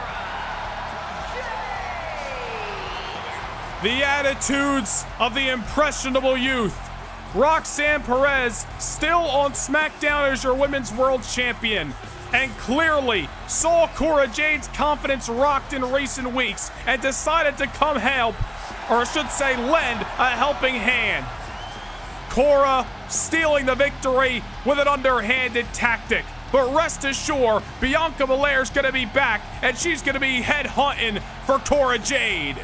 Jade. The attitudes of the impressionable youth. Roxanne Perez still on SmackDown as your Women's World Champion, and clearly saw Cora Jade's confidence rocked in recent weeks and decided to come help, or I should say lend a helping hand. Cora stealing the victory with an underhanded tactic. But rest assured, Bianca Belair's gonna be back, and she's gonna be head hunting for Cora Jade.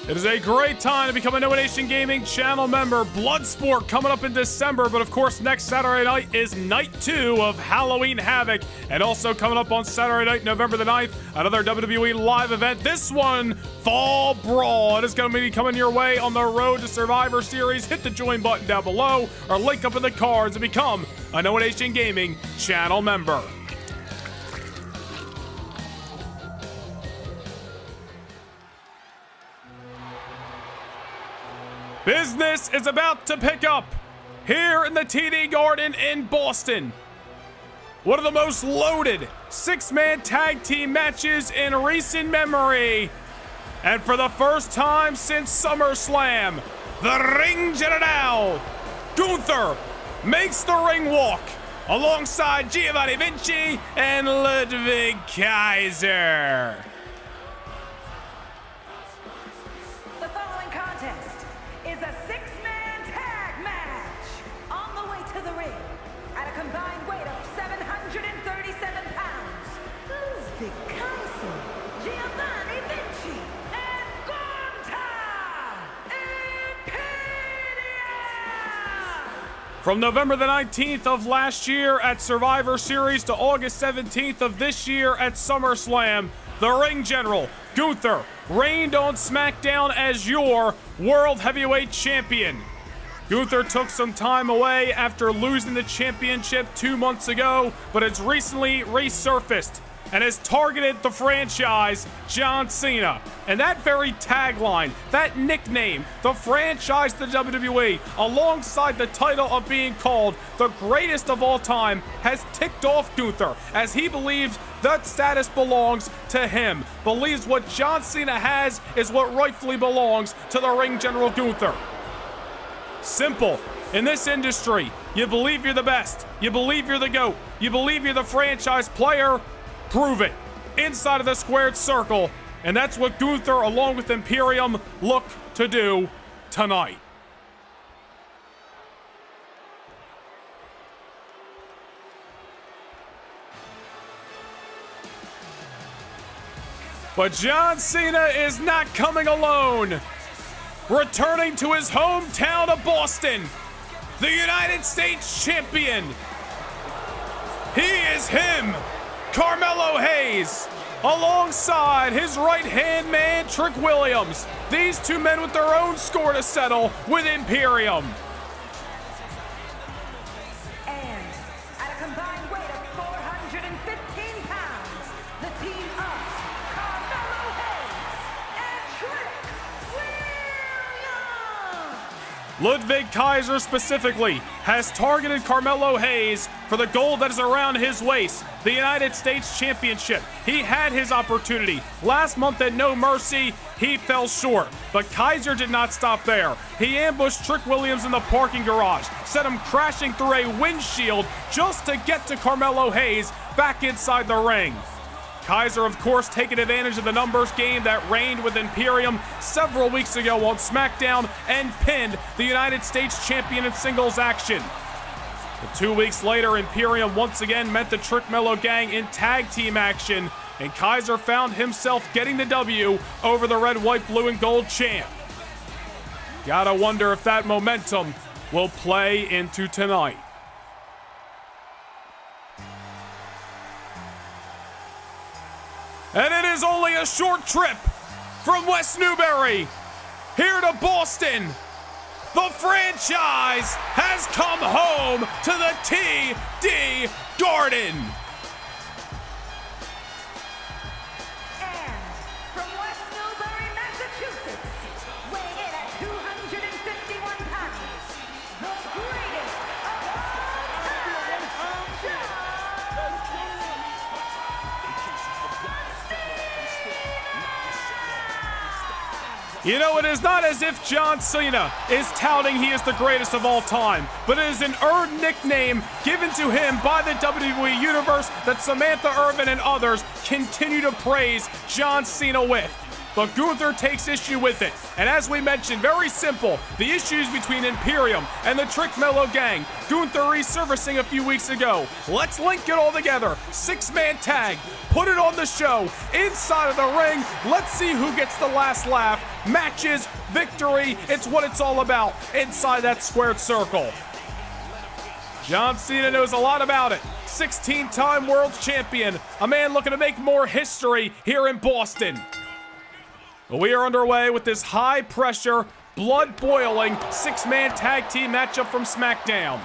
It is a great time to become a No Nation Gaming channel member. Bloodsport coming up in December, but of course next Saturday night is night 2 of Halloween Havoc. And also coming up on Saturday night, November the 9th, another WWE live event. This one, Fall Brawl. It is going to be coming your way on the Road to Survivor Series. Hit the join button down below or link up in the cards and become a No Nation Gaming channel member. Business is about to pick up here in the TD Garden in Boston. One of the most loaded six-man tag team matches in recent memory. And for the first time since SummerSlam, the ring general, Gunther, makes the ring walk alongside Giovanni, Vinci, and Ludwig Kaiser. The following contest is a six-man tag match. On the way to the ring, at a combined weight of 737 pounds, Ludwig Kaiser, Giovanni, Vinci, and Gunther. From November the 19th of last year at Survivor Series to August 17th of this year at SummerSlam, the ring general, Gunther, reigned on SmackDown as your World Heavyweight Champion. Gunther took some time away after losing the championship 2 months ago, but has recently resurfaced and has targeted the franchise, John Cena. And that very tagline, that nickname, the franchise, the WWE, alongside the title of being called the greatest of all time, has ticked off Gunther, as he believes that status belongs to him. Believes what John Cena has is what rightfully belongs to the ring general Gunther. Simple. In this industry, you believe you're the best. You believe you're the GOAT. You believe you're the franchise player. Prove it inside of the squared circle, and that's what Gunther along with Imperium look to do tonight. But John Cena is not coming alone. Returning to his hometown of Boston, the United States Champion. He is him, Carmelo Hayes, alongside his right-hand man, Trick Williams. These two men with their own score to settle with Imperium. And at a combined weight of 415 pounds, the team of Carmelo Hayes and Trick Williams. Ludwig Kaiser specifically has targeted Carmelo Hayes for the gold that is around his waist, the United States Championship. He had his opportunity. Last month at No Mercy, he fell short. But Kaiser did not stop there. He ambushed Trick Williams in the parking garage, sent him crashing through a windshield just to get to Carmelo Hayes back inside the ring. Kaiser, of course, taking advantage of the numbers game that reigned with Imperium several weeks ago on SmackDown and pinned the United States Champion in singles action. But 2 weeks later, Imperium once again met the Trick Mello gang in tag team action, and Kaiser found himself getting the W over the red, white, blue, and gold champ. Gotta wonder if that momentum will play into tonight. And it is only a short trip from West Newbury here to Boston. The franchise has come home to the TD Garden. And from West Newbury, Massachusetts, weighing in at 251 pounds, the greatest of all time, You know, it is not as if John Cena is touting he is the greatest of all time, but it is an earned nickname given to him by the WWE Universe that Samantha Irvin and others continue to praise John Cena with. But Gunther takes issue with it. And as we mentioned, very simple, the issues between Imperium and the Trick Mello gang. Gunther resurfacing a few weeks ago. Let's link it all together. Six-man tag. Put it on the show. Inside of the ring, let's see who gets the last laugh. Matches, victory, it's what it's all about inside that squared circle. John Cena knows a lot about it. 16-time world champion. A man looking to make more history here in Boston. We are underway with this high-pressure, blood-boiling, six-man tag team matchup from SmackDown.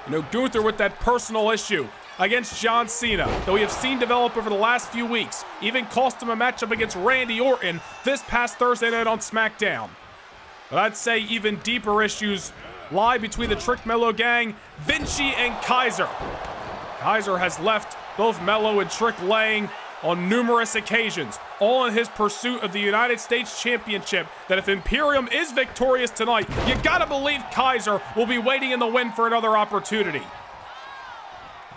You know, Gunther with that personal issue against John Cena that we have seen develop over the last few weeks. Even cost him a matchup against Randy Orton this past Thursday night on SmackDown. But I'd say even deeper issues lie between the Trick Mello gang, Vinci, and Kaiser. Kaiser has left both Melo and Trick laying on numerous occasions, all in his pursuit of the United States Championship, that if Imperium is victorious tonight, you gotta believe Kaiser will be waiting in the wind for another opportunity.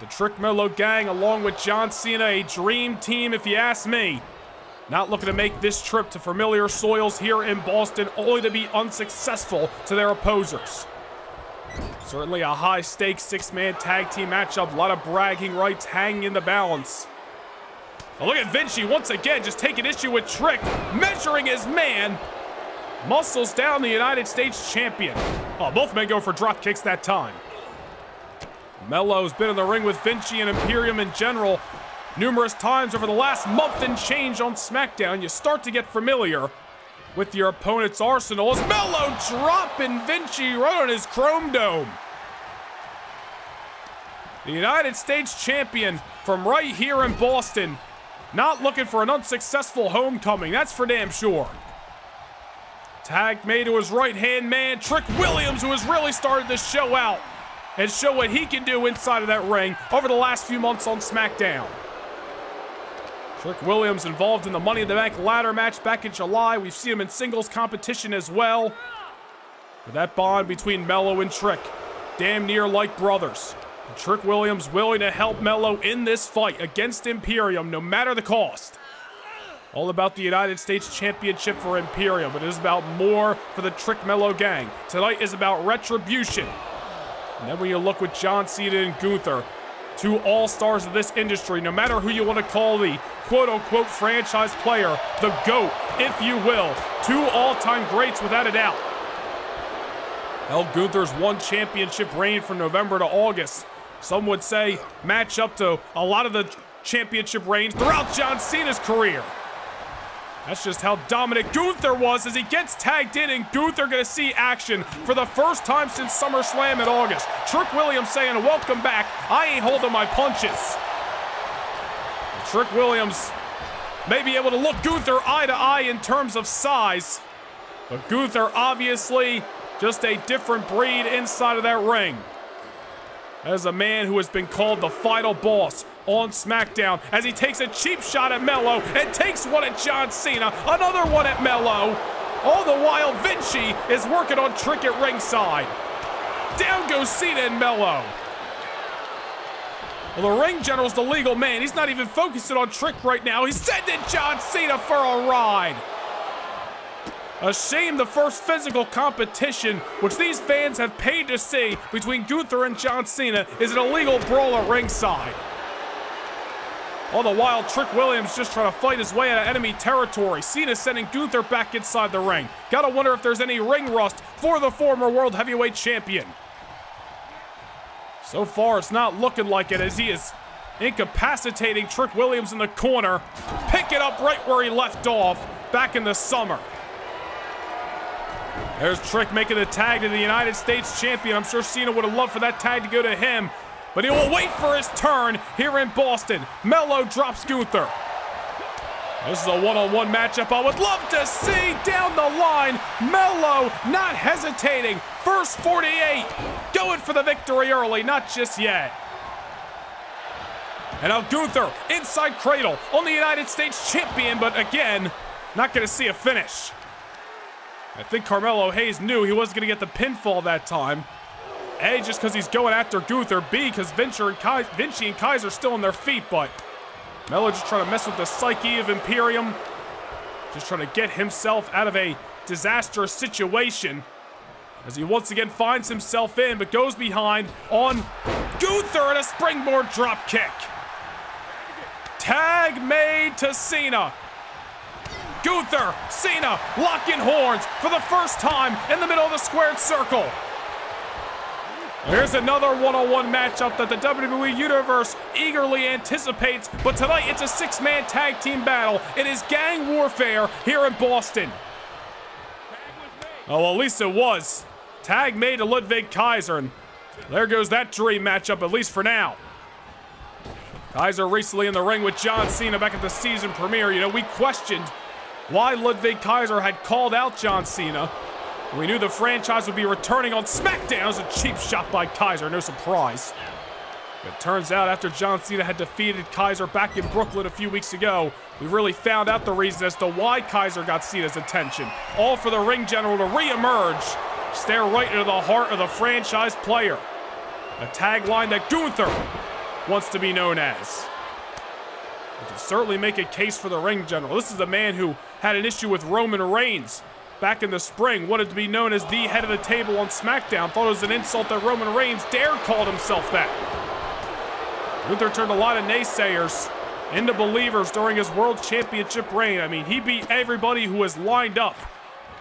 The Trick Melo gang, along with John Cena, a dream team if you ask me. Not looking to make this trip to familiar soils here in Boston, only to be unsuccessful to their opposers. Certainly a high-stakes six-man tag team matchup. A lot of bragging rights hanging in the balance. Oh, look at Vinci once again just taking issue with Trick, measuring his man. Muscles down the United States champion. Oh, both men go for drop kicks that time. Melo's been in the ring with Vinci and Imperium in general numerous times over the last month and change on SmackDown. You start to get familiar with your opponent's arsenal as Melo dropping Vinci right on his chrome dome. The United States champion from right here in Boston, not looking for an unsuccessful homecoming, that's for damn sure. Tag made to his right-hand man, Trick Williams, who has really started to show out and show what he can do inside of that ring over the last few months on SmackDown. Trick Williams involved in the Money in the Bank ladder match back in July. We've seen him in singles competition as well. But that bond between Melo and Trick, damn near like brothers. And Trick Williams willing to help Melo in this fight against Imperium, no matter the cost. All about the United States Championship for Imperium, but it is about more for the Trick Melo gang. Tonight is about retribution. And then when you look with John Cena and Gunther, two all-stars of this industry, no matter who you want to call the quote-unquote franchise player, the GOAT, if you will. Two all-time greats without a doubt. Held Gunther's one championship reign from November to August. Some would say match up to a lot of the championship reigns throughout John Cena's career. That's just how dominant Gunther was as he gets tagged in, and Gunther gonna see action for the first time since SummerSlam in August. Trick Williams saying, welcome back, I ain't holding my punches. And Trick Williams may be able to look Gunther eye to eye in terms of size, but Gunther obviously just a different breed inside of that ring. As a man who has been called the final boss on SmackDown, as he takes a cheap shot at Melo and takes one at John Cena, another one at Melo. All the while, Vinci is working on Trick at ringside. Down goes Cena and Melo. Well, the ring general's the legal man. He's not even focusing on Trick right now. He's sending John Cena for a ride. A shame the first physical competition, which these fans have paid to see, between Gunther and John Cena is an illegal brawl at ringside. All the while, Trick Williams just trying to fight his way out of enemy territory. Cena sending Gunther back inside the ring. Gotta wonder if there's any ring rust for the former World Heavyweight Champion. So far, it's not looking like it, as he is incapacitating Trick Williams in the corner. Pick it up right where he left off back in the summer. There's Trick making the tag to the United States Champion. I'm sure Cena would have loved for that tag to go to him, but he will wait for his turn here in Boston. Melo drops Gunther. This is a one-on-one matchup I would love to see down the line. Melo not hesitating. First 48. Going for the victory early, not just yet. And now Gunther, inside cradle on the United States Champion, but again, not going to see a finish. I think Carmelo Hayes knew he wasn't going to get the pinfall that time. A, just because he's going after Gunther. B, because Vinci and Kaiser are still on their feet, but Melo just trying to mess with the psyche of Imperium. Just trying to get himself out of a disastrous situation as he once again finds himself in, but goes behind on Gunther and a springboard drop kick. Tag made to Cena. Gunther, Cena, locking horns for the first time in the middle of the squared circle. Here's another one-on-one matchup that the WWE Universe eagerly anticipates, but tonight it's a six-man tag team battle. It is gang warfare here in Boston. Oh, well, at least it was. Tag made to Ludwig Kaiser, and there goes that dream matchup, at least for now. Kaiser recently in the ring with John Cena back at the season premiere. You know, we questioned why Ludwig Kaiser had called out John Cena. We knew the franchise would be returning on SmackDown. It was a cheap shot by Kaiser, no surprise. It turns out after John Cena had defeated Kaiser back in Brooklyn a few weeks ago, we really found out the reason as to why Kaiser got Cena's attention. All for the ring general to re-emerge, stare right into the heart of the franchise player. A tagline that Gunther wants to be known as. We can certainly make a case for the ring general. This is a man who had an issue with Roman Reigns back in the spring, wanted to be known as the head of the table on SmackDown, thought it was an insult that Roman Reigns dared call himself that. Gunther turned a lot of naysayers into believers during his World Championship reign. I mean, he beat everybody who was lined up.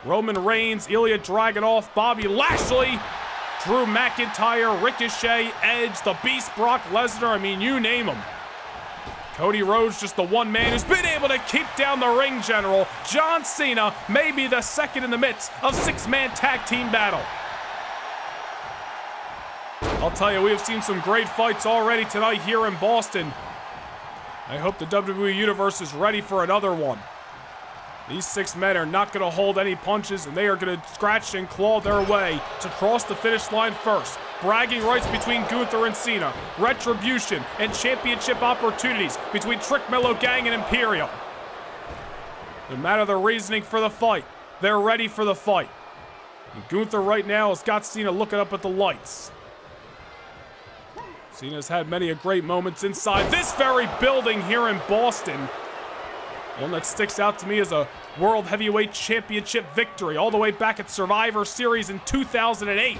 Roman Reigns, Ilya Dragunov, Bobby Lashley, Drew McIntyre, Ricochet, Edge, the Beast Brock Lesnar, I mean, you name him. Cody Rhodes, just the one man who's been able to keep down the ring general. John Cena may be the second in the midst of six-man tag team battle. I'll tell you, we have seen some great fights already tonight here in Boston. I hope the WWE Universe is ready for another one. These six men are not going to hold any punches, and they are going to scratch and claw their way to cross the finish line first. Bragging rights between Gunther and Cena. Retribution and championship opportunities between Trick Mello Gang and Imperium. No matter the reasoning for the fight, they're ready for the fight. And Gunther right now has got Cena looking up at the lights. Cena's had many a great moments inside this very building here in Boston. One that sticks out to me is a World Heavyweight Championship victory all the way back at Survivor Series in 2008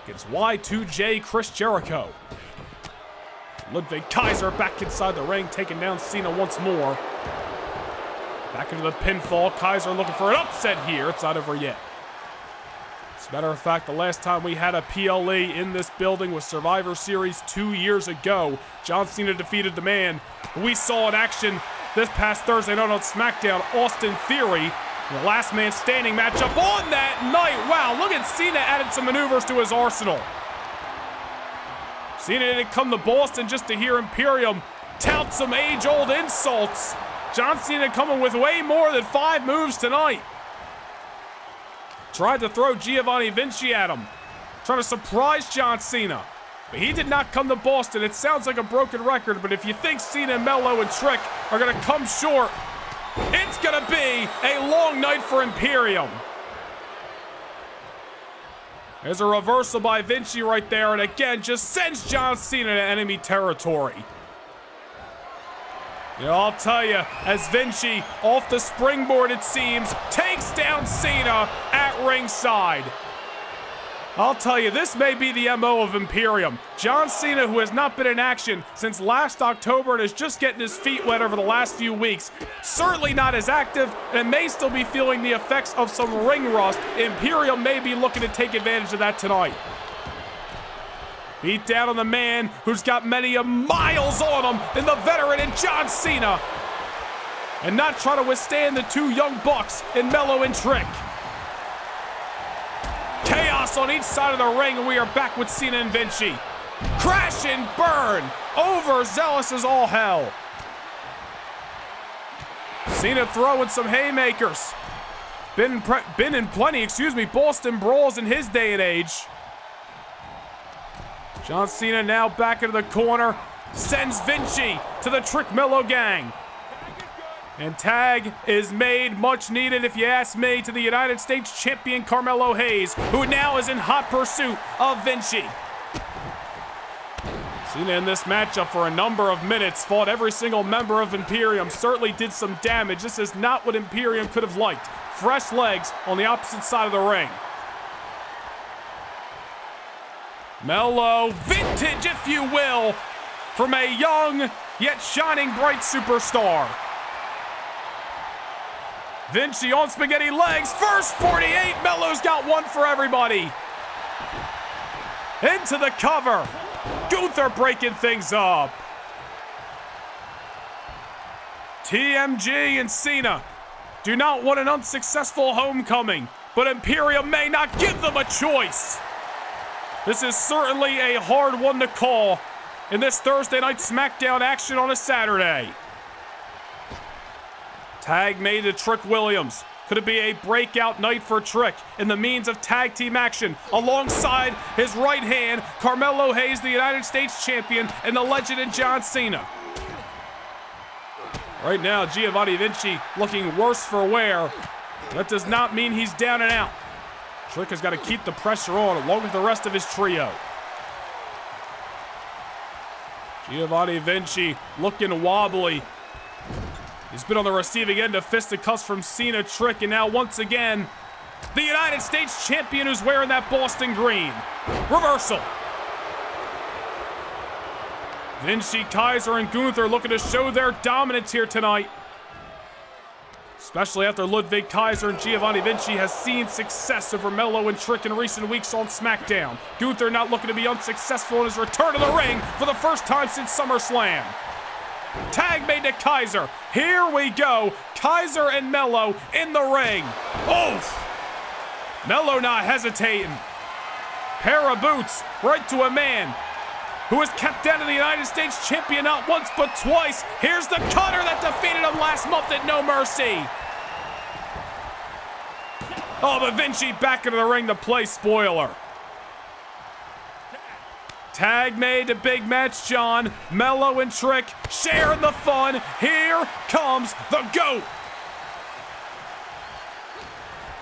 against Y2J Chris Jericho. Ludwig Kaiser back inside the ring, taking down Cena once more. Back into the pinfall. Kaiser looking for an upset here. It's not over yet. As a matter of fact, the last time we had a PLE in this building was Survivor Series 2 years ago. John Cena defeated the man we saw in action this past Thursday night on SmackDown, Austin Theory. The last man standing matchup on that night. Wow, look at Cena added some maneuvers to his arsenal. Cena didn't come to Boston just to hear Imperium tout some age-old insults. John Cena coming with way more than 5 moves tonight. Tried to throw Giovanni Vinci at him, trying to surprise John Cena. But he did not come to Boston. It sounds like a broken record, but if you think Cena, Mello, and Trick are going to come short, it's going to be a long night for Imperium. There's a reversal by Vinci right there, and again, just sends John Cena to enemy territory. You know, I'll tell you, as Vinci, off the springboard it seems, takes down Cena at ringside. I'll tell you, this may be the MO of Imperium. John Cena, who has not been in action since last October and is just getting his feet wet over the last few weeks, certainly not as active and may still be feeling the effects of some ring rust. Imperium may be looking to take advantage of that tonight. Beat down on the man who's got many miles on him in the veteran in John Cena. And not trying to withstand the two young bucks in Mello and Trick. Chaos on each side of the ring, and we are back with Cena and Vinci. Crash and burn. Overzealous as all hell. Cena throwing some haymakers. Been in plenty, Boston brawls in his day and age. John Cena now back into the corner. Sends Vinci to the Trick Mello Gang. And tag is made, much needed if you ask me, to the United States champion Carmelo Hayes, who now is in hot pursuit of Vinci. Cena in this matchup for a number of minutes, fought every single member of Imperium, certainly did some damage. This is not what Imperium could have liked. Fresh legs on the opposite side of the ring. Mello, vintage if you will, from a young yet shining bright superstar. Vinci on spaghetti legs, first 48, Mello's got one for everybody. Into the cover, Gunther breaking things up. TMG and Cena do not want an unsuccessful homecoming, but Imperium may not give them a choice. This is certainly a hard one to call in this Thursday night SmackDown action on a Saturday. Tag made to Trick Williams. Could it be a breakout night for Trick in the means of tag team action alongside his right hand, Carmelo Hayes, the United States champion, and the legend in John Cena? Right now, Giovanni Vinci looking worse for wear. That does not mean he's down and out. Trick has got to keep the pressure on along with the rest of his trio. Giovanni Vinci looking wobbly. He's been on the receiving end of fisticuffs from Cena, Trick, and now once again, the United States champion who's wearing that Boston green. Reversal. Vinci, Kaiser, and Gunther looking to show their dominance here tonight. Especially after Ludwig, Kaiser, and Giovanni Vinci has seen success over Melo and Trick in recent weeks on SmackDown. Gunther not looking to be unsuccessful in his return to the ring for the first time since SummerSlam. Tag made to Kaiser. Here we go. Kaiser and Melo in the ring. Oof. Melo not hesitating. Pair of boots right to a man who has kept down to the United States champion not once but twice. Here's the cutter that defeated him last month at No Mercy. Oh, but Vinci back into the ring to play spoiler. Tag made to Big Match John. Melo and Trick sharing the fun. Here comes the GOAT.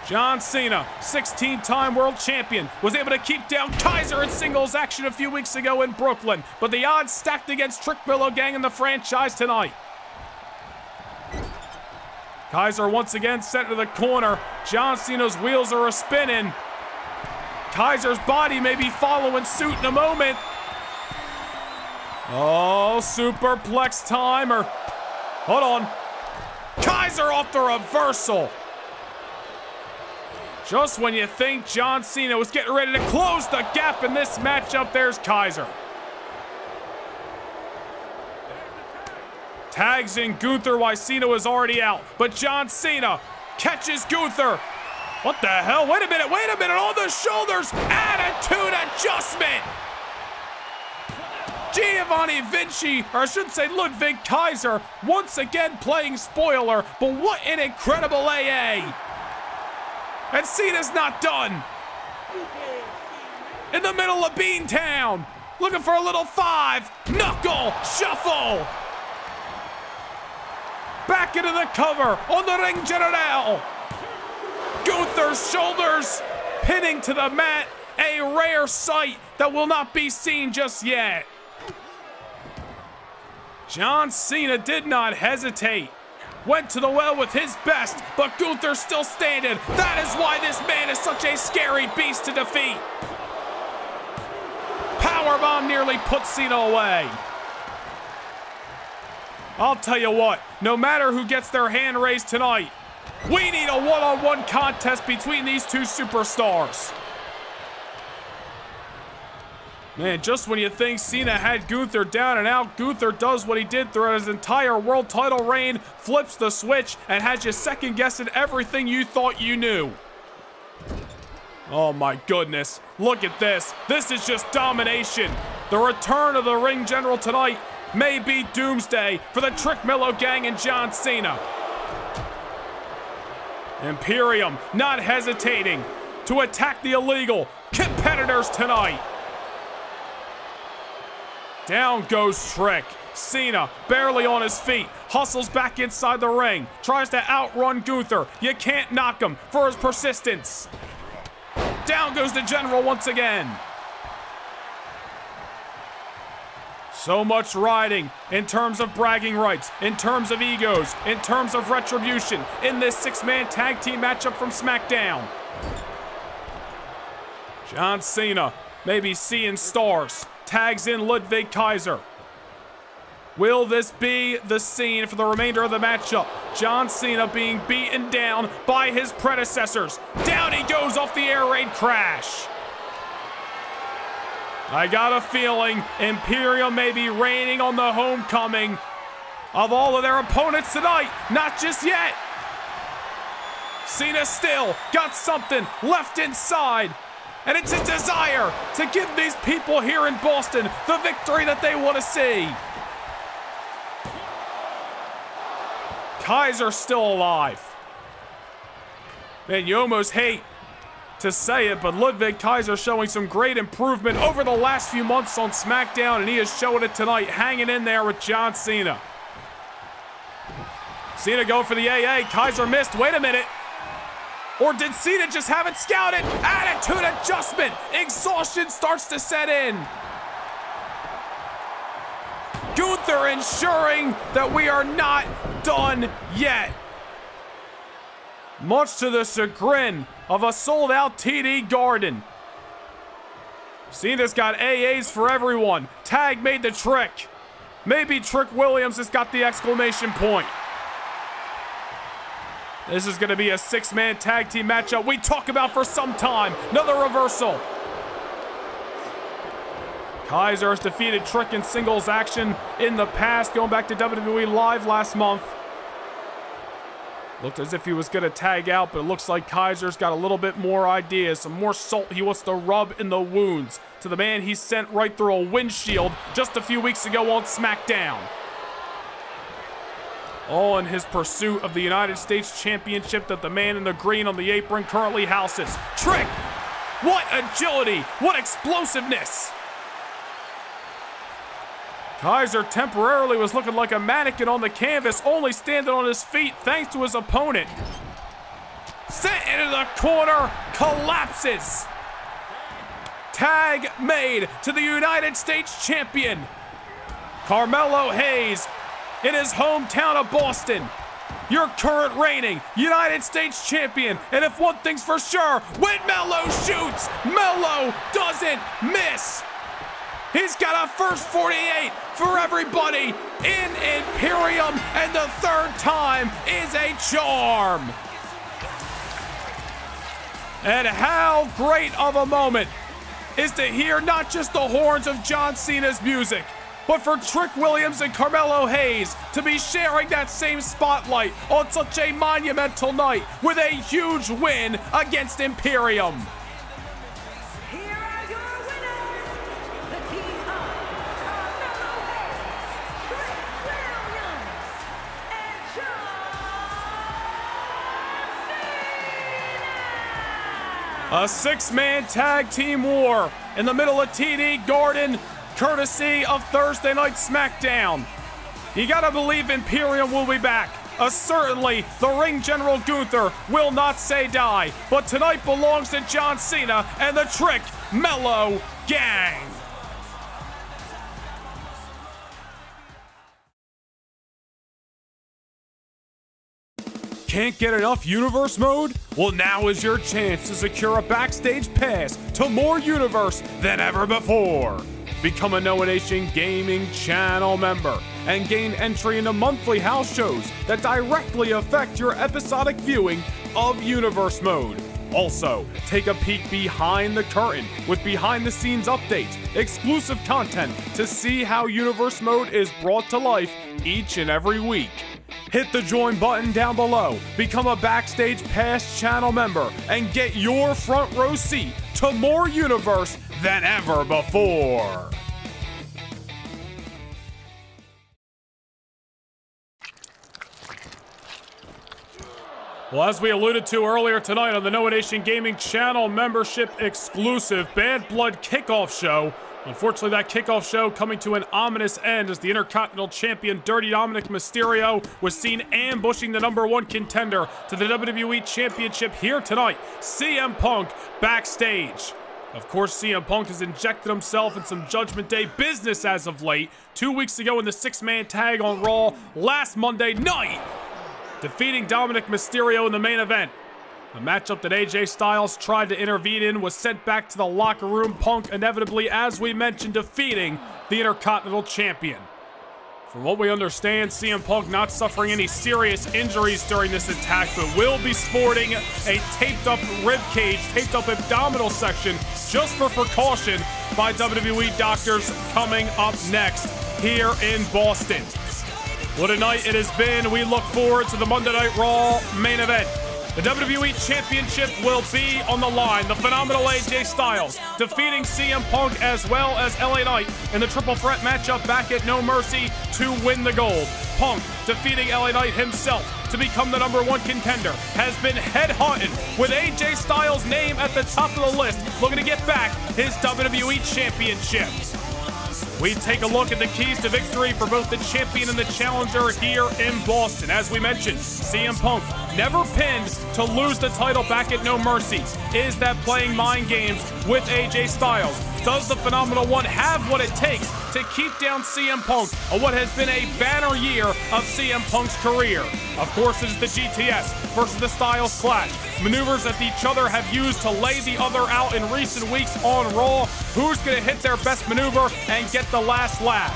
John Cena, 16-time world champion, was able to keep down Kaiser in singles action a few weeks ago in Brooklyn, but the odds stacked against Trick Willow Gang in the franchise tonight. Kaiser once again sent to the corner. John Cena's wheels are a-spinning. Kaiser's body may be following suit in a moment. Oh, superplex timer. Hold on. Kaiser off the reversal. Just when you think John Cena was getting ready to close the gap in this matchup, there's Kaiser. Tags in Gunther while Cena was already out, but John Cena catches Gunther. What the hell? Wait a minute, on the shoulders. Attitude adjustment. Giovanni Vinci, or I should say Ludwig Kaiser, once again playing spoiler, but what an incredible AA. And Cena's not done. In the middle of Beantown, looking for a little 5-knuckle shuffle. Back into the cover on the Ring General. Gunther's shoulders pinning to the mat. A rare sight that will not be seen just yet. John Cena did not hesitate. Went to the well with his best, but Gunther's still standing. That is why this man is such a scary beast to defeat. Powerbomb nearly put Cena away. I'll tell you what, no matter who gets their hand raised tonight, we need a one-on-one contest between these two superstars. Man, just when you think Cena had Gunther down and out, Gunther does what he did throughout his entire world title reign, flips the switch, and has you second-guessing everything you thought you knew. Oh my goodness, look at this. This is just domination. The return of the Ring General tonight may be doomsday for the Trick Willow Gang and John Cena. Imperium not hesitating to attack the illegal competitors tonight. Down goes Trick. Cena, barely on his feet, hustles back inside the ring, tries to outrun Gunther. You can't knock him for his persistence. Down goes the General once again. So much riding in terms of bragging rights, in terms of egos, in terms of retribution in this six-man tag team matchup from SmackDown. John Cena may be seeing stars. Tags in Ludwig Kaiser. Will this be the scene for the remainder of the matchup? John Cena being beaten down by his predecessors. Down he goes off the air raid crash. I got a feeling Imperium may be reigning on the homecoming of all of their opponents tonight. Not just yet. Cena still got something left inside. And it's a desire to give these people here in Boston the victory that they want to see. Kaiser still alive. Man, you almost hate to say it, but Ludwig Kaiser showing some great improvement over the last few months on SmackDown, and he is showing it tonight, hanging in there with John Cena. Cena going for the AA. Kaiser missed. Wait a minute. Or did Cena just have it scouted? Attitude adjustment. Exhaustion starts to set in. Gunther ensuring that we are not done yet. Much to the chagrin of a sold-out TD Garden. Cena's got AAs for everyone. Tag made the trick. Maybe Trick Williams has got the exclamation point. This is going to be a six-man tag team matchup we talk about for some time. Another reversal. Kaiser has defeated Trick in singles action in the past, going back to WWE Live last month. Looked as if he was going to tag out, but it looks like Kaiser's got a little bit more ideas, some more salt he wants to rub in the wounds to the man he sent right through a windshield just a few weeks ago on SmackDown. All in his pursuit of the United States Championship that the man in the green on the apron currently houses. Trick! What agility! What explosiveness! Kaiser temporarily was looking like a mannequin on the canvas, only standing on his feet thanks to his opponent. Sent into the corner, collapses. Tag made to the United States Champion. Carmelo Hayes in his hometown of Boston, your current reigning United States Champion. And if one thing's for sure, when Melo shoots, Melo doesn't miss. He's got a first 48 for everybody in Imperium, and the third time is a charm. And how great of a moment is to hear not just the horns of John Cena's music, but for Trick Williams and Carmelo Hayes to be sharing that same spotlight on such a monumental night with a huge win against Imperium. Here are your winners, the team of Carmelo Hayes, Trick Williams, and John Cena. A six-man tag team war in the middle of TD Garden, courtesy of Thursday Night SmackDown. You gotta believe Imperium will be back. Certainly, the ring general Gunther will not say die, but tonight belongs to John Cena and the Trick Melo Gang. Can't get enough Universe mode? Well, now is your chance to secure a backstage pass to more Universe than ever before. Become a No Nation Gaming channel member and gain entry into monthly house shows that directly affect your episodic viewing of Universe mode. Also, take a peek behind the curtain with behind-the-scenes updates, exclusive content to see how Universe mode is brought to life each and every week. Hit the join button down below, become a Backstage Pass channel member, and get your front row seat to more Universe than ever before. Well, as we alluded to earlier tonight on the No Nation Gaming channel membership exclusive Bad Blood kickoff show, unfortunately that kickoff show coming to an ominous end as the Intercontinental Champion Dirty Dominic Mysterio was seen ambushing the #1 contender to the WWE Championship here tonight, CM Punk, backstage. Of course, CM Punk has injected himself in some Judgment Day business as of late. 2 weeks ago in the six-man tag on Raw last Monday night, defeating Dominic Mysterio in the main event. A matchup that AJ Styles tried to intervene in was sent back to the locker room. Punk inevitably, as we mentioned, defeating the Intercontinental Champion. From what we understand, CM Punk not suffering any serious injuries during this attack, but will be sporting a taped-up rib cage, taped-up abdominal section, just for precaution by WWE doctors, coming up next here in Boston. What a night it has been. We look forward to the Monday Night Raw main event. The WWE Championship will be on the line. The phenomenal AJ Styles defeating CM Punk as well as LA Knight in the triple threat matchup back at No Mercy to win the gold. Punk defeating LA Knight himself to become the #1 contender has been headhunted with AJ Styles' name at the top of the list, looking to get back his WWE Championship. We take a look at the keys to victory for both the champion and the challenger here in Boston. As we mentioned, CM Punk never pinned to lose the title back at No Mercy. Is that playing mind games with AJ Styles? Does the Phenomenal One have what it takes to keep down CM Punk on what has been a banner year of CM Punk's career? Of course, it is the GTS versus the Styles Clash. Maneuvers that each other have used to lay the other out in recent weeks on Raw. Who's going to hit their best maneuver and get the last laugh?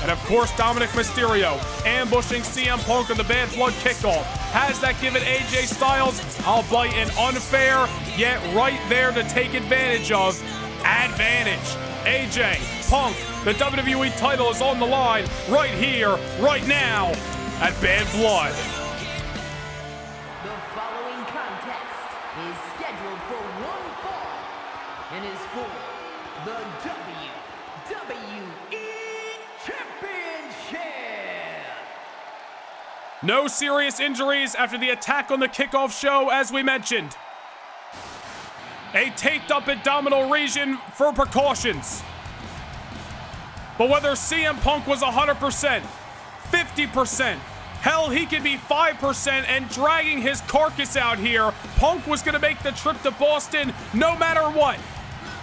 And of course, Dominic Mysterio ambushing CM Punk on the Bad Blood kickoff. Has that given AJ Styles, albeit an unfair, yet right there to take advantage of, advantage? AJ, Punk, the WWE title is on the line right here, right now at Bad Blood. The following contest is scheduled for one fall and is for the WWE Championship. No serious injuries after the attack on the kickoff show, as we mentioned. A taped up abdominal region for precautions. But whether CM Punk was 100%, 50%, hell, he could be 5% and dragging his carcass out here, Punk was going to make the trip to Boston no matter what.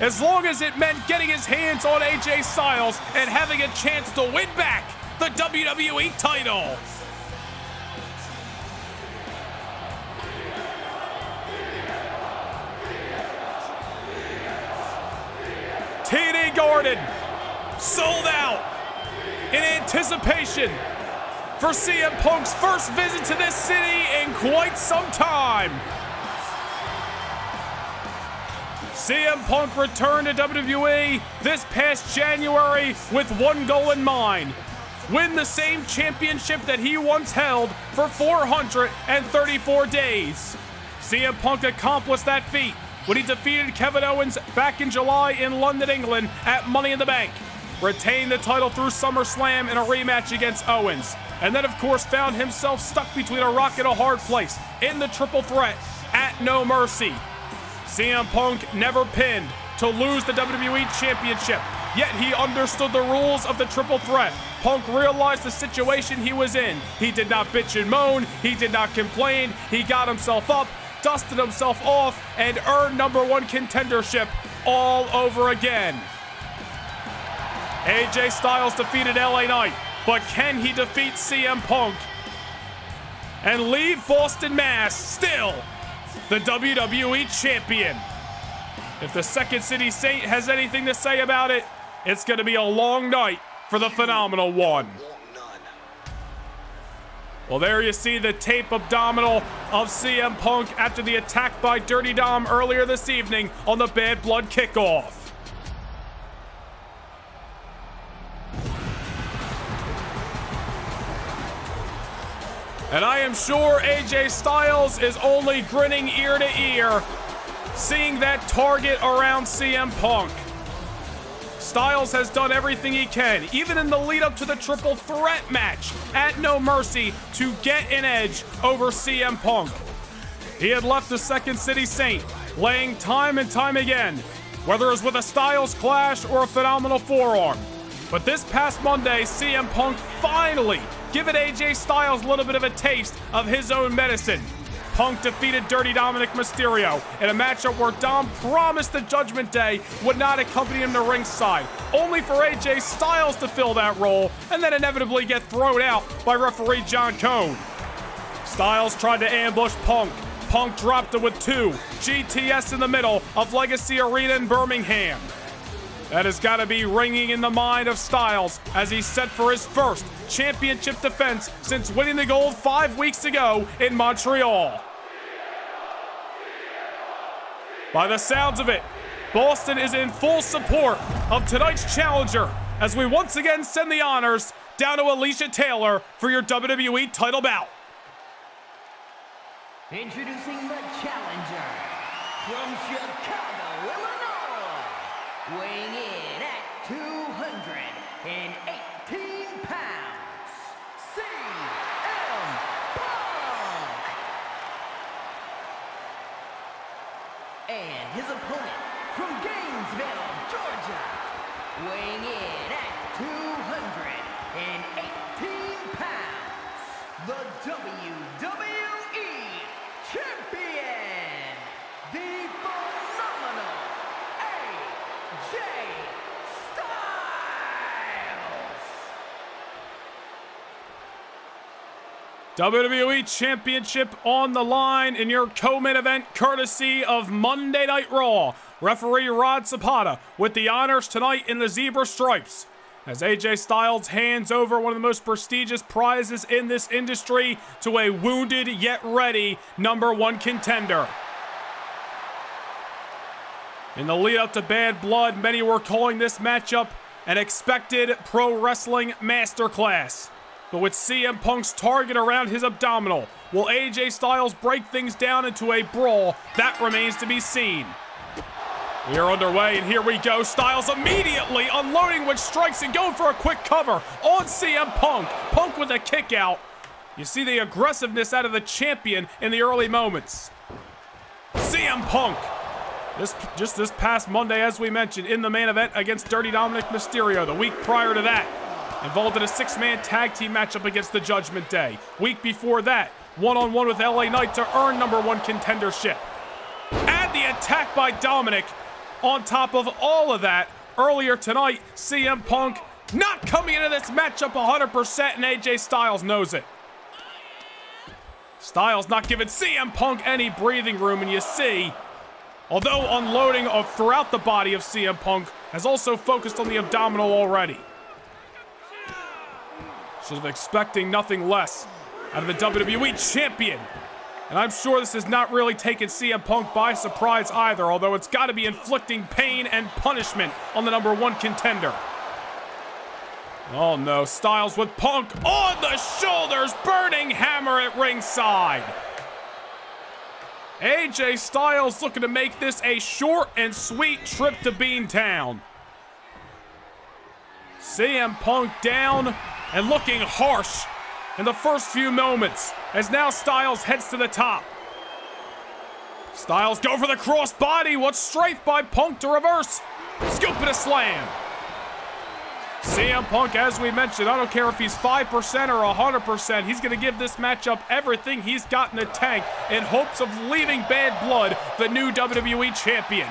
As long as it meant getting his hands on AJ Styles and having a chance to win back the WWE title. TD Garden sold out in anticipation for CM Punk's first visit to this city in quite some time. CM Punk returned to WWE this past January with one goal in mind: win the same championship that he once held for 434 days. CM Punk accomplished that feat when he defeated Kevin Owens back in July in London, England at Money in the Bank, retained the title through SummerSlam in a rematch against Owens, and then of course found himself stuck between a rock and a hard place in the triple threat at No Mercy. CM Punk never pinned to lose the WWE Championship, yet he understood the rules of the triple threat. Punk realized the situation he was in. He did not bitch and moan, he did not complain, he got himself up, dusted himself off, and earned #1 contendership all over again. AJ Styles defeated LA Knight, but can he defeat CM Punk and leave Boston, Mass still the WWE Champion? If the Second City Saint has anything to say about it, it's going to be a long night for the Phenomenal One. Well, there you see the tape abdominal of CM Punk after the attack by Dirty Dom earlier this evening on the Bad Blood kickoff. And I am sure AJ Styles is only grinning ear to ear, seeing that target around CM Punk. Styles has done everything he can, even in the lead up to the triple threat match at No Mercy, to get an edge over CM Punk. He had left the Second City Saint laying time and time again, whether it was with a Styles Clash or a phenomenal forearm. But this past Monday, CM Punk finally given AJ Styles a little bit of a taste of his own medicine. Punk defeated Dirty Dominic Mysterio in a matchup where Dom promised the Judgment Day would not accompany him to ringside, only for AJ Styles to fill that role and then inevitably get thrown out by referee John Cone. Styles tried to ambush Punk. Punk dropped him with 2. GTS in the middle of Legacy Arena in Birmingham. That has got to be ringing in the mind of Styles as he's set for his first championship defense since winning the gold 5 weeks ago in Montreal. By the sounds of it, Boston is in full support of tonight's challenger as we once again send the honors down to Alicia Taylor for your WWE title bout. Introducing the challenger from Chicago, Illinois, weighing in at 218 pounds, CM Punk! And his opponent from Gainesville, Georgia, weighing in at 218 pounds, the WWE Champion, the phenomenal AJ Styles. WWE Championship on the line in your co-main event courtesy of Monday Night Raw. Referee Rod Zapata with the honors tonight in the zebra stripes, as AJ Styles hands over one of the most prestigious prizes in this industry to a wounded yet ready #1 contender. In the lead up to Bad Blood, many were calling this matchup an expected pro wrestling masterclass. But with CM Punk's target around his abdominal, will AJ Styles break things down into a brawl? That remains to be seen. We are underway, and here we go. Styles immediately unloading with strikes and going for a quick cover on CM Punk. Punk with a kick out. You see the aggressiveness out of the champion in the early moments. CM Punk. Just this past Monday, as we mentioned, in the main event against Dirty Dominic Mysterio. The week prior to that, involved in a 6-man tag team matchup against the Judgment Day. Week before that, one-on-one with LA Knight to earn #1 contendership. Add the attack by Dominic. On top of all of that, earlier tonight, CM Punk not coming into this matchup 100%, and AJ Styles knows it. Styles not giving CM Punk any breathing room, and you see, although unloading throughout the body of CM Punk, has also focused on the abdominal already. Sort of expecting nothing less out of the WWE Champion. And I'm sure this has not really taken CM Punk by surprise either, although it's got to be inflicting pain and punishment on the #1 contender. Oh no, Styles with Punk on the shoulders, burning hammer at ringside. AJ Styles looking to make this a short and sweet trip to Beantown. CM Punk down and looking harsh in the first few moments, as now Styles heads to the top. Styles go for the crossbody. What's straight by Punk to reverse. Scoop and a slam. CM Punk, as we mentioned, I don't care if he's 5% or 100%, he's going to give this matchup everything he's got in the tank in hopes of leaving Bad Blood the new WWE Champion.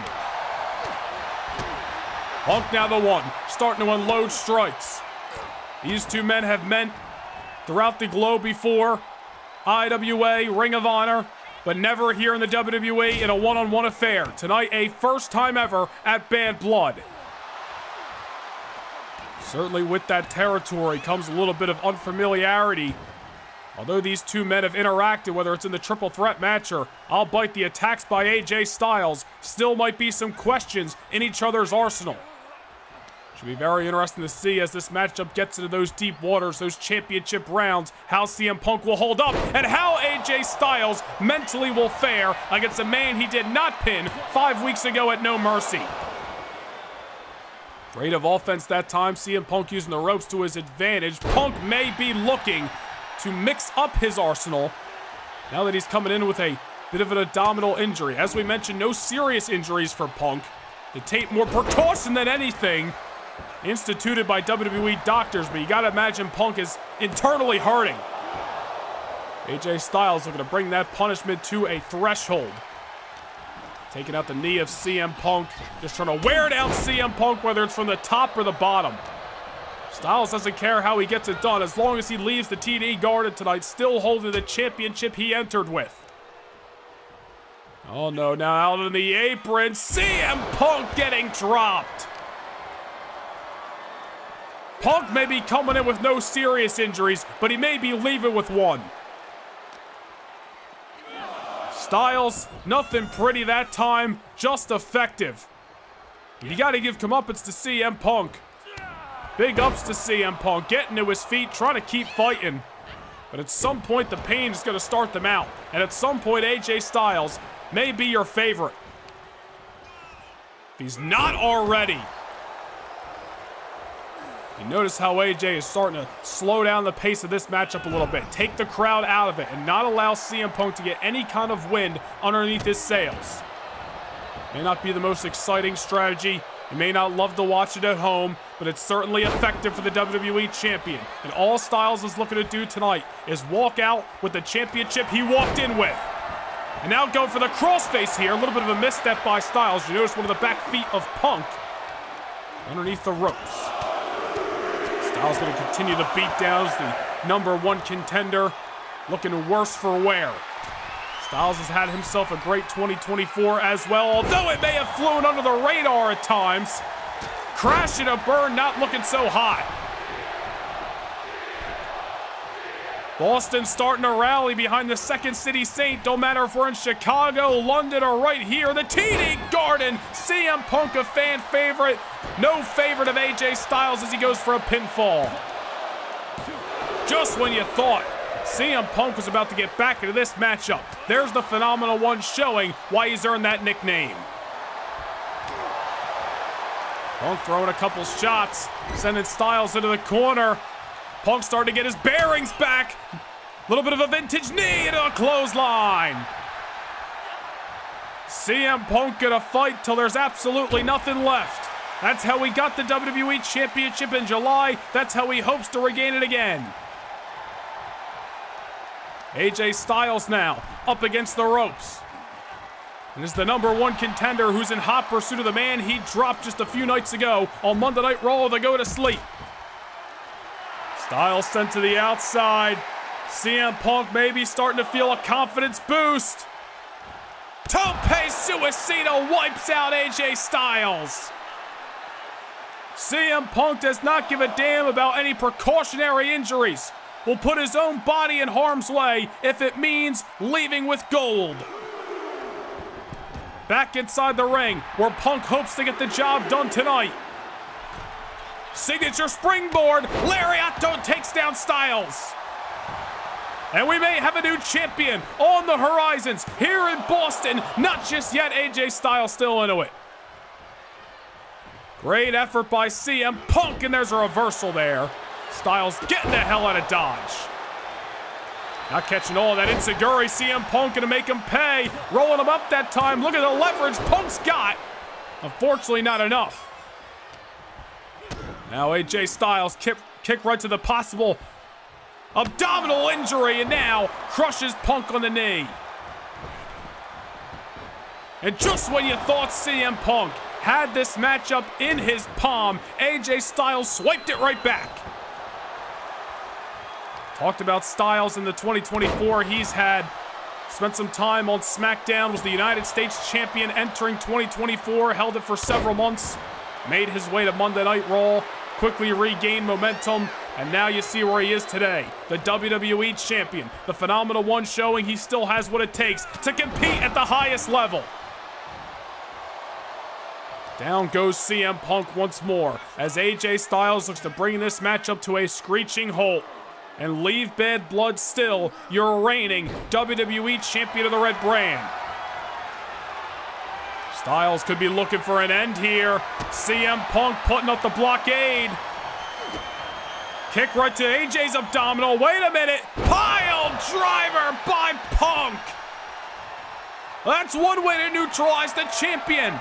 Punk now the one, starting to unload strikes. These two men have met throughout the globe before, IWA, Ring of Honor, but never here in the WWE in a one-on-one affair. Tonight, a first time ever at Bad Blood. Certainly with that territory comes a little bit of unfamiliarity. Although these two men have interacted, whether it's in the triple threat match or I'll bite the attacks by AJ Styles, still might be some questions in each other's arsenal. Should be very interesting to see as this matchup gets into those deep waters, those championship rounds, how CM Punk will hold up and how AJ Styles mentally will fare against a man he did not pin 5 weeks ago at No Mercy. Creative offense that time, CM Punk using the ropes to his advantage. Punk may be looking to mix up his arsenal now that he's coming in with a bit of an abdominal injury. As we mentioned, no serious injuries for Punk. They take more precaution than anything instituted by WWE doctors, but you gotta imagine Punk is internally hurting. AJ Styles looking to bring that punishment to a threshold. Taking out the knee of CM Punk, just trying to wear down CM Punk, whether it's from the top or the bottom. Styles doesn't care how he gets it done, as long as he leaves the TD guarded tonight, still holding the championship he entered with. Oh no, now out on the apron, CM Punk getting dropped. Punk may be coming in with no serious injuries, but he may be leaving with one. Styles, nothing pretty that time, just effective. You gotta give comeuppance to CM Punk. Big ups to CM Punk, getting to his feet, trying to keep fighting. But at some point, the pain is going to start them out. And at some point, AJ Styles may be your favorite. If he's not already. You notice how AJ is starting to slow down the pace of this matchup a little bit. Take the crowd out of it and not allow CM Punk to get any kind of wind underneath his sails. May not be the most exciting strategy. You may not love to watch it at home, but it's certainly effective for the WWE Champion. And all Styles is looking to do tonight is walk out with the championship he walked in with. And now go for the crossface here. A little bit of a misstep by Styles. You notice one of the back feet of Punk underneath the ropes. Styles going to continue the beatdowns. The #1 contender looking worse for wear. Styles has had himself a great 2024 as well, although it may have flown under the radar at times. Crash and a burn, not looking so hot. Boston starting to rally behind the Second City Saint. Don't matter if we're in Chicago, London, or right here. The TD Garden, CM Punk, a fan favorite. No favorite of AJ Styles as he goes for a pinfall. Just when you thought CM Punk was about to get back into this matchup, there's the Phenomenal One showing why he's earned that nickname. Punk throwing a couple shots, sending Styles into the corner. Punk starting to get his bearings back. A little bit of a vintage knee into a clothesline. CM Punk gonna fight till there's absolutely nothing left. That's how he got the WWE Championship in July. That's how he hopes to regain it again. AJ Styles now up against the ropes. And is the #1 contender who's in hot pursuit of the man he dropped just a few nights ago on Monday Night Raw to go to sleep. Styles sent to the outside. CM Punk maybe starting to feel a confidence boost. Tope Suicida wipes out AJ Styles. CM Punk does not give a damn about any precautionary injuries. Will put his own body in harm's way if it means leaving with gold. Back inside the ring where Punk hopes to get the job done tonight. Signature springboard, Lariato takes down Styles. And we may have a new champion on the horizons here in Boston. Not just yet, AJ Styles still into it. Great effort by CM Punk, and there's a reversal there. Styles getting the hell out of Dodge. Not catching all that enziguri. CM Punk gonna make him pay. Rolling him up that time. Look at the leverage Punk's got. Unfortunately, not enough. Now AJ Styles kick right to the possible abdominal injury, and now crushes Punk on the knee. And just when you thought CM Punk had this matchup in his palm, AJ Styles swiped it right back. Talked about Styles in the 2024 he's had. Spent some time on SmackDown, was the United States champion entering 2024, held it for several months, made his way to Monday Night Raw, quickly regained momentum, and now you see where he is today. The WWE champion, the Phenomenal One showing he still has what it takes to compete at the highest level. Down goes CM Punk once more as AJ Styles looks to bring this matchup to a screeching halt and leave bad blood still your reigning WWE Champion of the Red Brand. Styles could be looking for an end here. CM Punk putting up the blockade. Kick right to AJ's abdominal. Wait a minute. Pile driver by Punk. That's one way to neutralize the champion.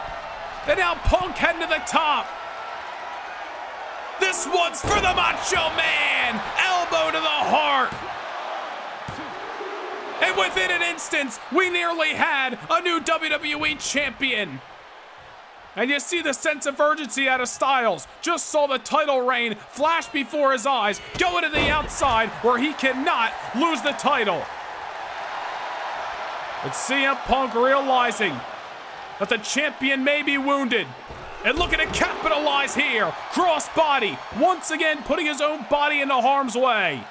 And now Punk heading to the top. This one's for the Macho Man. Elbow to the heart. And within an instant, we nearly had a new WWE champion. And you see the sense of urgency out of Styles. Just saw the title reign flash before his eyes, going to the outside where he cannot lose the title. It's CM Punk realizing that the champion may be wounded. And looking to capitalize here. Crossbody, once again putting his own body into harm's way.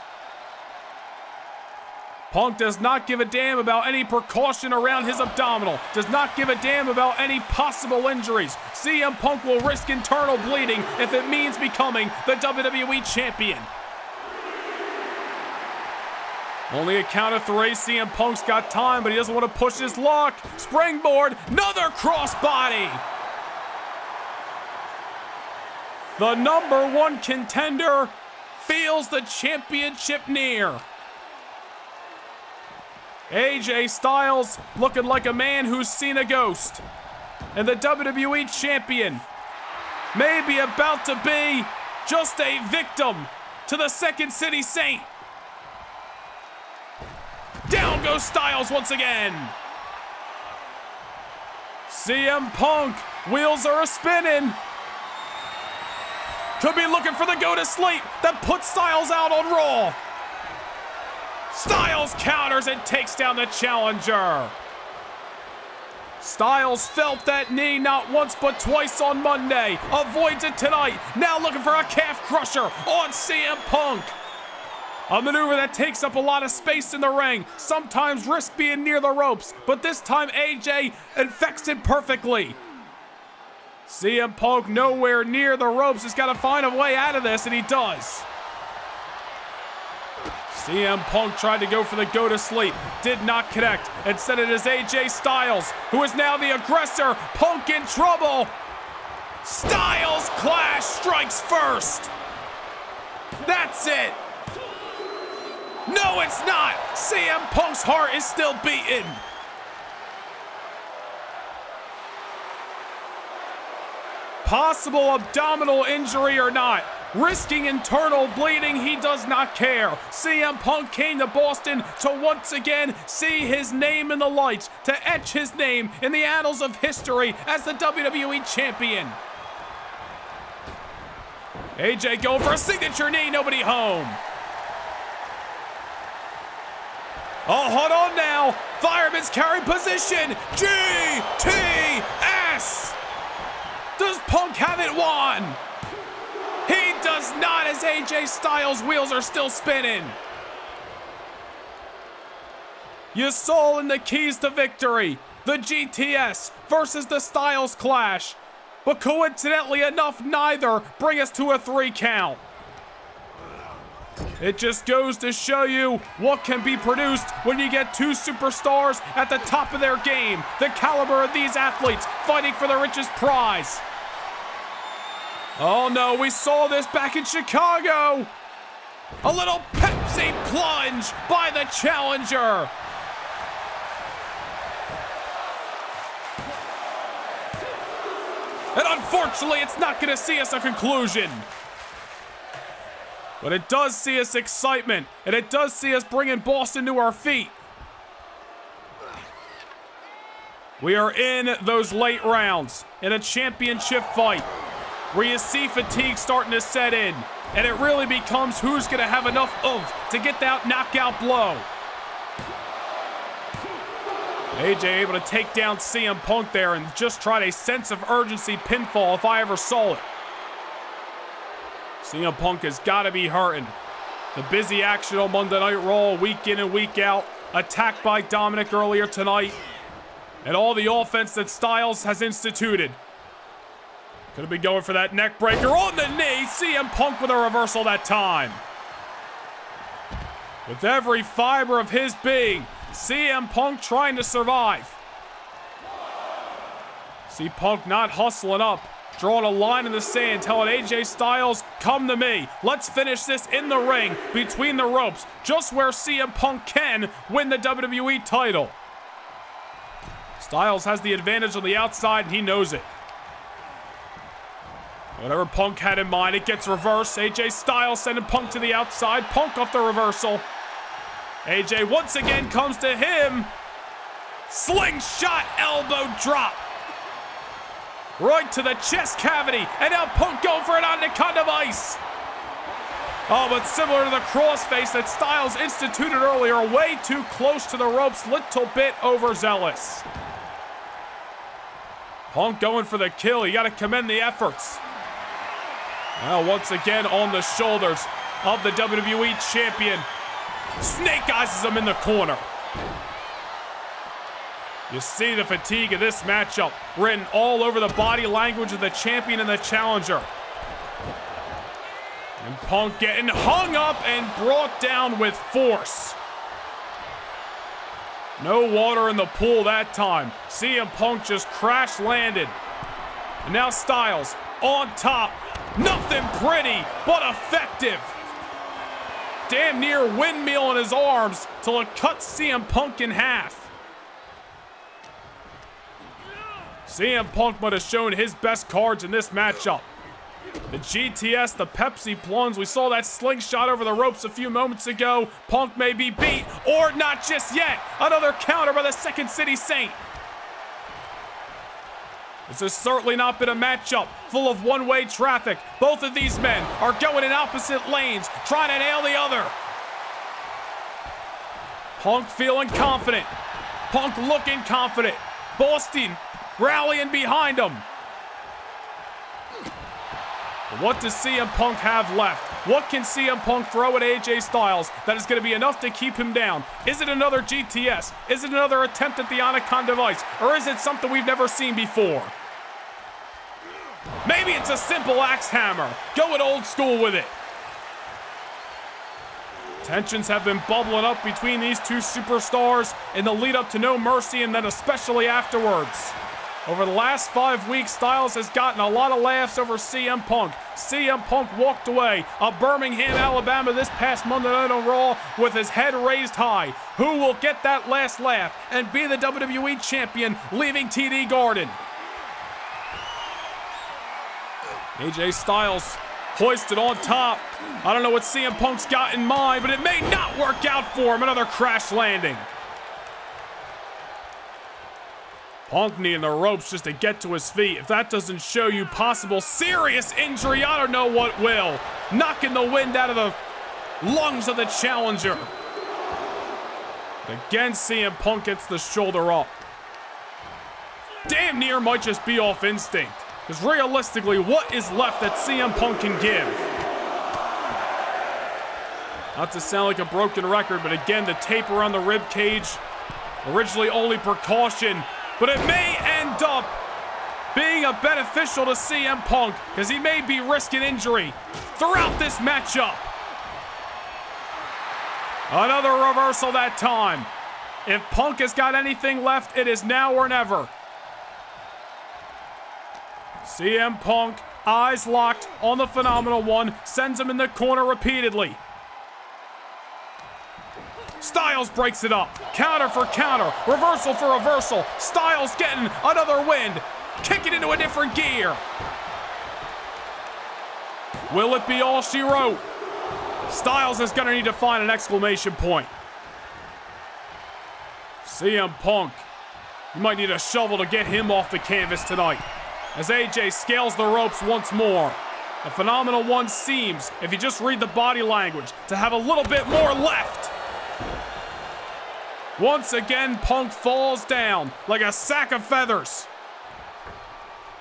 Punk does not give a damn about any precaution around his abdominal. Does not give a damn about any possible injuries. CM Punk will risk internal bleeding if it means becoming the WWE champion. Only a count of 3. CM Punk's got time, but he doesn't want to push his luck. Springboard, another crossbody. The #1 contender feels the championship near. AJ Styles looking like a man who's seen a ghost. And the WWE champion may be about to be just a victim to the Second City Saint. Down goes Styles once again. CM Punk, wheels are a-spinning. Could be looking for the go-to-sleep that puts Styles out on Raw. Styles counters and takes down the challenger. Styles felt that knee not once but twice on Monday. Avoids it tonight. Now looking for a calf crusher on CM Punk. A maneuver that takes up a lot of space in the ring. Sometimes risk being near the ropes, but this time AJ infects it perfectly. CM Punk nowhere near the ropes. He's got to find a way out of this, and he does. CM Punk tried to go for the go-to-sleep. Did not connect. Instead it is AJ Styles, who is now the aggressor. Punk in trouble. Styles Clash strikes first. That's it. No, it's not. CM Punk's heart is still beating. Possible abdominal injury or not, risking internal bleeding, he does not care. CM Punk came to Boston to once again see his name in the lights, to etch his name in the annals of history as the WWE Champion. AJ going for a signature knee, nobody home. Oh, hold on now. Fireman's carry position. GTS. Does Punk have it won? He does not, as AJ Styles' wheels are still spinning. You saw in the keys to victory, the GTS versus the Styles Clash. But coincidentally enough, neither bring us to a 3 count. It just goes to show you what can be produced when you get 2 superstars at the top of their game. The caliber of these athletes fighting for the richest prize. Oh no, we saw this back in Chicago. A little Pepsi plunge by the challenger. And unfortunately, it's not going to see us a conclusion. But it does see us excitement, and it does see us bringing Boston to our feet. We are in those late rounds in a championship fight where you see fatigue starting to set in, and it really becomes who's going to have enough oomph to get that knockout blow. AJ able to take down CM Punk there and just tried a sense of urgency pinfall if I ever saw it. CM Punk has got to be hurting. The busy action on Monday Night Raw, week in and week out. Attacked by Dominic earlier tonight. And all the offense that Styles has instituted. Could have been going for that neck breaker on the knee. CM Punk with a reversal that time. With every fiber of his being, CM Punk trying to survive. See Punk not hustling up. Drawing a line in the sand, telling AJ Styles, come to me. Let's finish this in the ring, between the ropes, just where CM Punk can win the WWE title. Styles has the advantage on the outside, and he knows it. Whatever Punk had in mind, it gets reversed. AJ Styles sending Punk to the outside. Punk off the reversal. AJ once again comes to him. Slingshot elbow drop. Right to the chest cavity, and now Punk going for it on the cut of ice. Oh, but similar to the crossface that Styles instituted earlier, way too close to the ropes, little bit overzealous. Punk going for the kill. You got to commend the efforts. Now once again on the shoulders of the WWE Champion. Snake eyes him in the corner. You see the fatigue of this matchup written all over the body language of the champion and the challenger. And Punk getting hung up and brought down with force. No water in the pool that time. CM Punk just crash landed. And now Styles on top. Nothing pretty, but effective. Damn near windmill in his arms till it cuts CM Punk in half. CM Punk might have shown his best cards in this matchup. The GTS, the Pepsi plunge. We saw that slingshot over the ropes a few moments ago. Punk may be beat, or not just yet. Another counter by the Second City Saint. This has certainly not been a matchup full of one-way traffic. Both of these men are going in opposite lanes, trying to nail the other. Punk feeling confident. Punk looking confident. Boston rallying behind him. But what does CM Punk have left? What can CM Punk throw at AJ Styles that is going to be enough to keep him down? Is it another GTS? Is it another attempt at the Anaconda Vice? Or is it something we've never seen before? Maybe it's a simple axe hammer. Go it old school with it. Tensions have been bubbling up between these two superstars in the lead up to No Mercy and then especially afterwards. Over the last 5 weeks, Styles has gotten a lot of laughs over CM Punk. CM Punk walked away of Birmingham, Alabama this past Monday Night on Raw with his head raised high. Who will get that last laugh and be the WWE Champion leaving TD Garden? AJ Styles hoisted on top. I don't know what CM Punk's got in mind, but it may not work out for him. Another crash landing. Punk needing the ropes just to get to his feet. If that doesn't show you possible serious injury, I don't know what will. Knocking the wind out of the lungs of the challenger. Again, CM Punk gets the shoulder up. Damn near might just be off instinct. Because realistically, what is left that CM Punk can give? Not to sound like a broken record, but again, the tape around the rib cage, originally only precaution, but it may end up being a beneficial to CM Punk because he may be risking injury throughout this matchup. Another reversal that time. If Punk has got anything left, it is now or never. CM Punk, eyes locked on the Phenomenal One, sends him in the corner repeatedly. Styles breaks it up. Counter for counter. Reversal for reversal. Styles getting another wind. Kick it into a different gear. Will it be all she wrote? Styles is going to need to find an exclamation point. CM Punk, you might need a shovel to get him off the canvas tonight. As AJ scales the ropes once more. The Phenomenal One seems, if you just read the body language, to have a little bit more left. Once again, Punk falls down like a sack of feathers.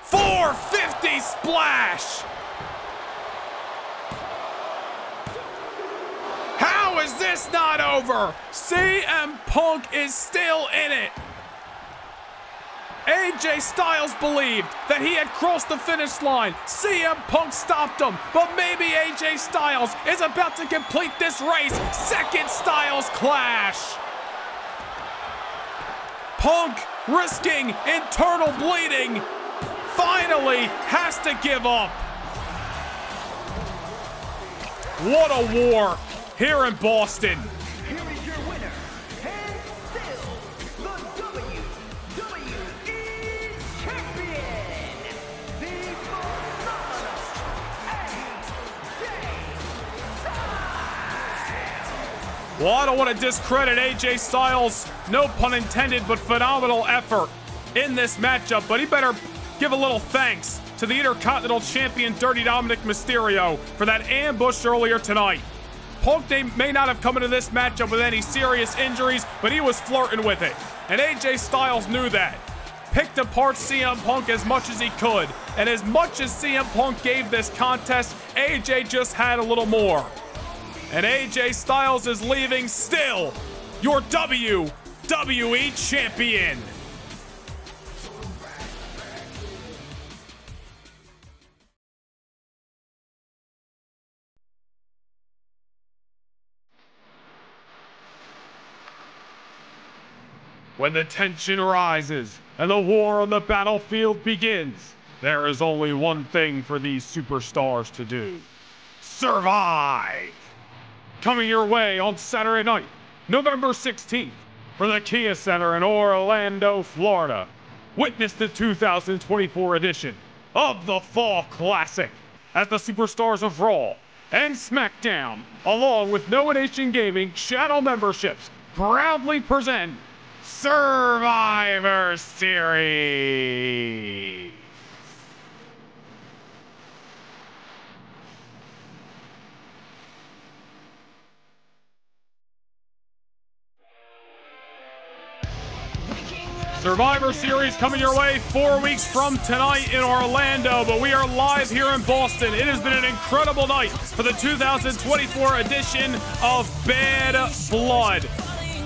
450 splash! How is this not over? CM Punk is still in it. AJ Styles believed that he had crossed the finish line. CM Punk stopped him, but maybe AJ Styles is about to complete this race. Second Styles clash. Punk, risking internal bleeding, finally has to give up. What a war here in Boston. Here is your winner, and still the WWE Champion, the phenomenal AJ Styles. Well, I don't want to discredit AJ Styles, no pun intended, but phenomenal effort in this matchup, but he better give a little thanks to the Intercontinental Champion Dirty Dominic Mysterio for that ambush earlier tonight. Punk may not have come into this matchup with any serious injuries, but he was flirting with it. And AJ Styles knew that. Picked apart CM Punk as much as he could. And as much as CM Punk gave this contest, AJ just had a little more. And AJ Styles is leaving still your WWE Champion. When the tension rises and the war on the battlefield begins, there is only one thing for these superstars to do: survive! Coming your way on Saturday night, November 16th, from the Kia Center in Orlando, Florida. Witness the 2024 edition of the Fall Classic as the superstars of Raw and SmackDown, along with Noah Nation Gaming channel memberships, proudly present Survivor Series. Survivor Series coming your way 4 weeks from tonight in Orlando, but we are live here in Boston. It has been an incredible night for the 2024 edition of Bad Blood.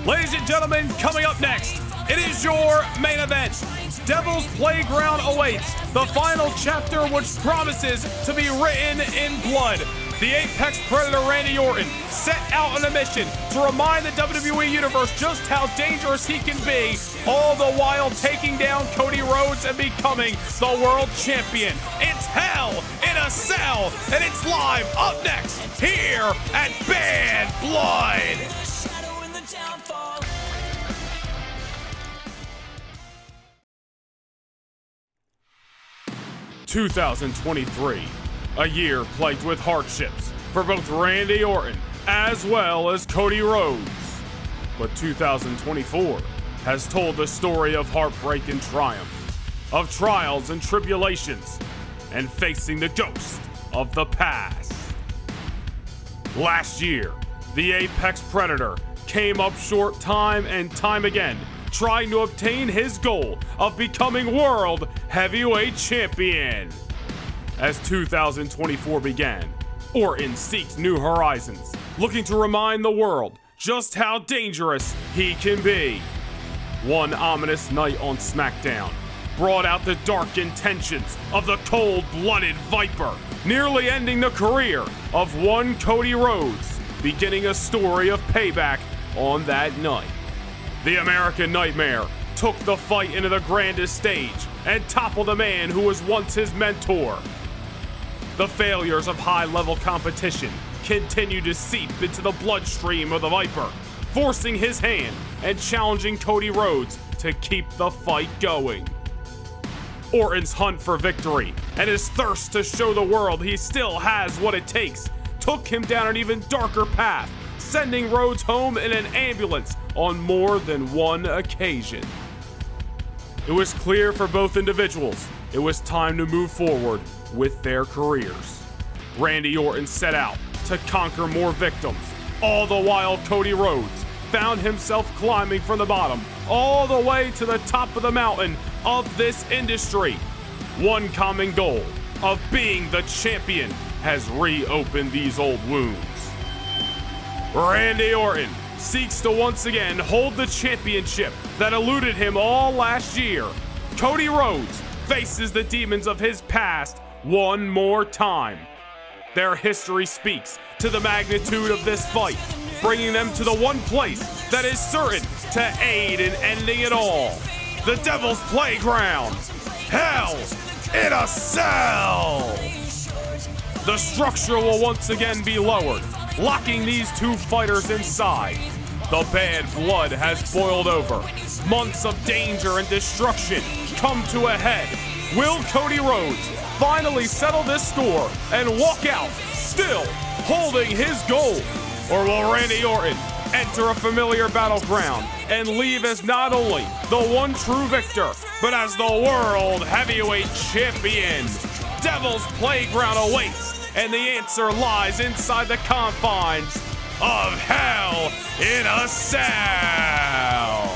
Ladies and gentlemen, coming up next, it is your main event. Devil's Playground awaits, the final chapter which promises to be written in blood. The Apex Predator Randy Orton set out on a mission to remind the WWE Universe just how dangerous he can be, all the while taking down Cody Rhodes and becoming the World Champion. It's Hell in a Cell, and it's live up next here at Bad Blood. 2023, a year plagued with hardships for both Randy Orton as well as Cody Rhodes. But 2024 has told the story of heartbreak and triumph, of trials and tribulations, and facing the ghost of the past. Last year, the Apex Predator came up short time and time again, trying to obtain his goal of becoming World Heavyweight Champion. As 2024 began, Orton seeks new horizons, looking to remind the world just how dangerous he can be. One ominous night on SmackDown brought out the dark intentions of the cold-blooded Viper, nearly ending the career of one Cody Rhodes, beginning a story of payback on that night. The American Nightmare took the fight into the grandest stage and toppled a man who was once his mentor. The failures of high-level competition continued to seep into the bloodstream of the Viper, forcing his hand and challenging Cody Rhodes to keep the fight going. Orton's hunt for victory and his thirst to show the world he still has what it takes took him down an even darker path, sending Rhodes home in an ambulance on more than one occasion. It was clear for both individuals it was time to move forward with their careers. Randy Orton set out to conquer more victims, all the while Cody Rhodes found himself climbing from the bottom all the way to the top of the mountain of this industry. One common goal of being the champion has reopened these old wounds. Randy Orton seeks to once again hold the championship that eluded him all last year. Cody Rhodes faces the demons of his past one more time. Their history speaks to the magnitude of this fight, bringing them to the one place that is certain to aid in ending it all: the Devil's Playground, Hell in a Cell. The structure will once again be lowered, locking these two fighters inside. The bad blood has boiled over. Months of danger and destruction come to a head. Will Cody Rhodes finally settle this score and walk out still holding his gold? Or will Randy Orton enter a familiar battleground and leave as not only the one true victor, but as the World Heavyweight Champion? Devil's Playground awaits, and the answer lies inside the confines of Hell in a Cell.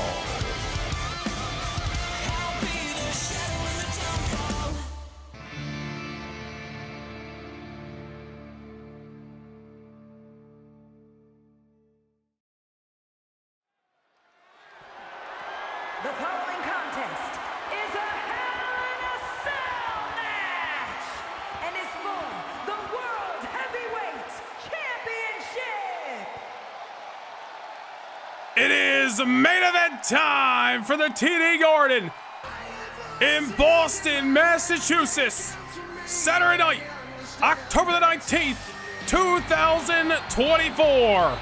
The following contest is a Hell in a Cell match and is for the World Heavyweight Championship. It is is main event time for the TD Garden in Boston, Massachusetts. Saturday night, October the 19th, 2024.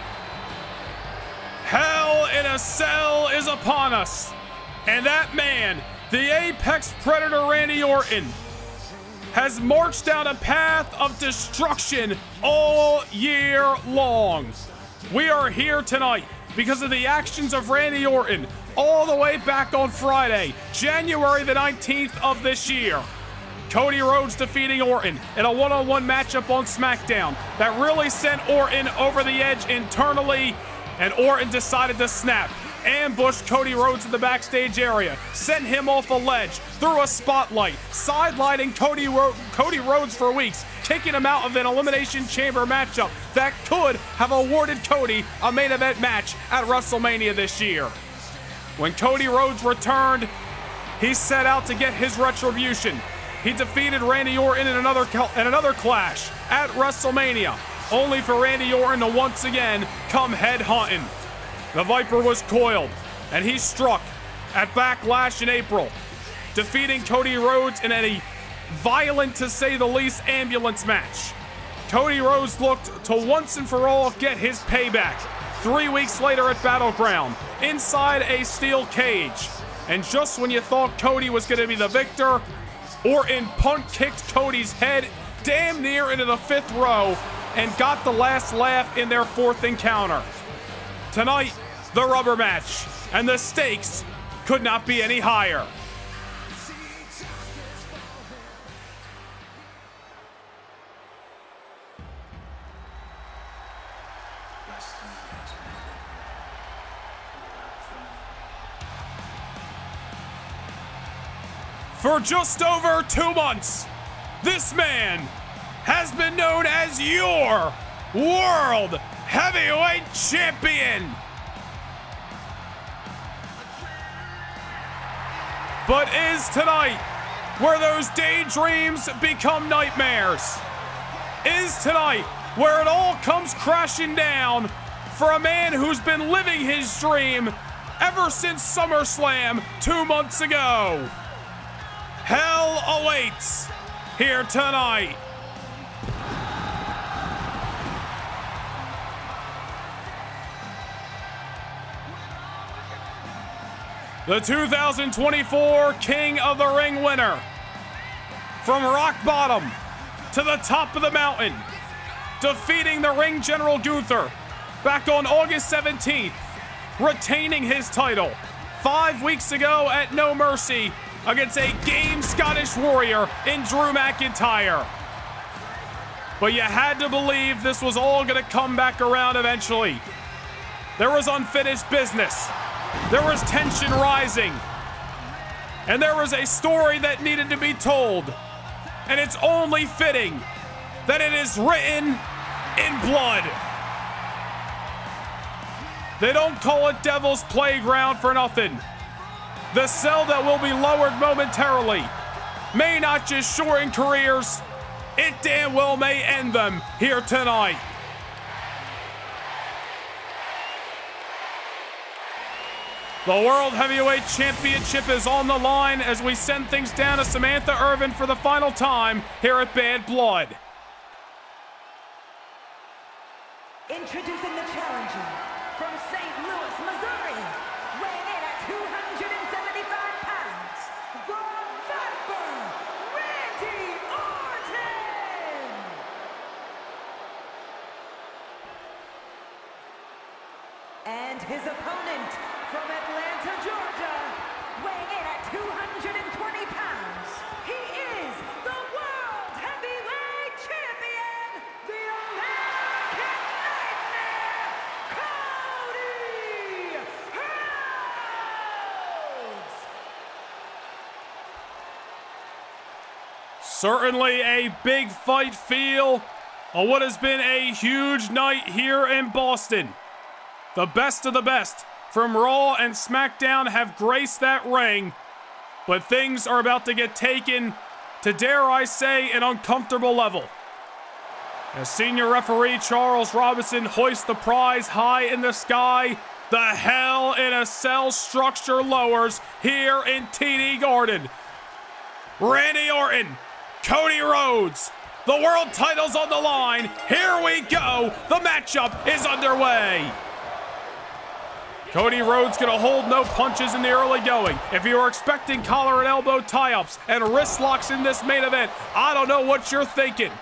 Hell in a Cell is upon us. And that man, the Apex Predator Randy Orton, has marched down a path of destruction all year long. We are here tonight because of the actions of Randy Orton all the way back on Friday, January the 19th of this year. Cody Rhodes defeating Orton in a one-on-one matchup on SmackDown that really sent Orton over the edge internally, and Orton decided to snap. Ambushed Cody Rhodes in the backstage area, sent him off a ledge, threw a spotlight, sidelining Cody Rhodes for weeks, kicking him out of an Elimination Chamber matchup that could have awarded Cody a main event match at WrestleMania this year. When Cody Rhodes returned, he set out to get his retribution. He defeated Randy Orton in another clash at WrestleMania, only for Randy Orton to once again come head hunting. The Viper was coiled, and he struck at Backlash in April, defeating Cody Rhodes in a violent, to say the least, ambulance match. Cody Rhodes looked to once and for all get his payback 3 weeks later at Battleground, inside a steel cage. And just when you thought Cody was going to be the victor, Orton punt-kicked Cody's head damn near into the 5th row and got the last laugh in their 4th encounter. Tonight, the rubber match, and the stakes could not be any higher. For just over 2 months, this man has been known as your World Heavyweight Champion. But is tonight where those daydreams become nightmares? Is tonight where it all comes crashing down for a man who's been living his dream ever since SummerSlam 2 months ago? Hell awaits here tonight. The 2024 King of the Ring winner. From rock bottom to the top of the mountain, defeating the ring general Gunther back on August 17th, retaining his title 5 weeks ago at No Mercy against a game Scottish warrior in Drew McIntyre. But you had to believe this was all going to come back around eventually. There was unfinished business. There was tension rising. And there was a story that needed to be told. And it's only fitting that it is written in blood. They don't call it Devil's Playground for nothing. The cell that will be lowered momentarily may not just shorten careers, it damn well may end them here tonight. The World Heavyweight Championship is on the line as we send things down to Samantha Irvin for the final time here at Bad Blood. Introducing the challenger from St. Louis, Missouri, weighing in at 275 pounds, the Viper, Randy Orton! And his opponent from Atlanta, Georgia, weighing in at 220 pounds, he is the World Heavyweight Champion, the American Nightmare, Cody Rhodes! Certainly a big fight feel on what has been a huge night here in Boston. The best of the best from Raw and SmackDown have graced that ring, but things are about to get taken to, dare I say, an uncomfortable level. As senior referee Charles Robinson hoists the prize high in the sky The Hell in a Cell structure lowers here in TD Garden. Randy Orton, Cody Rhodes, the world title's on the line. Here we go. The matchup is underway. Cody Rhodes gonna hold no punches in the early going. If you are expecting collar and elbow tie-ups and wrist locks in this main event, I don't know what you're thinking.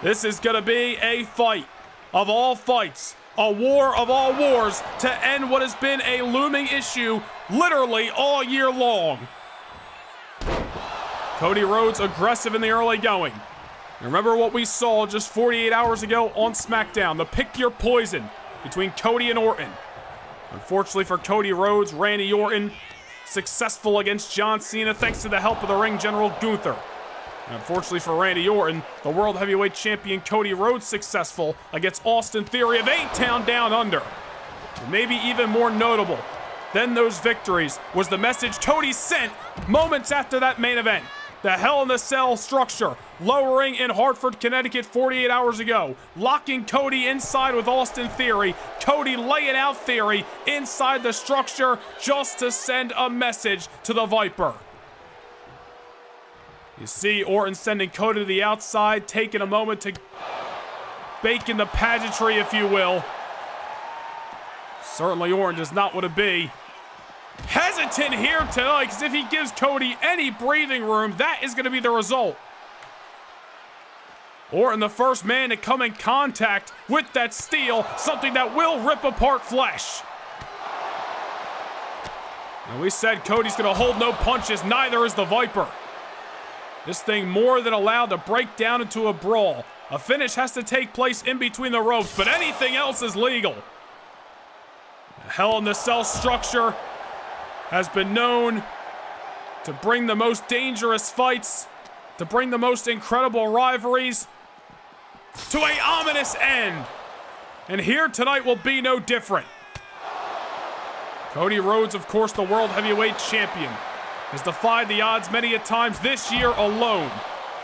This is gonna be a fight of all fights, a war of all wars to end what has been a looming issue literally all year long. Cody Rhodes aggressive in the early going. Remember what we saw just 48 hours ago on SmackDown, the pick your poison between Cody and Orton. Unfortunately for Cody Rhodes, Randy Orton successful against John Cena thanks to the help of the ring general Gunther. And unfortunately for Randy Orton, the World Heavyweight Champion Cody Rhodes successful against Austin Theory of A-Town Down Under. And maybe even more notable than those victories was the message Cody sent moments after that main event. The Hell in a Cell structure, lowering in Hartford, Connecticut 48 hours ago, locking Cody inside with Austin Theory, Cody laying out Theory inside the structure just to send a message to the Viper. You see Orton sending Cody to the outside, taking a moment to bake in the pageantry, if you will. Certainly Orton does not want to be hesitant here tonight, because if he gives Cody any breathing room, that is going to be the result. Orton, the first man to come in contact with that steel, something that will rip apart flesh. And we said Cody's going to hold no punches, neither is the Viper. This thing more than allowed to break down into a brawl. A finish has to take place in between the ropes, but anything else is legal. The Hell in the Cell structure has been known to bring the most dangerous fights, to bring the most incredible rivalries to an ominous end. And here tonight will be no different. Cody Rhodes, of course, the World Heavyweight Champion, has defied the odds many a times this year alone,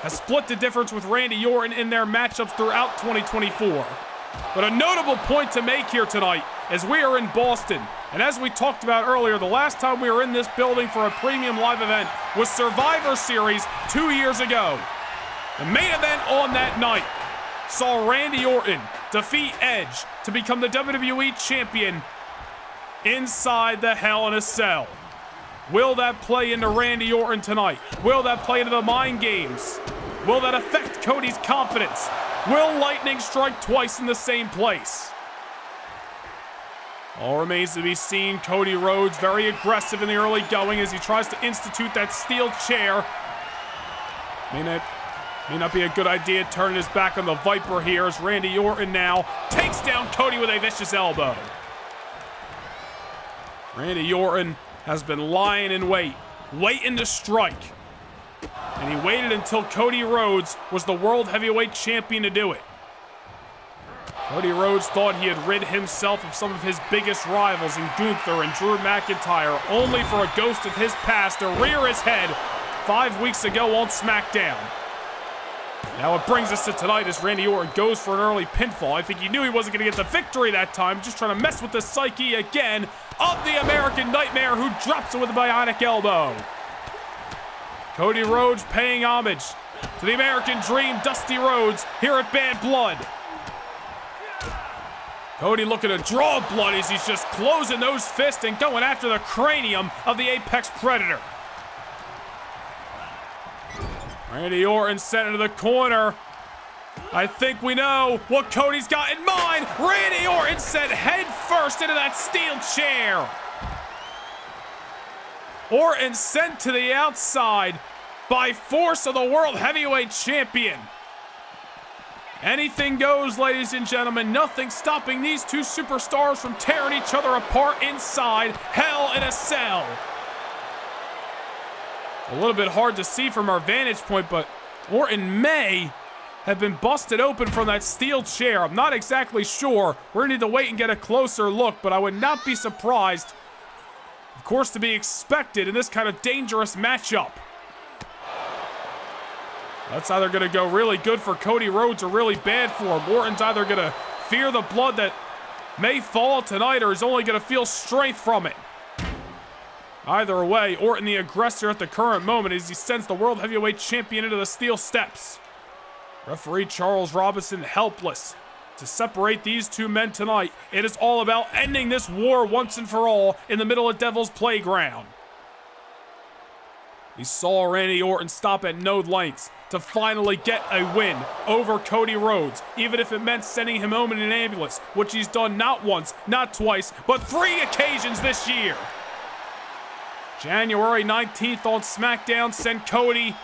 has split the difference with Randy Orton in their matchups throughout 2024. But a notable point to make here tonight is we are in Boston. And as we talked about earlier, the last time we were in this building for a premium live event was Survivor Series 2 years ago. The main event on that night saw Randy Orton defeat Edge to become the WWE Champion inside the Hell in a Cell. Will that play into Randy Orton tonight? Will that play into the mind games? Will that affect Cody's confidence? Will lightning strike twice in the same place? All remains to be seen. Cody Rhodes very aggressive in the early going as he tries to institute that steel chair. May not be a good idea turning his back on the Viper here as Randy Orton now takes down Cody with a vicious elbow. Randy Orton has been lying in wait, waiting to strike. And he waited until Cody Rhodes was the World Heavyweight Champion to do it. Cody Rhodes thought he had rid himself of some of his biggest rivals in Gunther and Drew McIntyre, only for a ghost of his past to rear his head 5 weeks ago on SmackDown. Now it brings us to tonight as Randy Orton goes for an early pinfall. I think he knew he wasn't going to get the victory that time, just trying to mess with the psyche again of the American Nightmare, who drops it with a bionic elbow. Cody Rhodes paying homage to the American Dream, Dusty Rhodes, here at Bad Blood. Cody looking to draw blood as he's just closing those fists and going after the cranium of the Apex Predator. Randy Orton sent into the corner. I think we know what Cody's got in mind. Randy Orton sent head first into that steel chair. Orton sent to the outside by force of the World Heavyweight Champion. Anything goes, ladies and gentlemen. Nothing stopping these two superstars from tearing each other apart inside Hell in a Cell. A little bit hard to see from our vantage point, but Orton may have been busted open from that steel chair. I'm not exactly sure. We're gonna need to wait and get a closer look, but I would not be surprised, of course, to be expected in this kind of dangerous matchup. That's either going to go really good for Cody Rhodes or really bad for him. Orton's either going to fear the blood that may fall tonight or is only going to feel strength from it. Either way, Orton the aggressor at the current moment as he sends the World Heavyweight Champion into the steel steps. Referee Charles Robinson helpless to separate these two men tonight. It is all about ending this war once and for all in the middle of Devil's Playground. We saw Randy Orton stop at no lengths to finally get a win over Cody Rhodes, even if it meant sending him home in an ambulance, which he's done not once, not twice, but 3 occasions this year. January 19th on SmackDown sent Cody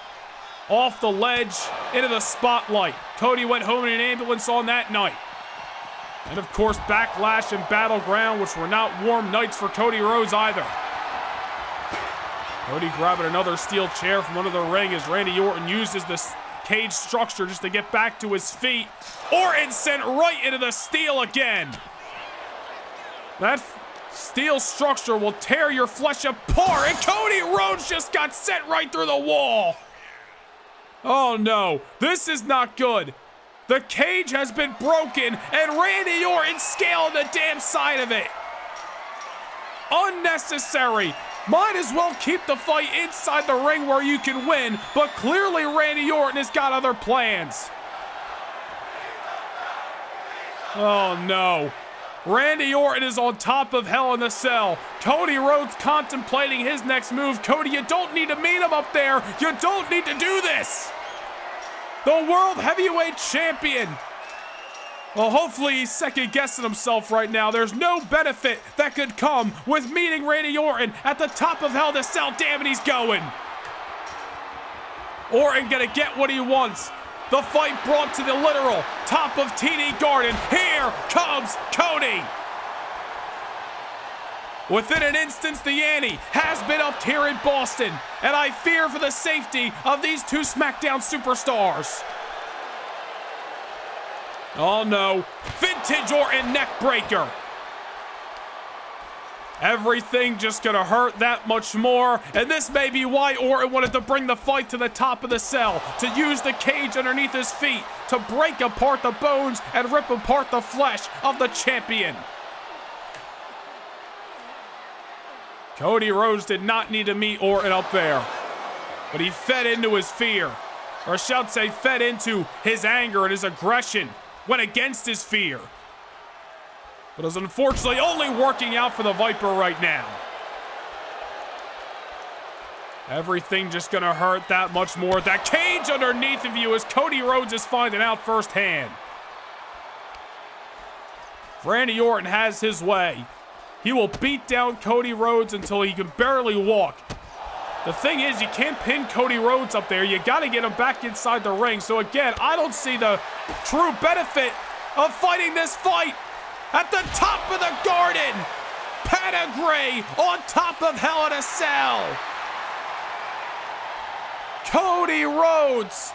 off the ledge into the spotlight. Cody went home in an ambulance on that night. And of course, Backlash and Battleground, which were not warm nights for Cody Rhodes either. Cody grabbing another steel chair from under the ring as Randy Orton uses this cage structure just to get back to his feet. Orton sent right into the steel again. That steel structure will tear your flesh apart, and Cody Rhodes just got sent right through the wall. Oh no, this is not good. The cage has been broken, and Randy Orton scaled the damn side of it. Unnecessary. Might as well keep the fight inside the ring where you can win, but clearly Randy Orton has got other plans. Oh no. Randy Orton is on top of Hell in a Cell. Cody Rhodes contemplating his next move. Cody, you don't need to meet him up there. You don't need to do this. The World Heavyweight Champion. Well, hopefully he's second-guessing himself right now. There's no benefit that could come with meeting Randy Orton at the top of Hell in a Cell. Damn it, he's going. Orton gonna get what he wants. The fight brought to the literal top of TD Garden. Here comes Cody. Within an instance, the ante has been upped here in Boston, and I fear for the safety of these two SmackDown superstars. Oh no, vintage Orton neckbreaker. Everything just gonna hurt that much more, and this may be why Orton wanted to bring the fight to the top of the cell, to use the cage underneath his feet, to break apart the bones and rip apart the flesh of the champion. Cody Rhodes did not need to meet Orton up there, but he fed into his fear, or I should say fed into his anger and his aggression, went against his fear. But is unfortunately only working out for the Viper right now. Everything just gonna hurt that much more. That cage underneath of you as Cody Rhodes is finding out firsthand. Randy Orton has his way. He will beat down Cody Rhodes until he can barely walk. The thing is, you can't pin Cody Rhodes up there. You gotta get him back inside the ring. So again, I don't see the true benefit of fighting this fight. At the top of the Garden, pedigree on top of Hell in a Cell. Cody Rhodes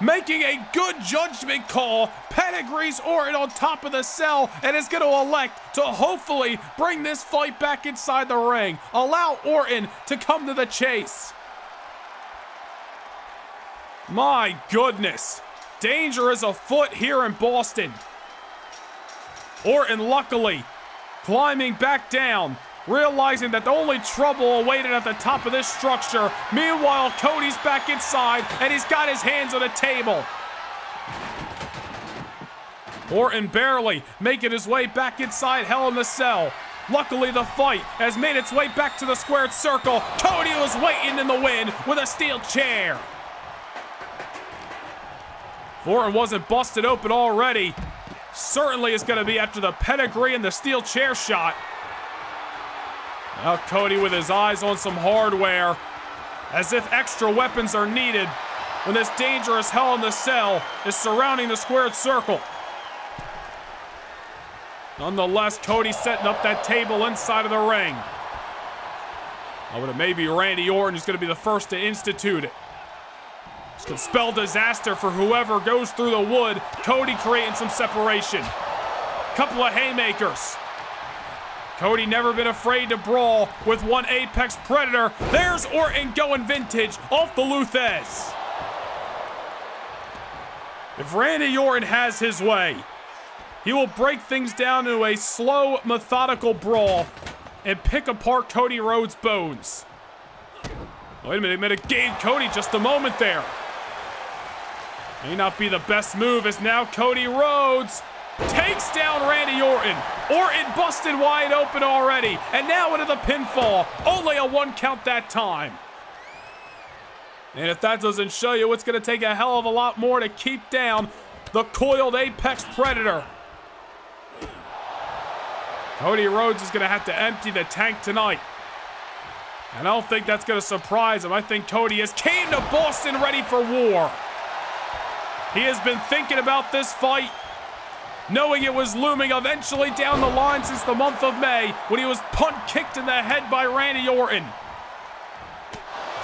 making a good judgment call, pedigrees Orton on top of the cell, and is going to elect to hopefully bring this fight back inside the ring. Allow Orton to come to the chase. My goodness, danger is afoot here in Boston. Orton luckily climbing back down, realizing that the only trouble awaited at the top of this structure. Meanwhile, Cody's back inside, and he's got his hands on the table. Orton barely making his way back inside Hell in a Cell. Luckily, the fight has made its way back to the squared circle. Cody was waiting in the wind with a steel chair. If Orton wasn't busted open already, certainly is going to be after the pedigree and the steel chair shot. Now Cody with his eyes on some hardware, as if extra weapons are needed when this dangerous Hell in the Cell is surrounding the squared circle. Nonetheless, Cody setting up that table inside of the ring. Oh, but it may be Randy Orton who's going to be the first to institute it. This could spell disaster for whoever goes through the wood. Cody creating some separation. Couple of haymakers. Cody never been afraid to brawl with one apex predator. There's Orton going vintage off the Luthez. If Randy Orton has his way, He will break things down into a slow, methodical brawl and pick apart Cody Rhodes' bones. Wait a minute, he made a game Cody just a moment there. May not be the best move as now Cody Rhodes takes down Randy Orton. Orton busted wide open already. And now into the pinfall. Only a 1 count that time. And if that doesn't show you, it's going to take a hell of a lot more to keep down the coiled Apex Predator. Cody Rhodes is going to have to empty the tank tonight. And I don't think that's going to surprise him. I think Cody has came to Boston ready for war. He has been thinking about this fight, knowing it was looming eventually down the line since the month of May when he was punt-kicked in the head by Randy Orton.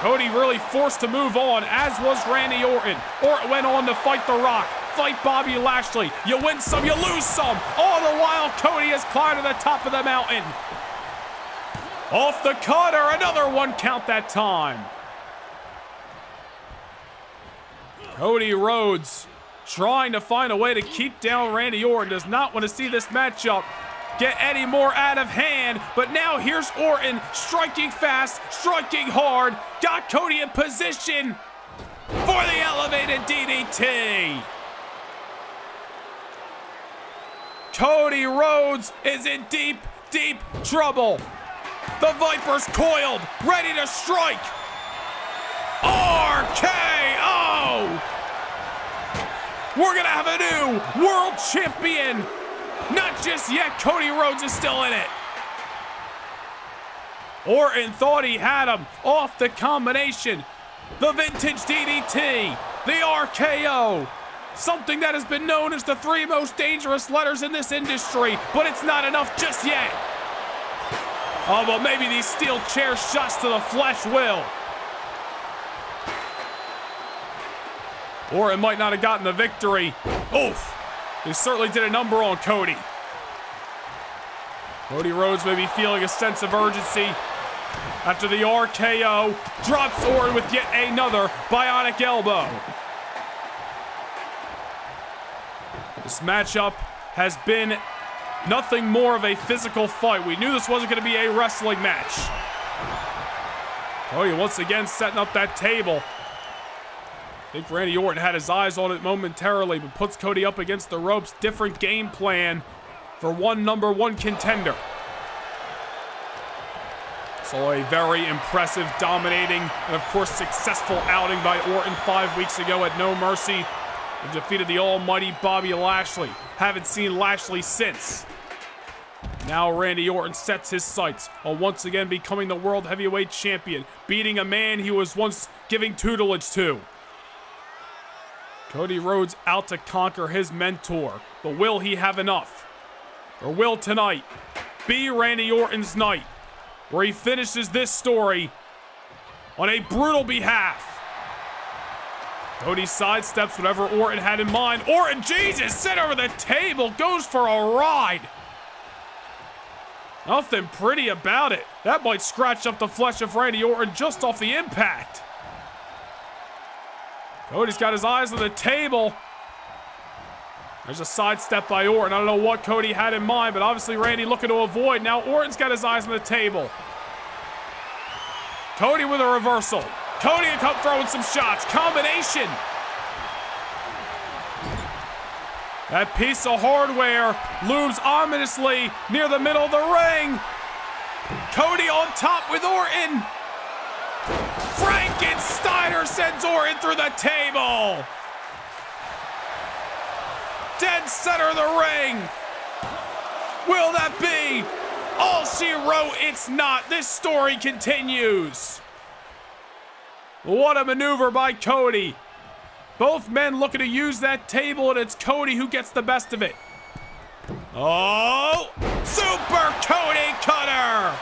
Cody really forced to move on, as was Randy Orton. Orton went on to fight The Rock, fight Bobby Lashley. You win some, you lose some. All the while, Cody has climbed to the top of the mountain. Off the cutter, another 1 count that time. Cody Rhodes trying to find a way to keep down Randy Orton. Does not want to see this matchup get any more out of hand. But now here's Orton striking fast, striking hard. Got Cody in position for the elevated DDT. Cody Rhodes is in deep, deep trouble. The Viper's coiled, ready to strike. RKO! We're gonna have a new world champion. Not just yet, Cody Rhodes is still in it. Orton thought he had him off the combination. The vintage DDT, the RKO. Something that has been known as the 3 most dangerous letters in this industry, but it's not enough just yet. Oh, but maybe these steel chair shots to the flesh will. Orton might not have gotten the victory. Oof. He certainly did a number on Cody. Cody Rhodes may be feeling a sense of urgency after the RKO. Drops Orton with yet another bionic elbow. This matchup has been nothing more of a physical fight. We knew this wasn't going to be a wrestling match. Cody once again setting up that table. I think Randy Orton had his eyes on it momentarily, but puts Cody up against the ropes. Different game plan for number one contender. So a very impressive, dominating, and of course successful outing by Orton 5 weeks ago at No Mercy. He defeated the almighty Bobby Lashley. Haven't seen Lashley since. Now Randy Orton sets his sights on once again becoming the World Heavyweight Champion, beating a man he was once giving tutelage to. Cody Rhodes out to conquer his mentor, but will he have enough? Or will tonight be Randy Orton's night, where he finishes this story on a brutal behalf? Cody sidesteps whatever Orton had in mind. Orton, Jesus, set over the table, goes for a ride. Nothing pretty about it. That might scratch up the flesh of Randy Orton just off the impact. Cody's got his eyes on the table. There's a sidestep by Orton. I don't know what Cody had in mind, but obviously Randy looking to avoid. Now Orton's got his eyes on the table. Cody with a reversal. Cody come throwing some shots. Combination. That piece of hardware looms ominously near the middle of the ring. Cody on top with Orton. Frankensteiner sends Orton through the table. Dead center of the ring. Will that be all she wrote? It's not. This story continues. What a maneuver by Cody. Both men looking to use that table, and it's Cody who gets the best of it. Oh, Super Cody Cutter.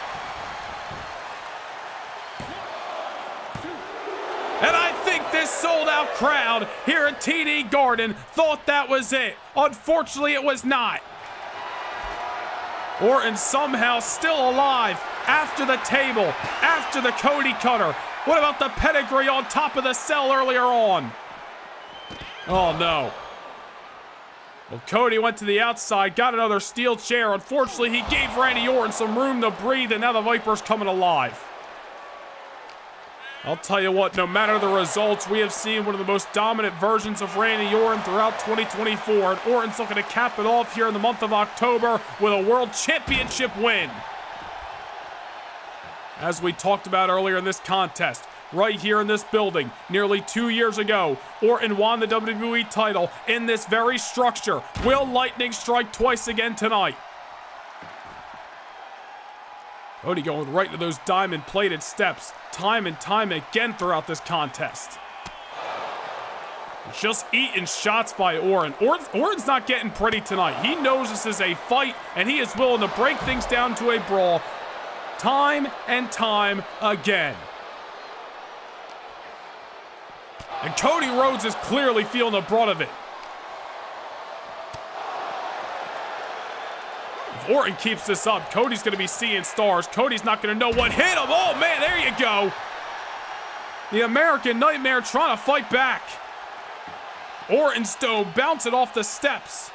And I think this sold-out crowd here at TD Garden thought that was it. Unfortunately, it was not. Orton somehow still alive after the table, after the Cody Cutter. What about the pedigree on top of the cell earlier on? Oh, no. Well, Cody went to the outside, got another steel chair. Unfortunately, he gave Randy Orton some room to breathe, and now the Viper's coming alive. I'll tell you what, no matter the results, we have seen one of the most dominant versions of Randy Orton throughout 2024, and Orton's looking to cap it off here in the month of October with a World Championship win. As we talked about earlier in this contest, right here in this building, nearly 2 years ago, Orton won the WWE title in this very structure. Will lightning strike twice again tonight? Cody going right to those diamond-plated steps, time and time again throughout this contest. Just eating shots by Orton. Orton's not getting pretty tonight. He knows this is a fight, and he is willing to break things down to a brawl time and time again. And Cody Rhodes is clearly feeling the brunt of it. If Orton keeps this up, Cody's going to be seeing stars. Cody's not going to know what hit him. Oh, man, there you go. The American Nightmare trying to fight back. Orton Stone bouncing off the steps.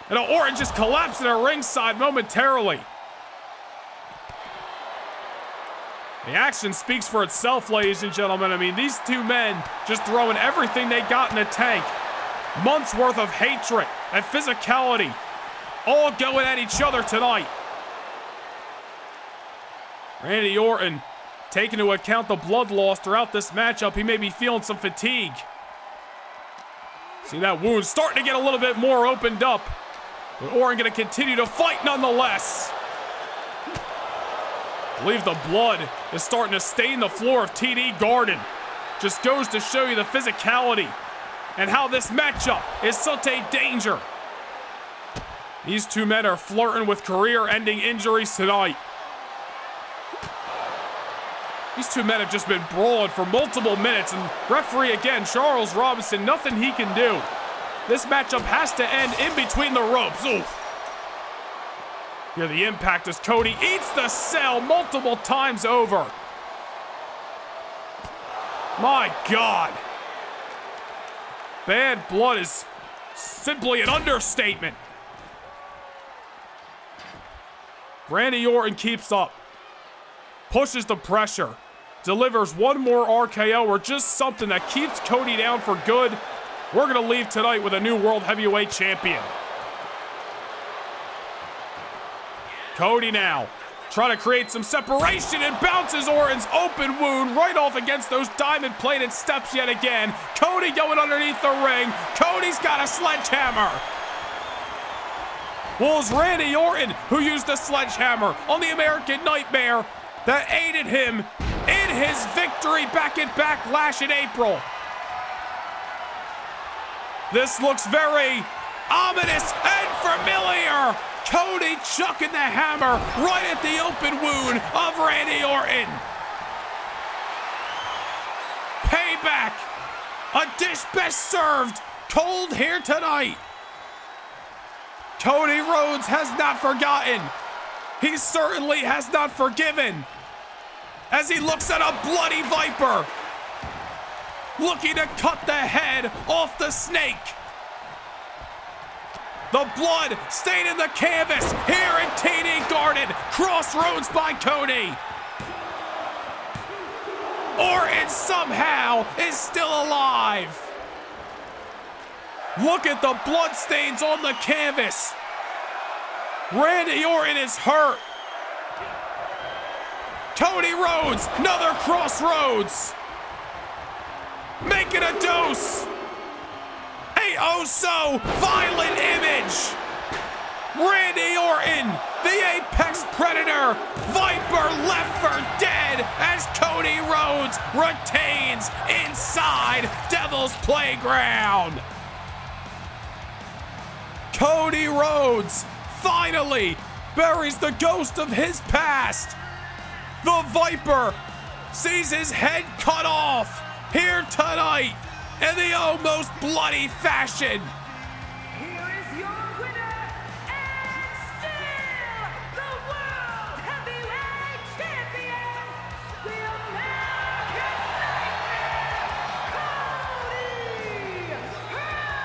And Orton just collapsing at ringside momentarily. The action speaks for itself, ladies and gentlemen. I mean, these two men just throwing everything they got in the tank. Months worth of hatred and physicality, all going at each other tonight. Randy Orton, taking into account the blood loss throughout this matchup, he may be feeling some fatigue. See that wound starting to get a little bit more opened up. But Orton going to continue to fight nonetheless. I believe the blood is starting to stain the floor of TD Garden. Just goes to show you the physicality and how this matchup is such a danger. These two men are flirting with career-ending injuries tonight. These two men have just been brawling for multiple minutes, and referee again, Charles Robinson, nothing he can do. This matchup has to end in between the ropes. Oof. Here the impact as Cody eats the cell multiple times over. My God. Bad blood is simply an understatement. Randy Orton keeps up. Pushes the pressure. Delivers one more RKO or just something that keeps Cody down for good. We're going to leave tonight with a new World Heavyweight Champion. Cody now trying to create some separation and bounces Orton's open wound right off against those diamond-plated steps yet again. Cody going underneath the ring. Cody's got a sledgehammer. Well, it was Randy Orton who used the sledgehammer on the American Nightmare that aided him in his victory back in Backlash in April. This looks very ominous and familiar. Cody chucking the hammer right at the open wound of Randy Orton. Payback. A dish best served cold here tonight. Cody Rhodes has not forgotten. He certainly has not forgiven. As he looks at a bloody Viper, looking to cut the head off the snake. The blood staining the canvas here in TD Garden. Crossroads by Cody. Orton somehow is still alive. Look at the blood stains on the canvas. Randy Orton is hurt. Cody Rhodes, another Crossroads. Making a dose. A oh so violent image. Randy Orton, the apex predator. Viper left for dead as Cody Rhodes retains inside Devil's Playground. Cody Rhodes finally buries the ghost of his past. The Viper sees his head cut off here tonight in the almost bloody fashion. Here is your winner, and still the World Heavyweight Champion, the American Nightmare, Cody Rhodes.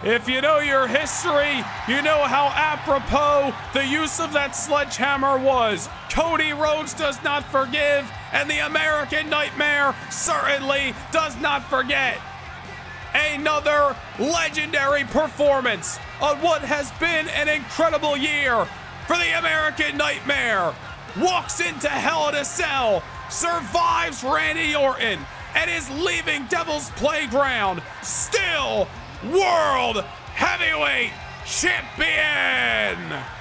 If you know your history, you know how apropos the use of that sledgehammer was. Cody Rhodes does not forgive, and the American Nightmare certainly does not forget. Another legendary performance on what has been an incredible year for the American Nightmare. Walks into Hell in a Cell, survives Randy Orton, and is leaving Devil's Playground still World Heavyweight Champion!